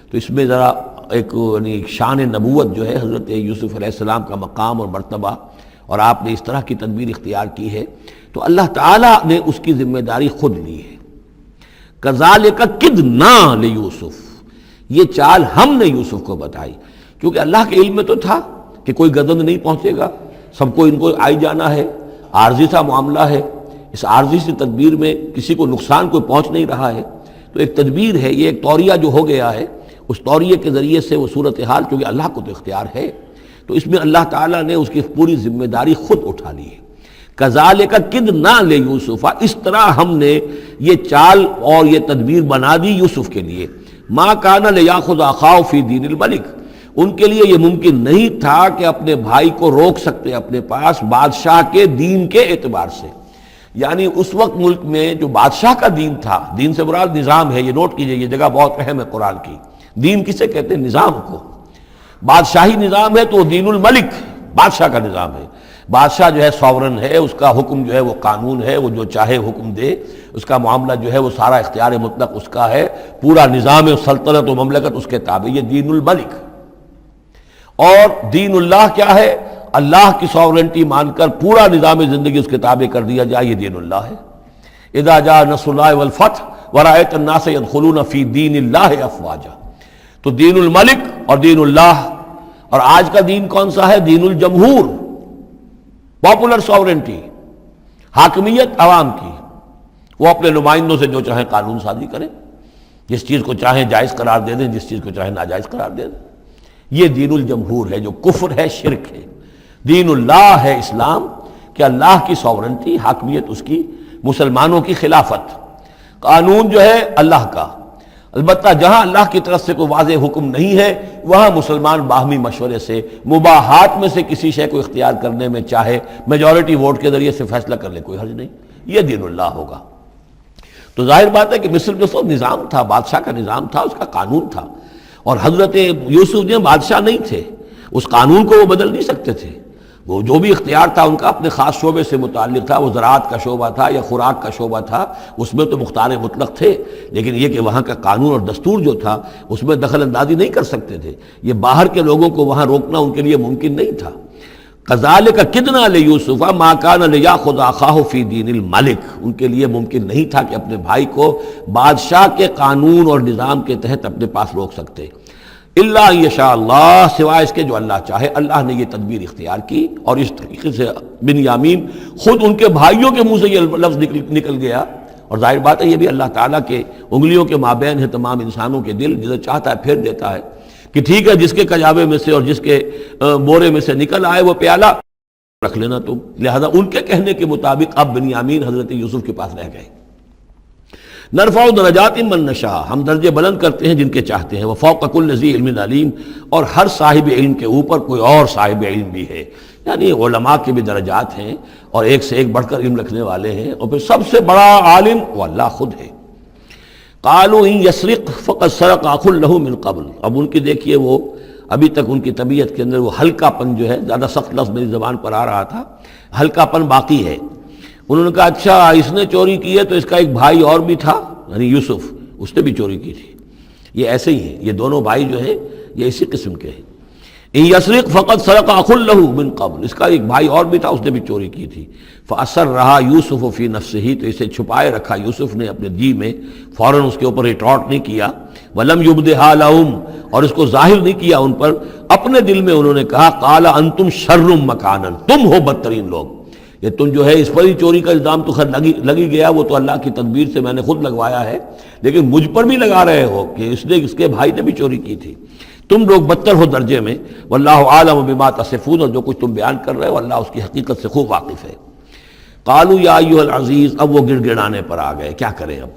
[SPEAKER 1] تو اس میں ذرا ایک یعنی شان نبوت جو ہے حضرت یوسف علیہ السلام کا مقام اور مرتبہ، اور آپ نے اس طرح کی تدبیر اختیار کی ہے تو اللہ تعالیٰ نے اس کی ذمہ داری خود لی ہے۔ کذالک کدنا لیوسف، یہ چال ہم نے یوسف کو بتائی، کیونکہ اللہ کے علم میں تو تھا کہ کوئی گزند نہیں پہنچے گا، سب کو ان کو آئی جانا ہے، عارضی سا معاملہ ہے، اس عارضی سی تدبیر میں کسی کو نقصان کوئی پہنچ نہیں رہا ہے، تو ایک تدبیر ہے، یہ ایک توریہ جو ہو گیا ہے، اس توریے کے ذریعے سے وہ صورتحال، کیونکہ اللہ کو تو اختیار ہے، تو اس میں اللہ تعالیٰ نے اس کی پوری ذمہ داری خود اٹھا لی ہے۔ کذالک کدنا لیوسف، اس طرح ہم نے یہ چال اور یہ تدبیر بنا دی یوسف کے لیے۔ ما کان لیاخذ اخاہ فی دین الملک، ان کے لیے یہ ممکن نہیں تھا کہ اپنے بھائی کو روک سکتے اپنے پاس بادشاہ کے دین کے اعتبار سے، یعنی اس وقت ملک میں جو بادشاہ کا دین تھا، دین سے مراد نظام ہے، یہ نوٹ کیجئے، یہ جگہ بہت اہم ہے قرآن کی۔ دین کسے کہتے ہیں؟ نظام کو۔ بادشاہی نظام ہے تو وہ دین الملک، بادشاہ کا نظام ہے، بادشاہ جو ہے ساورن ہے، اس کا حکم جو ہے وہ قانون ہے، وہ جو چاہے حکم دے، اس کا معاملہ جو ہے وہ سارا اختیار مطلق اس کا ہے، پورا نظام سلطنت و مملکت اس کے تابع، یہ دین الملک۔ اور دین اللہ کیا ہے؟ اللہ کی ساورنٹی مان کر پورا نظام زندگی اس کے تابع کر دیا جائے، یہ دین اللہ ہے۔ اذا جاء نصر اللہ والفتح ورأيت الناس يدخلون في دین اللہ افواجا، تو دین الملک اور دین اللہ، اور آج کا دین کون سا ہے؟ دین الجمہور، پاپولر ساورنٹی، حاکمیت عوام کی، وہ اپنے نمائندوں سے جو چاہیں قانون سازی کریں، جس چیز کو چاہیں جائز قرار دے دیں، جس چیز کو چاہیں ناجائز قرار دے دیں، یہ دین الجمہور ہے، جو کفر ہے، شرک ہے۔ دین اللہ ہے اسلام، کہ اللہ کی ساورنٹی، حاکمیت اس کی مسلمانوں کی خلافت، قانون جو ہے اللہ کا، البتہ جہاں اللہ کی طرف سے کوئی واضح حکم نہیں ہے وہاں مسلمان باہمی مشورے سے مباحات میں سے کسی شے کو اختیار کرنے میں چاہے میجورٹی ووٹ کے ذریعے سے فیصلہ کر لے، کوئی حرج نہیں، یہ دین اللہ ہوگا۔ تو ظاہر بات ہے کہ مصر جو سو نظام تھا، بادشاہ کا نظام تھا، اس کا قانون تھا، اور حضرت یوسف جو بادشاہ نہیں تھے، اس قانون کو وہ بدل نہیں سکتے تھے، وہ جو بھی اختیار تھا ان کا اپنے خاص شعبے سے متعلق تھا، وہ زراعت کا شعبہ تھا یا خوراک کا شعبہ تھا، اس میں تو مختار مطلق تھے، لیکن یہ کہ وہاں کا قانون اور دستور جو تھا اس میں دخل اندازی نہیں کر سکتے تھے، یہ باہر کے لوگوں کو وہاں روکنا ان کے لیے ممکن نہیں تھا۔ کذالک کدنا لیوسف ما کان لیاخذ اخاہ فی دین الملک، ان کے لیے ممکن نہیں تھا کہ اپنے بھائی کو بادشاہ کے قانون اور نظام کے تحت اپنے پاس روک سکتے، الا یشاء اللہ، سوائے اس کے جو اللہ چاہے۔ اللہ نے یہ تدبیر اختیار کی، اور اس طریقے سے بنیامین خود ان کے بھائیوں کے منہ سے یہ لفظ نکل گیا، اور ظاہر بات ہے یہ بھی اللہ تعالیٰ کے انگلیوں کے مابین ہے تمام انسانوں کے دل، جسے چاہتا ہے پھیر دیتا ہے کہ ٹھیک ہے جس کے کجاوے میں سے اور جس کے بورے میں سے نکل آئے وہ پیالہ رکھ لینا تم، لہذا ان کے کہنے کے مطابق اب بنیامین حضرت یوسف کے پاس رہ گئے۔ نرفع درجات من نشاء، ہم درجے بلند کرتے ہیں جن کے چاہتے ہیں، وفوق کل ذی علم علیم، اور ہر صاحب علم کے اوپر کوئی اور صاحب علم بھی ہے، یعنی علماء کے بھی درجات ہیں اور ایک سے ایک بڑھ کر علم رکھنے والے ہیں، اور پھر سب سے بڑا عالم وہ اللہ خود ہے۔ قالوا ان یسرق فقد سرق اخ له من قبل، اب ان کی دیکھیے وہ ابھی تک ان کی طبیعت کے اندر وہ ہلکا پن جو ہے، زیادہ سخت لفظ میری زبان پر آ رہا تھا، ہلکا پن باقی ہے۔ انہوں نے کہا اچھا اس نے چوری کی ہے تو اس کا ایک بھائی اور بھی تھا، یعنی یوسف، اس نے بھی چوری کی تھی۔ یہ ایسے ہی ہیں، یہ دونوں بھائی جو ہیں یہ اسی قسم کے ہیں۔ ان یسرق فقد سرق اخ له من قبل، اس کا ایک بھائی اور بھی تھا، اس نے بھی چوری کی تھی۔ فاسرھا یوسف فی نفسہ، تو اسے چھپائے رکھا یوسف نے اپنے جی میں، فوراً اس کے اوپر ریٹارٹ نہیں کیا۔ ولم یبدھا لہم، اور اس کو ظاہر نہیں کیا ان پر، اپنے دل میں انہوں نے کہا قال انتم شر مکانا، تم ہو بدترین لوگ، یہ تم جو ہے اس پر ہی چوری کا الزام تو خیر لگی گیا، وہ تو اللہ کی تدبیر سے میں نے خود لگوایا ہے، لیکن مجھ پر بھی لگا رہے ہو کہ اس کے بھائی نے بھی چوری کی تھی، تم لوگ بدتر ہو درجے میں۔ واللہ عالم بما تصفون، اور جو کچھ تم بیان کر رہے ہو اللہ اس کی حقیقت سے خوب واقف ہے۔ قالوا یا ایھا العزیز، اب وہ گڑ گڑانے پر آ گئے، کیا کریں اب؟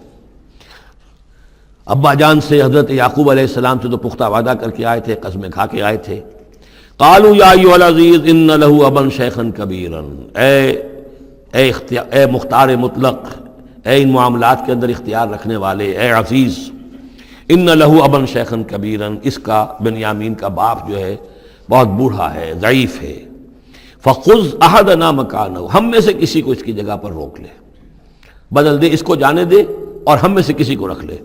[SPEAKER 1] ابا جان سے حضرت یعقوب علیہ السلام سے تو پختہ وعدہ کر کے آئے تھے، قسمیں کھا کے آئے تھے۔ قالوا یا ایھا العزیز ان له ابا شیخا کبیرا، اے مختار مطلق، اے ان معاملات کے اندر اختیار رکھنے والے، اے عزیز، ان له ابا شیخا کبیرا، اس کا بنیامین کا باپ جو ہے بہت بوڑھا ہے، ضعیف ہے۔ فخذ احدنا مکانہ، ہم میں سے کسی کو اس کی جگہ پر روک لے، بدل دے، اس کو جانے دے اور ہم میں سے کسی کو رکھ لے۔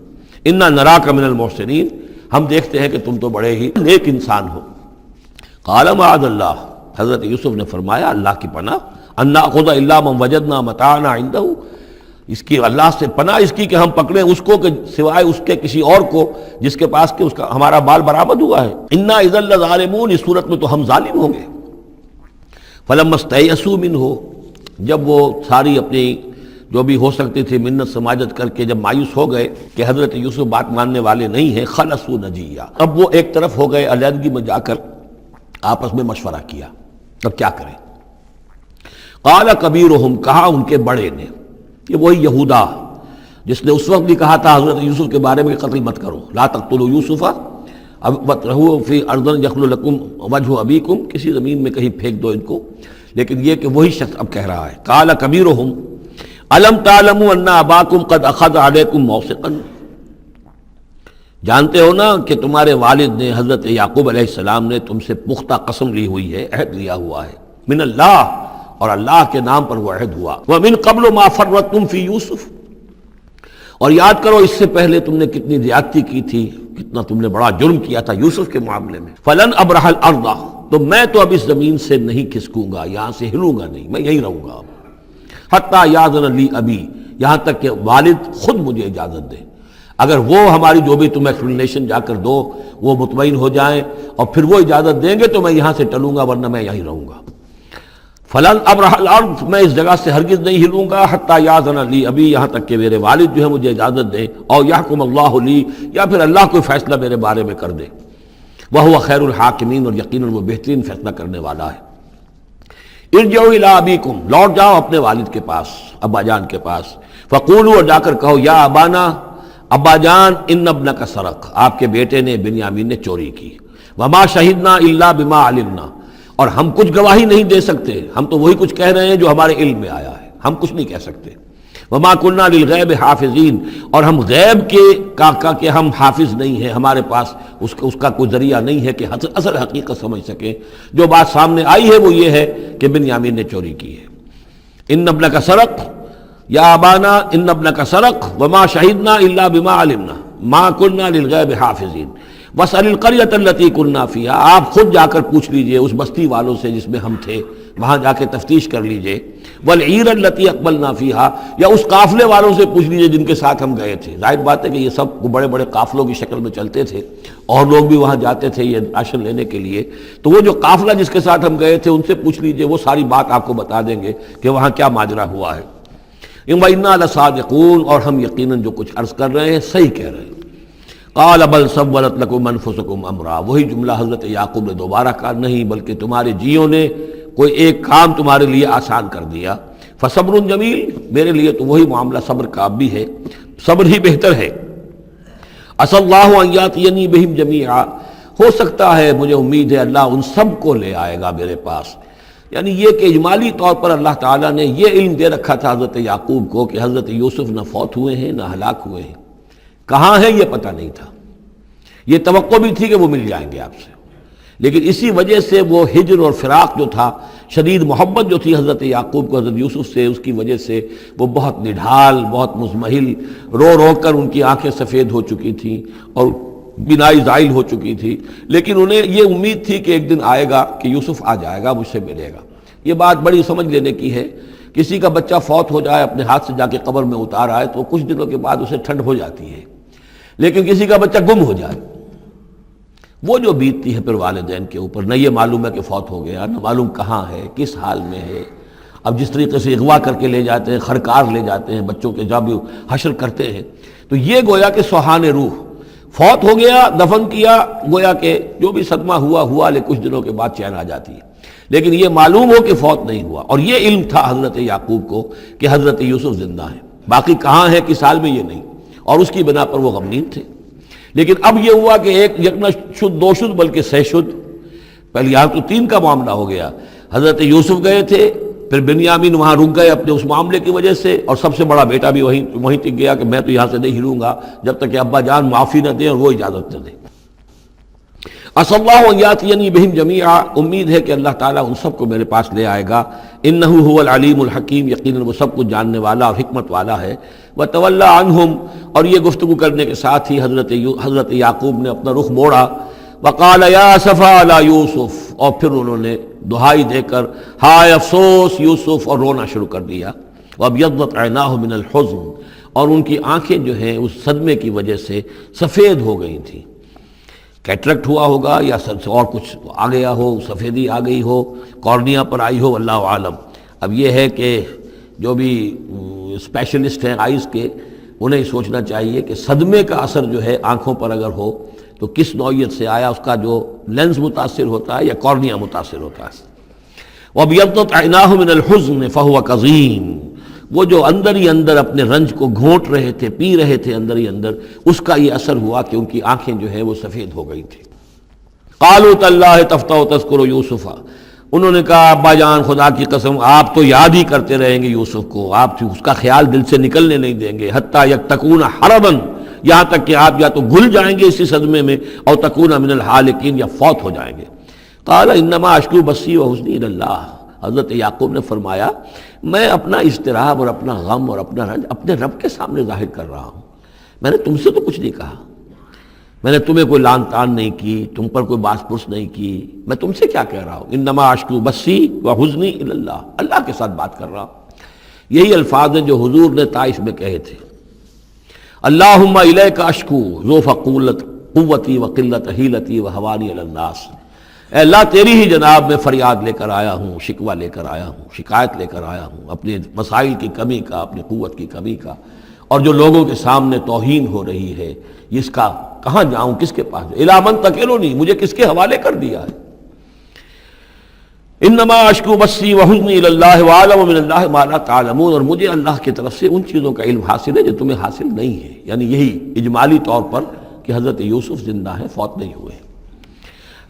[SPEAKER 1] انا نراک من المحسنین، ہم دیکھتے ہیں کہ تم تو بڑے ہی نیک انسان ہو۔ قال معاذ اللہ، حضرت یوسف نے فرمایا اللہ کی پناہ، ان ناخذ الا من وجدنا متاعنا عنده، اس کی اللہ سے پناہ اس کی کہ ہم پکڑیں اس کو کہ سوائے اس کے کسی اور کو جس کے پاس کہ اس کا ہمارا بال برآمد ہوا ہے۔ انا اذا لظالمون، اس صورت میں تو ہم ظالم ہوں گے۔ فلما استيئسوا منه، جب وہ ساری اپنی جو بھی ہو سکتی تھی منت سماجت کر کے جب مایوس ہو گئے کہ حضرت یوسف بات ماننے والے نہیں ہیں، خلصوا نجیہ، اب وہ ایک طرف ہو گئے، علیحدگی میں جا کر آپس میں مشورہ کیا، اب کیا کریں؟ قال کبیرہم، کہا ان کے بڑے نے، یہ وہی یہودا جس نے اس وقت بھی کہا تھا حضرت یوسف کے بارے میں کہ قتل مت کرو، لا تقتلوا یوسف وَاطْرَحُوهُ فِي أَرْضٍ يَخْلُ لَكُمْ وَجْهُ أَبِيكُمْ، کسی زمین میں کہیں پھینک دو ان کو، لیکن یہ کہ وہی شخص اب کہہ رہا ہے قال کبیرہم أَلَمْ تَعْلَمُوا أَنَّ أَبَاكُمْ قَدْ أَخَذَ عَلَيْكُمْ مَوْثِقًا، جانتے ہو نا کہ تمہارے والد نے حضرت یعقوب علیہ السلام نے تم سے پختہ قسم لی ہوئی ہے، عہد لیا ہوا ہے، من اللہ، اور اللہ کے نام پر وہ عہد ہوا، وَمِن قَبْلُ مَا فَرَّطْتُمْ فِي يُوسُف، اور یاد کرو اس سے پہلے تم نے کتنی زیادتی کی تھی، کتنا تم نے بڑا جرم کیا تھا یوسف کے معاملے میں۔ فلن ابرح الارض، تو میں تو اب اس زمین سے نہیں کھسکوں گا، یہاں سے ہلوں گا نہیں، میں یہیں رہوں گا حتی یاذن لی ابی، یہاں تک کہ والد خود مجھے اجازت دے، اگر وہ ہماری جو بھی تم ایکسپلینیشن جا کر دو وہ مطمئن ہو جائیں اور پھر وہ اجازت دیں گے تو میں یہاں سے ٹلوں گا، ورنہ میں یہیں رہوں گا۔ فلن ابرح الارض، میں اس جگہ سے ہرگز نہیں ہلوں گا، حتی یاذن لی ابی، یہاں تک کہ میرے والد جو ہے مجھے اجازت دیں، اور یحکم اللہ لی، یا پھر اللہ کوئی فیصلہ میرے بارے میں کر دے، وہو خیر الحاکمین، اور یقیناً وہ بہترین فیصلہ کرنے والا ہے۔ ارجعوا الی ابیکم، لوٹ جاؤ اپنے والد کے پاس، ابا جان کے پاس، فقولوا، اور جا کر کہو، یا ابانا، ابا جان، ان ابنک سرق، آپ کے بیٹے نے بنیامین نے چوری کی، وما شہدنا الا بما علمنا، اور ہم کچھ گواہی نہیں دے سکتے، ہم تو وہی کچھ کہہ رہے ہیں جو ہمارے علم میں آیا ہے، ہم کچھ نہیں کہہ سکتے، وما كنا للغیب حافظین، اور ہم غیب کے ہم حافظ نہیں ہیں، ہمارے پاس اس کا کوئی ذریعہ نہیں ہے کہ اصل حقیقت سمجھ سکیں، جو بات سامنے آئی ہے وہ یہ ہے کہ بنیامین نے چوری کی ہے۔ ان ابنک سرق یا ابانا ان ابنک سرق وما شہدنا الا بما علمنا ما كنا للغیب حافظین واسأل القریۃ التی كنا فیہا، آپ خود جا کر پوچھ لیجئے اس بستی والوں سے جس میں ہم تھے، وہاں جا کے تفتیش کر لیجئے، والعیر التی اقبلنا فیہا، یا اس قافلے والوں سے پوچھ لیجئے جن کے ساتھ ہم گئے تھے۔ ظاہر بات ہے کہ یہ سب بڑے بڑے قافلوں کی شکل میں چلتے تھے، اور لوگ بھی وہاں جاتے تھے یہ راشن لینے کے لیے، تو وہ جو قافلہ جس کے ساتھ ہم گئے تھے ان سے پوچھ لیجئے، وہ ساری بات آپ کو بتا دیں گے کہ وہاں کیا ماجرا ہوا ہے۔ وَإِنَّا لَصَادِقُونَ، اور ہم یقیناً جو کچھ عرض کر رہے ہیں صحیح کہہ رہے ہیں۔ قال بل سولت لكم انفسكم امرا، وہی جملہ حضرت یعقوب نے دوبارہ کہا، نہیں بلکہ تمہارے جیوں نے کوئی ایک کام تمہارے لیے آسان کر دیا، فصبر جمیل، میرے لیے تو وہی معاملہ صبر کا بھی ہے، صبر ہی بہتر ہے۔ عسى الله ان ياتيني بهم جميعا، ہو سکتا ہے، مجھے امید ہے اللہ ان سب کو لے آئے گا میرے پاس، یعنی یہ کہ اجمالی طور پر اللہ تعالیٰ نے یہ علم دے رکھا تھا حضرت یعقوب کو کہ حضرت یوسف نہ فوت ہوئے ہیں نہ ہلاک ہوئے ہیں، کہاں ہے یہ پتہ نہیں تھا، یہ توقع بھی تھی کہ وہ مل جائیں گے آپ سے، لیکن اسی وجہ سے وہ ہجر اور فراق جو تھا، شدید محبت جو تھی حضرت یعقوب کو حضرت یوسف سے، اس کی وجہ سے وہ بہت نڈھال، بہت مزمحل، رو رو کر ان کی آنکھیں سفید ہو چکی تھیں اور بینائی زائل ہو چکی تھی، لیکن انہیں یہ امید تھی کہ ایک دن آئے گا کہ یوسف آ جائے گا، مجھ سے ملے گا۔ یہ بات بڑی سمجھ لینے کی ہے، کسی کا بچہ فوت ہو جائے، اپنے ہاتھ سے جا کے قبر میں اتار آئے تو کچھ دنوں کے بعد اسے ٹھنڈ ہو جاتی ہے، لیکن کسی کا بچہ گم ہو جائے، وہ جو بیتتی ہے پھر والدین کے اوپر، نہ یہ معلوم ہے کہ فوت ہو گیا، نہ معلوم کہاں ہے، کس حال میں ہے۔ اب جس طریقے سے اغوا کر کے لے جاتے ہیں، خرکار لے جاتے ہیں بچوں کے، جب حشر کرتے ہیں، تو یہ گویا کہ سوہان روح، فوت ہو گیا، دفن کیا، گویا کہ جو بھی صدمہ ہوا لیکن کچھ دنوں کے بعد چین آ جاتی ہے، لیکن یہ معلوم ہو کہ فوت نہیں ہوا، اور یہ علم تھا حضرت یعقوب کو کہ حضرت یوسف زندہ ہیں، باقی کہاں ہے کس حال میں یہ نہیں، اور اس کی بنا پر وہ غمگین تھے۔ لیکن اب یہ ہوا کہ ایک یک نہ شد دو شد بلکہ سہ شد، پہلے یہاں تو تین کا معاملہ ہو گیا، حضرت یوسف گئے تھے، پھر بنیامین وہاں رک گئے اپنے اس معاملے کی وجہ سے، اور سب سے بڑا بیٹا بھی وہیں ٹک گیا کہ میں تو یہاں سے نہیں ہلوں گا جب تک کہ ابا جان معافی نہ دیں اور وہ اجازت نہ دیں۔ عسى الله ان ياتيني بهم جميعا، امید ہے کہ اللہ تعالیٰ ان سب کو میرے پاس لے آئے گا، انه هو العلیم الحکیم، یقیناً وہ سب کچھ جاننے والا اور حکمت والا ہے۔ وتولى عنهم، اور یہ گفتگو کرنے کے ساتھ ہی حضرت یعقوب نے اپنا رخ موڑا، وقال یا اسفا علی یوسف، اور پھر انہوں نے دہائی دے کر ہائے افسوس یوسف، اور رونا شروع کر دیا۔ وابیضت عیناہ من الحزن، اور ان کی آنکھیں جو ہیں اس صدمے کی وجہ سے سفید ہو گئی تھیں، کیٹریکٹ ہوا ہوگا یا اور کچھ آ گیا ہو، سفیدی آ گئی ہو، کارنیا پر آئی ہو، اللہ عالم۔ اب یہ ہے کہ جو بھی اسپیشلسٹ ہیں آئیز کے، انہیں سوچنا چاہیے کہ صدمے کا اثر جو ہے آنکھوں پر اگر ہو تو کس نوعیت سے آیا، اس کا جو لینز متاثر ہوتا ہے یا کارنیا متاثر ہوتا ہے۔ وَابْيَضَّتْ عَيْنَاهُ مِنَ الْحُزْنِ فَهُوَ كَظِيمٌ، وہ جو اندر ہی اندر اپنے رنج کو گھونٹ رہے تھے، پی رہے تھے اندر ہی اندر، اس کا یہ اثر ہوا کہ ان کی آنکھیں جو ہے وہ سفید ہو گئی تھیں۔ قَالُوا تَاللَّهِ تَفْتَحُ تَذْكُرُ يُوسُفَ، انہوں نے کہا ابا جان خدا کی قسم آپ تو یاد ہی کرتے رہیں گے یوسف کو، آپ اس کا خیال دل سے نکلنے نہیں دیں گے، حتیٰ یکتکون حربا، یہاں تک کہ آپ یا تو گھل جائیں گے اسی صدمے میں، اور تکون من الحالکین، یا فوت ہو جائیں گے۔ قال انما اشکو بثی وحزنی الی اللہ، حضرت یعقوب نے فرمایا میں اپنا اضطراب اور اپنا غم اور اپنا رنج اپنے رب کے سامنے ظاہر کر رہا ہوں، میں نے تم سے تو کچھ نہیں کہا، میں نے تمہیں کوئی لان تان نہیں کی، تم پر کوئی باس پرس نہیں کی، میں تم سے کیا کہہ رہا ہوں، انما اشکو بثی وحزنی الی اللہ، اللہ کے ساتھ بات کر رہا ہوں۔ یہی الفاظ ہیں جو حضور نے طائف میں کہے تھے، اللہم الیک اشکو ذوف قوتی وقلت حیلتی وہوانی علی الناس، اے اللہ تیری ہی جناب میں فریاد لے کر آیا ہوں، شکوہ لے کر آیا ہوں، شکایت لے کر آیا ہوں اپنے مسائل کی کمی کا، اپنی قوت کی کمی کا، اور جو لوگوں کے سامنے توہین ہو رہی ہے اس کا کہاں جاؤں، کس کے پاس، الی من تکلنی، مجھے کس کے حوالے کر دیا ہے۔ انما اشکو بثی وحزنی الی اللہ واعلم من اللہ ما لا تعلمون، اور مجھے اللہ کی طرف سے ان چیزوں کا علم حاصل ہے جو تمہیں حاصل نہیں ہے، یعنی یہی اجمالی طور پر کہ حضرت یوسف زندہ ہیں، فوت نہیں ہوئے۔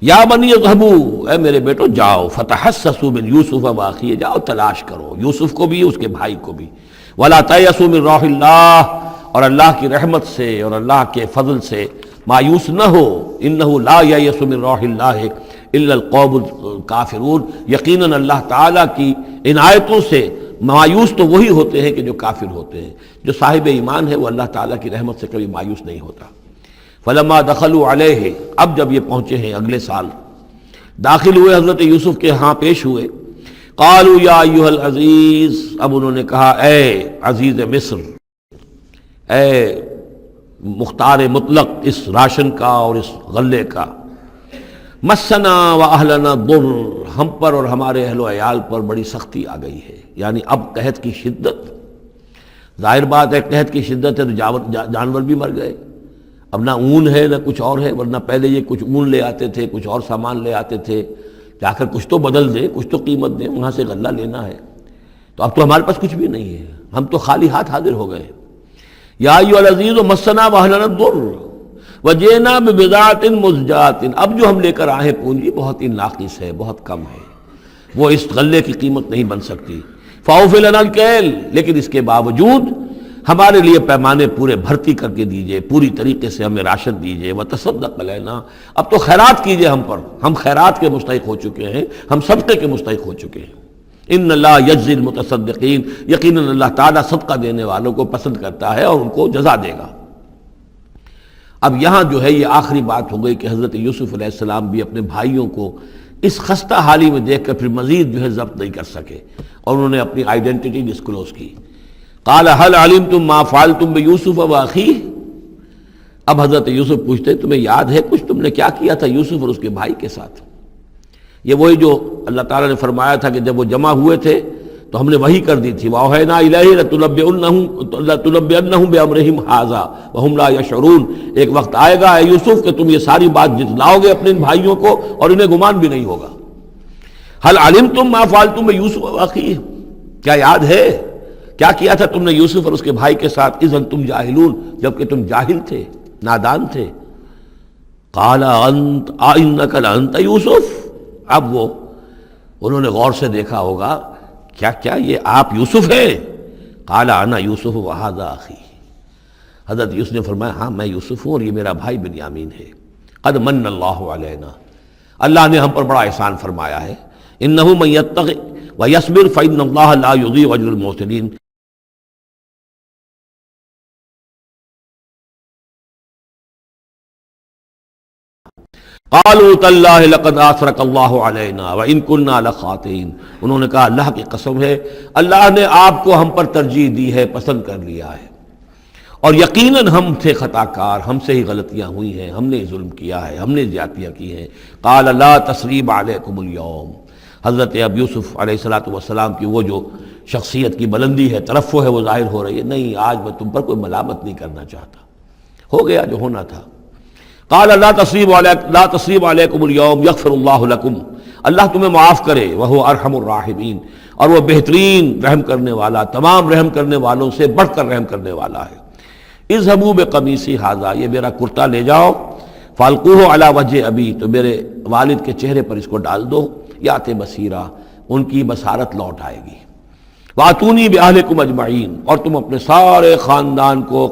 [SPEAKER 1] یا بنی اذهبوا، اے میرے بیٹو جاؤ، فتحسسوا من یوسف واخیہ، جاؤ تلاش کرو یوسف کو بھی اس کے بھائی کو بھی، ولا تیأسوا من روح اللہ، اور اللہ کی رحمت سے اور اللہ کے فضل سے مایوس نہ ہو، انہ لا ییأس من روح اللہ الا القوم الکافرون، یقیناً اللہ تعالیٰ کی عنایتوں سے مایوس تو وہی ہوتے ہیں کہ جو کافر ہوتے ہیں، جو صاحب ایمان ہے وہ اللہ تعالیٰ کی رحمت سے کبھی مایوس نہیں ہوتا۔ فلما دخلوا علیہ، اب جب یہ پہنچے ہیں اگلے سال، داخل ہوئے حضرت یوسف کے ہاں پیش ہوئے، قالوا یا ایھا العزیز، اب انہوں نے کہا اے عزیز مصر، اے مختار مطلق اس راشن کا اور اس غلے کا، مسنا و اہلنا ضر، ہم پر اور ہمارے اہل و عیال پر بڑی سختی آ گئی ہے، یعنی اب قحط کی شدت، ظاہر بات ہے قحط کی شدت ہے تو جانور بھی مر گئے، اب نہ اون ہے نہ کچھ اور ہے، ورنہ پہلے یہ کچھ اون لے آتے تھے، کچھ اور سامان لے آتے تھے، جا کر کچھ تو بدل دیں، کچھ تو قیمت دیں، وہاں سے غلہ لینا ہے، تو اب تو ہمارے پاس کچھ بھی نہیں ہے، ہم تو خالی ہاتھ حاضر ہو گئے۔ یا ایھا العزیز مسنا و اہلنا الضر وجئنا ببضاعۃ مزجاۃ، اب جو ہم لے کر آئے پونجی بہت ہی ناقص ہے، بہت کم ہے، وہ اس غلے کی قیمت نہیں بن سکتی، فاوفی لنا الکیل، لیکن اس کے باوجود ہمارے لیے پیمانے پورے بھرتی کر کے دیجئے، پوری طریقے سے ہمیں راشن دیجئے، وتصدق علینا، اب تو خیرات کیجئے ہم پر، ہم خیرات کے مستحق ہو چکے ہیں، ہم صدقے کے مستحق ہو چکے ہیں۔ ان اللہ یجزی المتصدقین، یقیناً اللہ تعالیٰ صدقہ دینے والوں کو پسند کرتا ہے اور ان کو جزا دے گا۔ اب یہاں جو ہے یہ آخری بات ہو گئی کہ حضرت یوسف علیہ السلام بھی اپنے بھائیوں کو اس خستہ حالی میں دیکھ کر پھر مزید جو ہے ضبط نہیں کر سکے، اور انہوں نے اپنی آئیڈینٹی ڈسکلوز کی۔ قال هل علمتم ما فعلتم بيوسف واخيه، اب حضرت یوسف پوچھتے تمہیں یاد ہے کچھ تم نے کیا کیا تھا یوسف اور اس کے بھائی کے ساتھ؟ یہ وہی جو اللہ تعالیٰ نے فرمایا تھا کہ جب وہ جمع ہوئے تھے تو ہم نے وحی کر دی تھی، وَأَوْحَيْنَا إِلَيْهِ لَتُنَبِّئَنَّهُم بِأَمْرِهِمْ هَٰذَا وَهُمْ لَا يَشْعُرُونَ، ایک وقت آئے گا اے یوسف کہ تم یہ ساری بات جتلاؤ گے اپنے ان بھائیوں کو اور انہیں گمان بھی نہیں ہوگا۔ هل علمتم ما فعلتم بيوسف واخيه، کیا یاد ہے کیا کیا تھا تم نے یوسف اور اس کے بھائی کے ساتھ؟ اذ انتم جاہلون، جبکہ تم جاہل تھے، نادان تھے۔ قال انت انک لانت یوسف، اب وہ انہوں نے غور سے دیکھا ہوگا کیا یہ آپ یوسف ہیں؟ قال انا یوسف وہذا اخی، حضرت یوسف نے فرمایا ہاں میں یوسف ہوں اور یہ میرا بھائی بنیامین ہے۔ قد من اللہ علینا، اللہ نے ہم پر بڑا احسان فرمایا ہے۔ انہ من یتق ویصبر فإن اللہ لا یضیع اجر المحسنین، قالوا تاللہ لقد آثرک اللہ علینا وإن كنا لخاطئین، انہوں نے کہا اللہ کی قسم ہے اللہ نے آپ کو ہم پر ترجیح دی ہے، پسند کر لیا ہے، اور یقیناً ہم تھے خطا کار، ہم سے ہی غلطیاں ہوئی ہیں، ہم نے ظلم کیا ہے، ہم نے زیادتیاں کی ہیں۔ قال لا تثریب علیکم اليوم، حضرت اب یوسف علیہ السلام کی وہ جو شخصیت کی بلندی ہے، ترفع ہے، وہ ظاہر ہو رہی ہے، نہیں آج میں تم پر کوئی ملامت نہیں کرنا چاہتا، ہو گیا جو ہونا تھا۔ قال لا تصریب علیکم اليوم یغفر اللہ لکم، اللہ تمہیں معاف کرے، وہو ارحم الراحمین، اور وہ بہترین رحم کرنے والا، تمام رحم کرنے والوں سے بڑھ کر رحم کرنے والا ہے۔ اذهبوا بقمیصی ھذا، یہ میرا کرتا لے جاؤ، فالقوہ علی وجہ ابی، تو میرے والد کے چہرے پر اس کو ڈال دو، یات بصیرہ، ان کی بصارت لوٹ آئے گی۔ واتونی باہلکم اجمعین، اور تم اپنے سارے خاندان کو،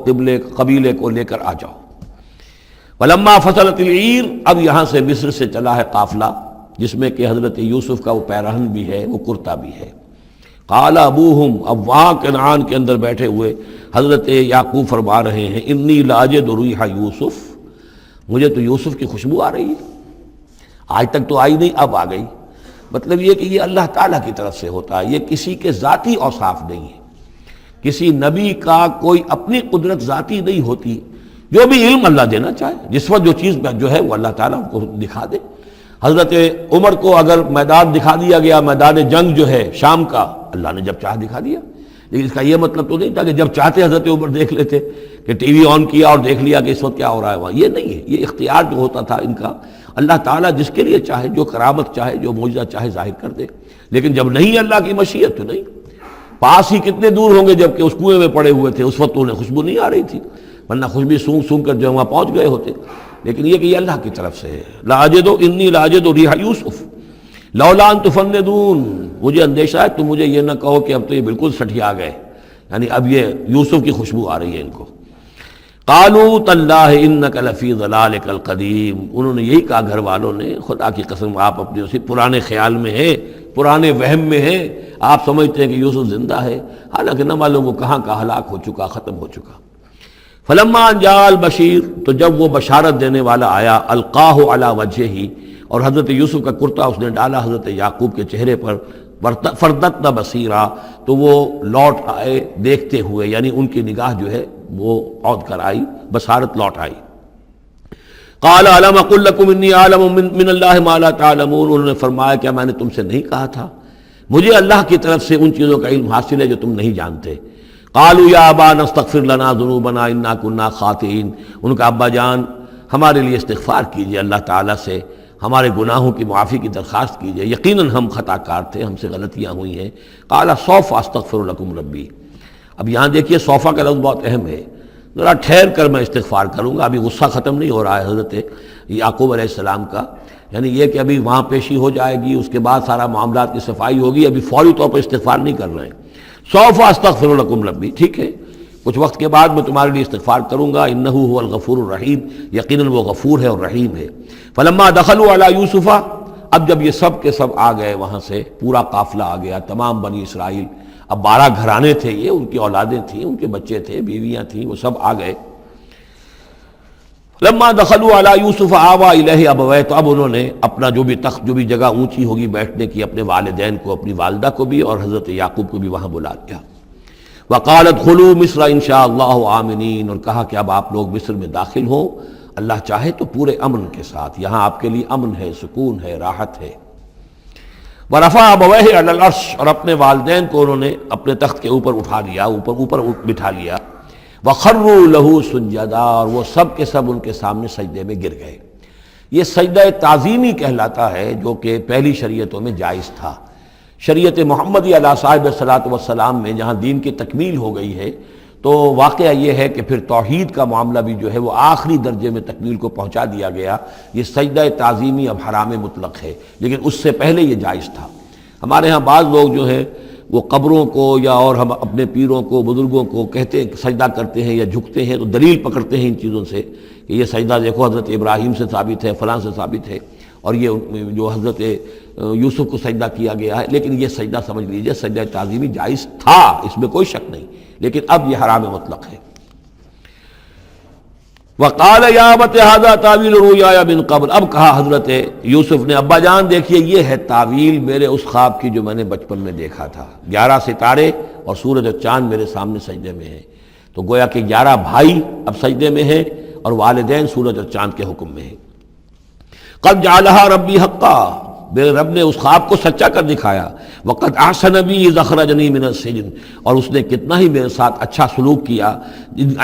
[SPEAKER 1] قبیلے کو لے کر آ جاؤ۔ ولما فصلت العیر، اب یہاں سے مصر سے چلا ہے قافلہ جس میں کہ حضرت یوسف کا وہ پیرہن بھی ہے، وہ کرتا بھی ہے۔ قال ابوہم، اب وہاں کنعان کے اندر بیٹھے ہوئے حضرت یعقوب فرما رہے ہیں انی لاجد ریح یوسف، مجھے تو یوسف کی خوشبو آ رہی ہے، آج تک تو آئی نہیں اب آ گئی۔ مطلب یہ کہ یہ اللہ تعالیٰ کی طرف سے ہوتا ہے، یہ کسی کے ذاتی اوصاف نہیں ہے، کسی نبی کا کوئی اپنی قدرت ذاتی نہیں ہوتی، جو بھی علم اللہ دینا چاہے، جس وقت جو چیز جو ہے وہ اللہ تعالیٰ کو دکھا دے۔ حضرت عمر کو اگر میدان دکھا دیا گیا، میدان جنگ جو ہے شام کا، اللہ نے جب چاہ دکھا دیا۔ لیکن اس کا یہ مطلب تو نہیں تھا کہ جب چاہتے حضرت عمر دیکھ لیتے کہ ٹی وی آن کیا اور دیکھ لیا کہ اس وقت کیا ہو رہا ہے وہاں. یہ نہیں ہے. یہ اختیار جو ہوتا تھا ان کا، اللہ تعالیٰ جس کے لیے چاہے، جو کرامت چاہے، جو معجزہ چاہے ظاہر کر دے. لیکن جب نہیں ہے اللہ کی مشیت تو نہیں. پاس ہی کتنے دور ہوں گے جب کہ اس کنویں میں پڑے ہوئے تھے، اس وقت انہیں خوشبو نہیں آ رہی تھی، ورنہ خوشبو سونگ سونگ کر جو وہاں پہنچ گئے ہوتے. لیکن یہ کہ یہ اللہ کی طرف سے ہے. لاجد انی لاجد ریح یوسف لولا ان تفندون، مجھے اندیشہ ہے تم مجھے یہ نہ کہو کہ اب تو یہ بالکل سٹھیا گئے، یعنی اب یہ یوسف کی خوشبو آ رہی ہے ان کو. قالوا تاللہ انک لفی ضلالک القدیم، انہوں نے یہی کہا گھر والوں نے، خدا کی قسم آپ اپنے اسی پرانے خیال میں ہیں، پرانے وہم میں ہیں، آپ سمجھتے ہیں کہ یوسف زندہ ہے، حالانکہ نہ معلوم وہ کہاں کا ہلاک ہو چکا، ختم ہو چکا. فلما ان جاء البشیر، تو جب وہ بشارت دینے والا آیا، القاہ علی وجہہ، اور حضرت یوسف کا کرتا اس نے ڈالا حضرت یعقوب کے چہرے پر، فردت بصیرا، تو وہ لوٹ آئے دیکھتے ہوئے، یعنی ان کی نگاہ جو ہے وہ عود کر آئی، بصارت لوٹ آئی. قال الم اقل لکم انی اعلم من اللہ ما لا تعلمون، انہوں نے فرمایا کیا میں نے تم سے نہیں کہا تھا مجھے اللہ کی طرف سے ان چیزوں کا علم حاصل ہے جو تم نہیں جانتے. قالوا یا ابانا استغفر لنا ذنوبنا انا كنا خاطئین، ان کا ابا جان ہمارے لیے استغفار کیجئے اللہ تعالیٰ سے، ہمارے گناہوں کی معافی کی درخواست کیجئے، یقیناً ہم خطا کار تھے، ہم سے غلطیاں ہوئی ہیں. قال سوف استغفر لکم ربی، اب یہاں دیکھیے صوفہ کا لفظ بہت اہم ہے، ذرا ٹھہر کر میں استغفار کروں گا. ابھی غصہ ختم نہیں ہو رہا ہے حضرت یعقوب علیہ السلام کا، یعنی یہ کہ ابھی وہاں پیشی ہو جائے گی، اس کے بعد سارا معاملات کی صفائی ہوگی، ابھی فوری طور پر استغفار نہیں کر رہے ہیں. سوف استغفر لکم ربی، ٹھیک ہے کچھ وقت کے بعد میں تمہارے لیے استغفار کروں گا، انہ هو الغفور الرحیم، یقیناً وہ غفور ہے اور رحیم ہے. فلما دخلوا علی یوسف، اب جب یہ سب کے سب آ گئے وہاں سے، پورا قافلہ آ گیا، تمام بنی اسرائیل، اب 12 گھرانے تھے یہ، ان کی اولادیں تھیں، ان کے بچے تھے، بیویاں تھیں، وہ سب آ گئے. لما دخلوا علی یوسف آویٰ الیہ ابویہ، تو اب انہوں نے اپنا جو بھی تخت، جو بھی جگہ اونچی ہوگی بیٹھنے کی، اپنے والدین کو، اپنی والدہ کو بھی اور حضرت یعقوب کو بھی وہاں بلا لیا. وقال ادخلوا مصر ان شاء اللہ آمنین، اور کہا کہ اب آپ لوگ مصر میں داخل ہوں اللہ چاہے تو پورے امن کے ساتھ، یہاں آپ کے لیے امن ہے، سکون ہے، راحت ہے. ورفع ابویہ علی العرش، اور اپنے والدین کو انہوں نے اپنے تخت کے اوپر اٹھا لیا، اوپر بٹھا لیا. وخروا لہ سجدا، اور وہ سب کے سب ان کے سامنے سجدے میں گر گئے. یہ سجدہ تعظیمی کہلاتا ہے، جو کہ پہلی شریعتوں میں جائز تھا. شریعت محمدی علیہ صاحب الصلاۃ والسلام میں جہاں دین کی تکمیل ہو گئی ہے، تو واقعہ یہ ہے کہ پھر توحید کا معاملہ بھی جو ہے وہ آخری درجے میں تکمیل کو پہنچا دیا گیا. یہ سجدہ تعظیمی اب حرام مطلق ہے، لیکن اس سے پہلے یہ جائز تھا. ہمارے ہاں بعض لوگ جو ہیں وہ قبروں کو یا اور ہم اپنے پیروں کو، بزرگوں کو کہتے ہیں سجدہ کرتے ہیں یا جھکتے ہیں، تو دلیل پکڑتے ہیں ان چیزوں سے کہ یہ سجدہ دیکھو حضرت ابراہیم سے ثابت ہے، فلاں سے ثابت ہے، اور یہ جو حضرت یوسف کو سجدہ کیا گیا ہے. لیکن یہ سجدہ سمجھ لیجئے سجدہ تعظیمی جائز تھا، اس میں کوئی شک نہیں، لیکن اب یہ حرام مطلق ہے. وقال یا ابت ھذا تاویل رؤیایا من قبل، اب کہا حضرت یوسف نے ابا جان دیکھیے یہ ہے تعویل میرے اس خواب کی جو میں نے بچپن میں دیکھا تھا. 11 ستارے اور سورج اور چاند میرے سامنے سجدے میں ہیں، تو گویا کہ 11 بھائی اب سجدے میں ہیں اور والدین سورج اور چاند کے حکم میں ہیں. قد جعلها ربی حقا، میرے رب نے اس خواب کو سچا کر دکھایا. وقد احسن بی اذ اخرجنی من السجن، اور اس نے کتنا ہی میرے ساتھ اچھا سلوک کیا،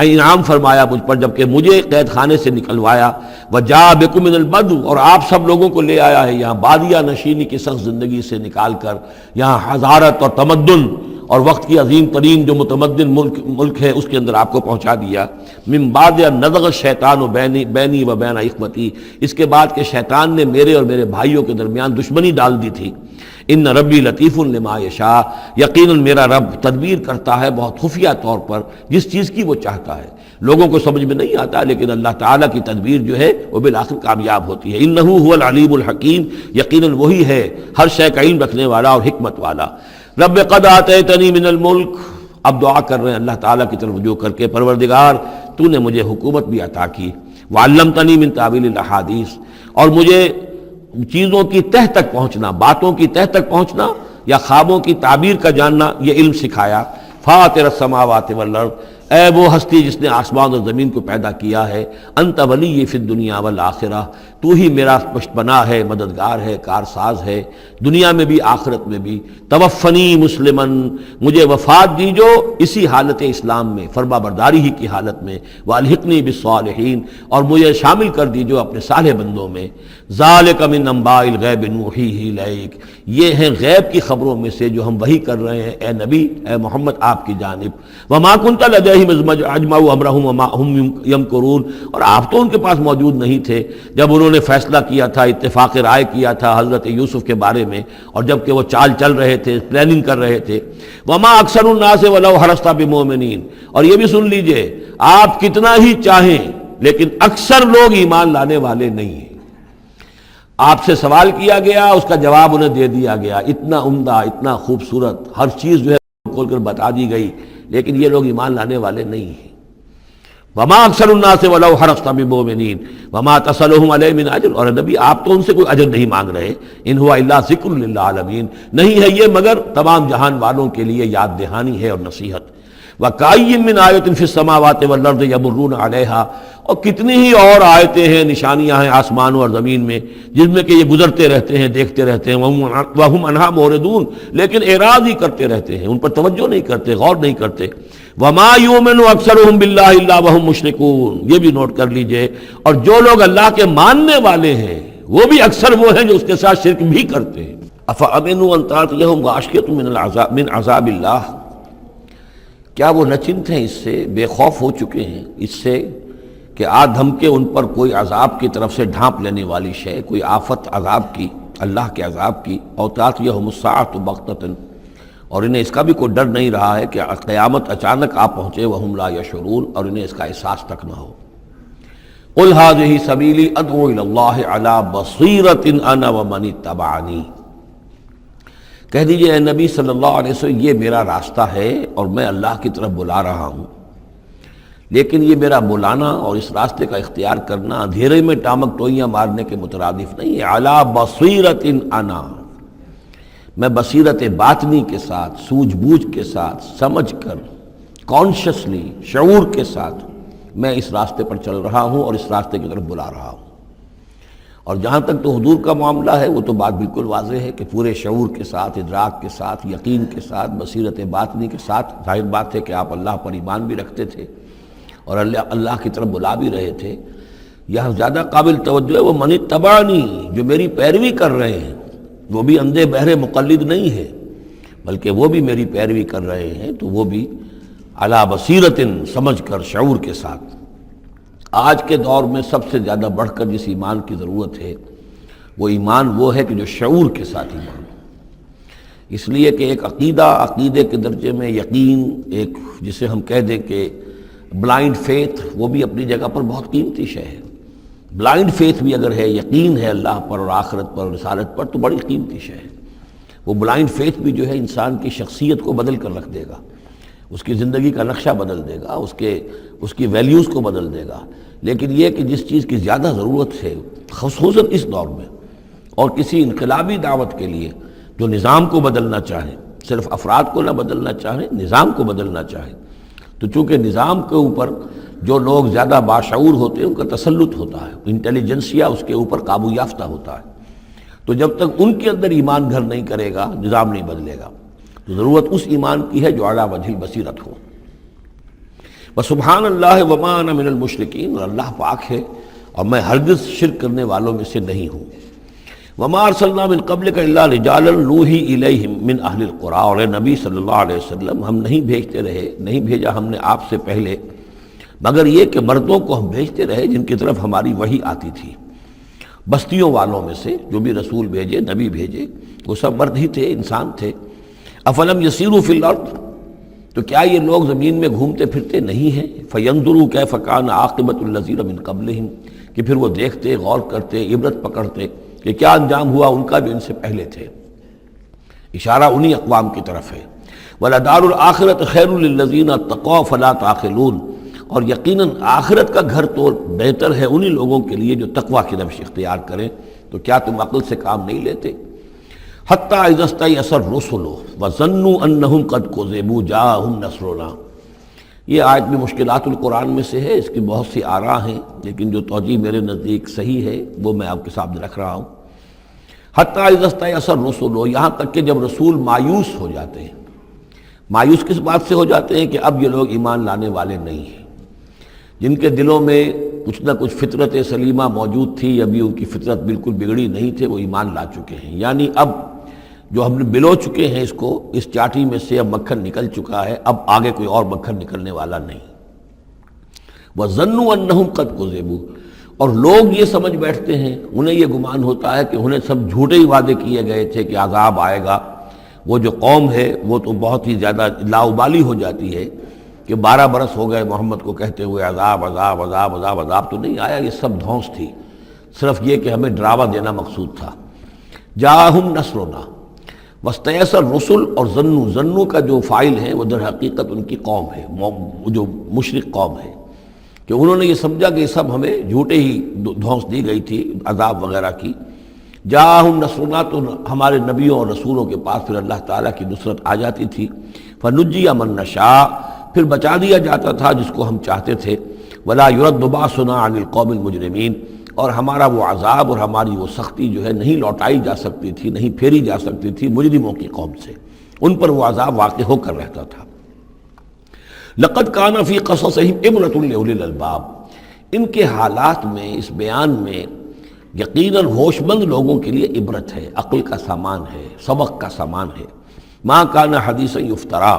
[SPEAKER 1] انعام فرمایا مجھ پر جب کہ مجھے قید خانے سے نکلوایا. وجاء بکم من البدو، اور آپ سب لوگوں کو لے آیا ہے یہاں بادیہ نشینی کی سخت زندگی سے نکال کر یہاں حضارت اور تمدن اور وقت کی عظیم ترین جو متمدن ملک ہے اس کے اندر آپ کو پہنچا دیا. من بعد ان نزغ الشیطان بینی و بین اخوتی، اس کے بعد کہ شیطان نے میرے اور میرے بھائیوں کے درمیان دشمنی ڈال دی تھی. ان ربی لطیف لما یشاء، یقیناً میرا رب تدبیر کرتا ہے بہت خفیہ طور پر جس چیز کی وہ چاہتا ہے. لوگوں کو سمجھ میں نہیں آتا، لیکن اللہ تعالیٰ کی تدبیر جو ہے وہ بالآخر کامیاب ہوتی ہے. انہ هو العلیم الحکیم، یقیناً وہی ہے ہر شے کا علم رکھنے والا اور حکمت والا. رب قد آتیتنی من الملک، اب دعا کر رہے ہیں اللہ تعالیٰ کی طرف رجوع کر کے، پروردگار تو نے مجھے حکومت بھی عطا کی. وعلمتنی من تعویل الاحادیث، اور مجھے چیزوں کی تہ تک پہنچنا، باتوں کی تہ تک پہنچنا یا خوابوں کی تعبیر کا جاننا یہ علم سکھایا. فاطر السماوات والارض، اے وہ ہستی جس نے آسمان اور زمین کو پیدا کیا ہے، انت ولی فی الدنیا والآخرہ، تو ہی میرا پشتپناہ ہے، مددگار ہے، کارساز ہے، دنیا میں بھی آخرت میں بھی۔ توفنی مسلمن، مجھے وفات دیجو اسی حالت اسلام میں، فرما برداری ہی کی حالت میں، والحقنی بالصالحین، اور مجھے شامل کر دیجو اپنے صالح بندوں میں۔ ذالک من انباء الغیب نوحیہ الیک، یہ ہیں غیب کی خبروں میں سے جو ہم وحی کر رہے ہیں اے نبی، اے محمد آپ کی جانب۔ وما کنت لدیہم اذ اجمعوا امرہم وما ہم یمکرون، اور آپ تو ان کے پاس موجود نہیں تھے جب انہوں نے فیصلہ کیا تھا، اتفاق رائے کیا تھا حضرت یوسف کے بارے میں، اور جب کہ وہ چال چل رہے تھے، پلاننگ کر رہے تھے۔ وما اکثر الناس ولو حرصت بمؤمنین، اور یہ بھی سن لیجئے، آپ کتنا ہی چاہیں لیکن اکثر لوگ ایمان لانے والے نہیں ہیں۔ آپ سے سوال کیا گیا، اس کا جواب انہیں دے دیا گیا، اتنا عمدہ، اتنا خوبصورت، ہر چیز جو ہے کھول کر بتا دی گئی، لیکن یہ لوگ ایمان لانے والے نہیں ہیں۔ وما اکثر الناس ولو حرصت بمؤمنین وما تصلهم علیہ من اجر، اور نبی آپ تو ان سے کوئی اجر نہیں مانگ رہے، ان هو الا ذکر للعالمین، نہیں ہے یہ مگر تمام جہان والوں کے لیے یاد دہانی ہے اور نصیحت۔ وَكَأَيٍّ مِّنْ آیَةٍ فِي السَّمَاوَاتِ وَالْأَرْضِ يَمُرُّونَ عَلَيْهَا، اور کتنی ہی اور آیتیں ہیں، نشانیاں ہیں آسمانوں اور زمین میں، جن میں کہ یہ گزرتے رہتے ہیں، دیکھتے رہتے ہیں، وَهُمْ عَنْهَا مُعْرِضُونَ، لیکن اعراض ہی کرتے رہتے ہیں، ان پر توجہ نہیں کرتے، غور نہیں کرتے۔ وَمَا يُؤْمِنُ أَكْثَرُهُم بِاللَّهِ إِلَّا وَهُمْ مُشْرِكُونَ، یہ بھی نوٹ کر لیجئے، اور جو لوگ اللہ کے ماننے والے ہیں وہ بھی اکثر وہ ہیں جو اس کے ساتھ شرک بھی کرتے ہیں۔ أَفَأَمِنُوا أَن تَأْتِيَهُمْ غَاشِيَةٌ مِّنْ عَذَابِ اللَّهِ، کیا وہ نچنت ہیں، اس سے بے خوف ہو چکے ہیں، اس سے کہ آ دھمکے ان پر کوئی عذاب کی طرف سے ڈھانپ لینے والی شے، کوئی آفت عذاب کی، اللہ کے عذاب کی۔ اور تأتیہم الساعۃ بغتۃ، اور انہیں اس کا بھی کوئی ڈر نہیں رہا ہے کہ قیامت اچانک آ پہنچے، وہم لا یشعرون، اور انہیں اس کا احساس تک نہ ہو۔ قل ھذہ سبیلی ادعو الی اللہ علی بصیرۃ انا ومن اتبعنی، کہہ دیجئے اے نبی صلی اللہ علیہ وسلم، یہ میرا راستہ ہے اور میں اللہ کی طرف بلا رہا ہوں، لیکن یہ میرا بلانا اور اس راستے کا اختیار کرنا اندھیرے میں ٹامک ٹوئیاں مارنے کے مترادف نہیں ہے۔ علی بصیرۃ انا، میں بصیرت باطنی کے ساتھ، سوجھ بوجھ کے ساتھ، سمجھ کر، کانشیسلی، شعور کے ساتھ میں اس راستے پر چل رہا ہوں اور اس راستے کی طرف بلا رہا ہوں۔ اور جہاں تک تو حضور کا معاملہ ہے، وہ تو بات بالکل واضح ہے کہ پورے شعور کے ساتھ، ادراک کے ساتھ، یقین کے ساتھ، بصیرت باطنی کے ساتھ، ظاہر بات ہے کہ آپ اللہ پر ایمان بھی رکھتے تھے اور اللہ کی طرف بلا بھی رہے تھے۔ یہاں زیادہ قابل توجہ ہے وہ من اتبعنی، جو میری پیروی کر رہے ہیں، وہ بھی اندھے بہرے مقلد نہیں ہے، بلکہ وہ بھی میری پیروی کر رہے ہیں، تو وہ بھی علی بصیرت، سمجھ کر، شعور کے ساتھ۔ آج کے دور میں سب سے زیادہ بڑھ کر جس ایمان کی ضرورت ہے، وہ ایمان وہ ہے کہ جو شعور کے ساتھ ایمان ہو۔ اس لیے کہ ایک عقیدے کے درجے میں یقین، ایک جسے ہم کہہ دیں کہ بلائنڈ فیتھ، وہ بھی اپنی جگہ پر بہت قیمتی شے ہے۔ بلائنڈ فیتھ بھی اگر ہے، یقین ہے اللہ پر اور آخرت پر اور رسالت پر، تو بڑی قیمتی شے ہے۔ وہ بلائنڈ فیتھ بھی جو ہے انسان کی شخصیت کو بدل کر رکھ دے گا، اس کی زندگی کا نقشہ بدل دے گا، اس کی ویلیوز کو بدل دے گا۔ لیکن یہ کہ جس چیز کی زیادہ ضرورت ہے، خصوصاً اس دور میں، اور کسی انقلابی دعوت کے لیے جو نظام کو بدلنا چاہیں، صرف افراد کو نہ بدلنا چاہیں، نظام کو بدلنا چاہیں، تو چونکہ نظام کے اوپر جو لوگ زیادہ باشعور ہوتے ہیں ان کا تسلط ہوتا ہے، انٹیلیجنسیا اس کے اوپر قابو یافتہ ہوتا ہے، تو جب تک ان کے اندر ایمان گھر نہیں کرے گا، نظام نہیں بدلے گا۔ تو ضرورت اس ایمان کی ہے جو اعلیٰ وجہ البصیرت ہو۔ وسبحان اللہ وما انا من المشرکین، اور اللہ پاک ہے اور میں ہرگز شرک کرنے والوں میں سے نہیں ہوں۔ وما ارسلنا من قبلک الا رجالا نوحی الیہم من اہل القری، اور اے نبی صلی اللہ علیہ وسلم، ہم نہیں بھیجا ہم نے آپ سے پہلے مگر یہ کہ مردوں کو ہم بھیجتے رہے جن کی طرف ہماری وحی آتی تھی۔ بستیوں والوں میں سے جو بھی رسول بھیجے، نبی بھیجے، وہ سب مرد ہی تھے، انسان تھے۔ افلم یسیروا فی الارض، تو کیا یہ لوگ زمین میں گھومتے پھرتے نہیں ہیں؟ فینظروا کیف کان عاقبۃ الذین من قبلہم، کہ پھر وہ دیکھتے، غور کرتے، عبرت پکڑتے کہ کیا انجام ہوا ان کا جو ان سے پہلے تھے۔ اشارہ انہی اقوام کی طرف ہے۔ وَلَدَارُ الْآخِرَةِ خَيْرٌ لِلَّذِينَ اتَّقَوْا فَلَا تَعْقِلُونَ، اور یقیناً آخرت کا گھر تو بہتر ہے انہی لوگوں کے لیے جو تقویٰ کی روش اختیار کریں، تو کیا تم عقل سے کام نہیں لیتے؟ حتیٰ اذا استیأس الرسل وظنوا انہم قد کذبوا جاءہم نصرنا، یہ آیت بھی مشکلات القرآن میں سے ہے، اس کی بہت سی آراء ہیں، لیکن جو توجیہ میرے نزدیک صحیح ہے وہ میں آپ کے سامنے رکھ رہا ہوں۔ حتیٰ اذا استیأس الرسل، یہاں تک کہ جب رسول مایوس ہو جاتے ہیں۔ مایوس کس بات سے ہو جاتے ہیں کہ اب یہ لوگ ایمان لانے والے نہیں ہیں، جن کے دلوں میں کچھ نہ کچھ فطرت سلیمہ موجود تھی، ابھی ان کی فطرت بالکل بگڑی نہیں تھے، وہ ایمان لا چکے ہیں۔ یعنی اب جو ہم نے بلو چکے ہیں اس چاٹی میں سے اب مکھن نکل چکا ہے، اب آگے کوئی اور مکھن نکلنے والا نہیں۔ وَظَنُّوا أَنَّهُمْ قَدْ كُذِبُوا، اور لوگ یہ سمجھ بیٹھتے ہیں، انہیں یہ گمان ہوتا ہے کہ انہیں سب جھوٹے ہی وعدے کیے گئے تھے کہ عذاب آئے گا۔ وہ جو قوم ہے وہ تو بہت ہی زیادہ لاؤبالی ہو جاتی ہے کہ 12 برس ہو گئے محمد کو کہتے ہوئے عذاب عذاب عذاب عذاب، عذاب تو نہیں آیا، یہ سب دھونس تھی، صرف یہ کہ ہمیں ڈراوا دینا مقصود تھا۔ جاءہم نصرنا واستیأس الرسل، اور ظنو کا جو فاعل ہے وہ در حقیقت ان کی قوم ہے، جو مشرک قوم ہے، کہ انہوں نے یہ سمجھا کہ یہ سب ہمیں جھوٹے ہی دھونس دی گئی تھی عذاب وغیرہ کی۔ جاءہم نصرنا، تو ہمارے نبیوں اور رسولوں کے پاس پھر اللہ تعالیٰ کی نصرت آ جاتی تھی۔ فنجی من نشاء، پھر بچا دیا جاتا تھا جس کو ہم چاہتے تھے۔ ولا يرد باسنا عن القوم المجرمین، اور ہمارا وہ عذاب اور ہماری وہ سختی جو ہے نہیں لوٹائی جا سکتی تھی، نہیں پھیری جا سکتی تھی مجرموں کی قوم سے، ان پر وہ عذاب واقع ہو کر رہتا تھا۔ لقد كان في قصصهم عبرة لأولي الألباب، ان کے حالات میں، اس بیان میں یقیناً ہوش مند لوگوں کے لیے عبرت ہے، عقل کا سامان ہے، سبق کا سامان ہے۔ ما كان حدیثا یفترا،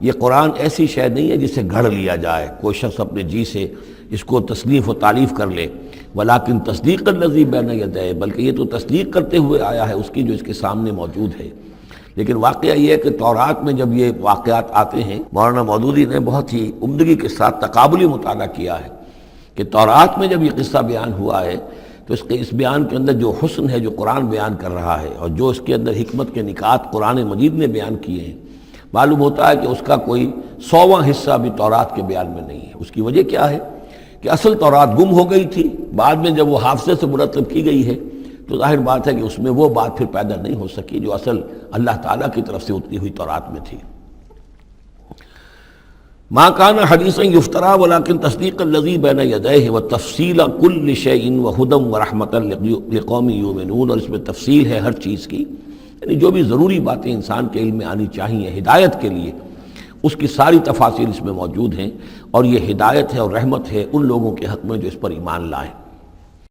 [SPEAKER 1] یہ قرآن ایسی شے نہیں ہے جسے گھڑ لیا جائے، کوئی شخص اپنے جی سے اس کو تصنیف و تعریف کر لے۔ ولیکن تصدیق الذی بین یدیہ، بلکہ یہ تو تصدیق کرتے ہوئے آیا ہے اس کی جو اس کے سامنے موجود ہے۔ لیکن واقعہ یہ ہے کہ تورات میں جب یہ واقعات آتے ہیں، مولانا مودودی نے بہت ہی عمدگی کے ساتھ تقابلی مطالعہ کیا ہے کہ تورات میں جب یہ قصہ بیان ہوا ہے تو اس بیان کے اندر جو حسن ہے جو قرآن بیان کر رہا ہے، اور جو اس کے اندر حکمت کے نکات قرآن مجید نے بیان کیے ہیں، معلوم ہوتا ہے کہ اس کا کوئی 100واں حصہ بھی تورات کے بیان میں نہیں ہے۔ اس کی وجہ کیا ہے کہ اصل تورات گم ہو گئی تھی، بعد میں جب وہ حافظے سے مرتب کی گئی ہے تو ظاہر بات ہے کہ اس میں وہ بات پھر پیدا نہیں ہو سکی جو اصل اللہ تعالیٰ کی طرف سے اتری ہوئی تورات میں تھی۔ ما كان حدیثا یفترا ولکن تصدیق الذی بین یدیہ وتفصیل کل شیء وہدی ورحمۃ لقوم یؤمنون، اور اس میں تفصیل ہے ہر چیز کی، یعنی جو بھی ضروری باتیں انسان کے علم میں آنی چاہیے ہدایت کے لیے، اس کی ساری تفاصیل اس میں موجود ہیں، اور یہ ہدایت ہے اور رحمت ہے ان لوگوں کے حق میں جو اس پر ایمان لائیں۔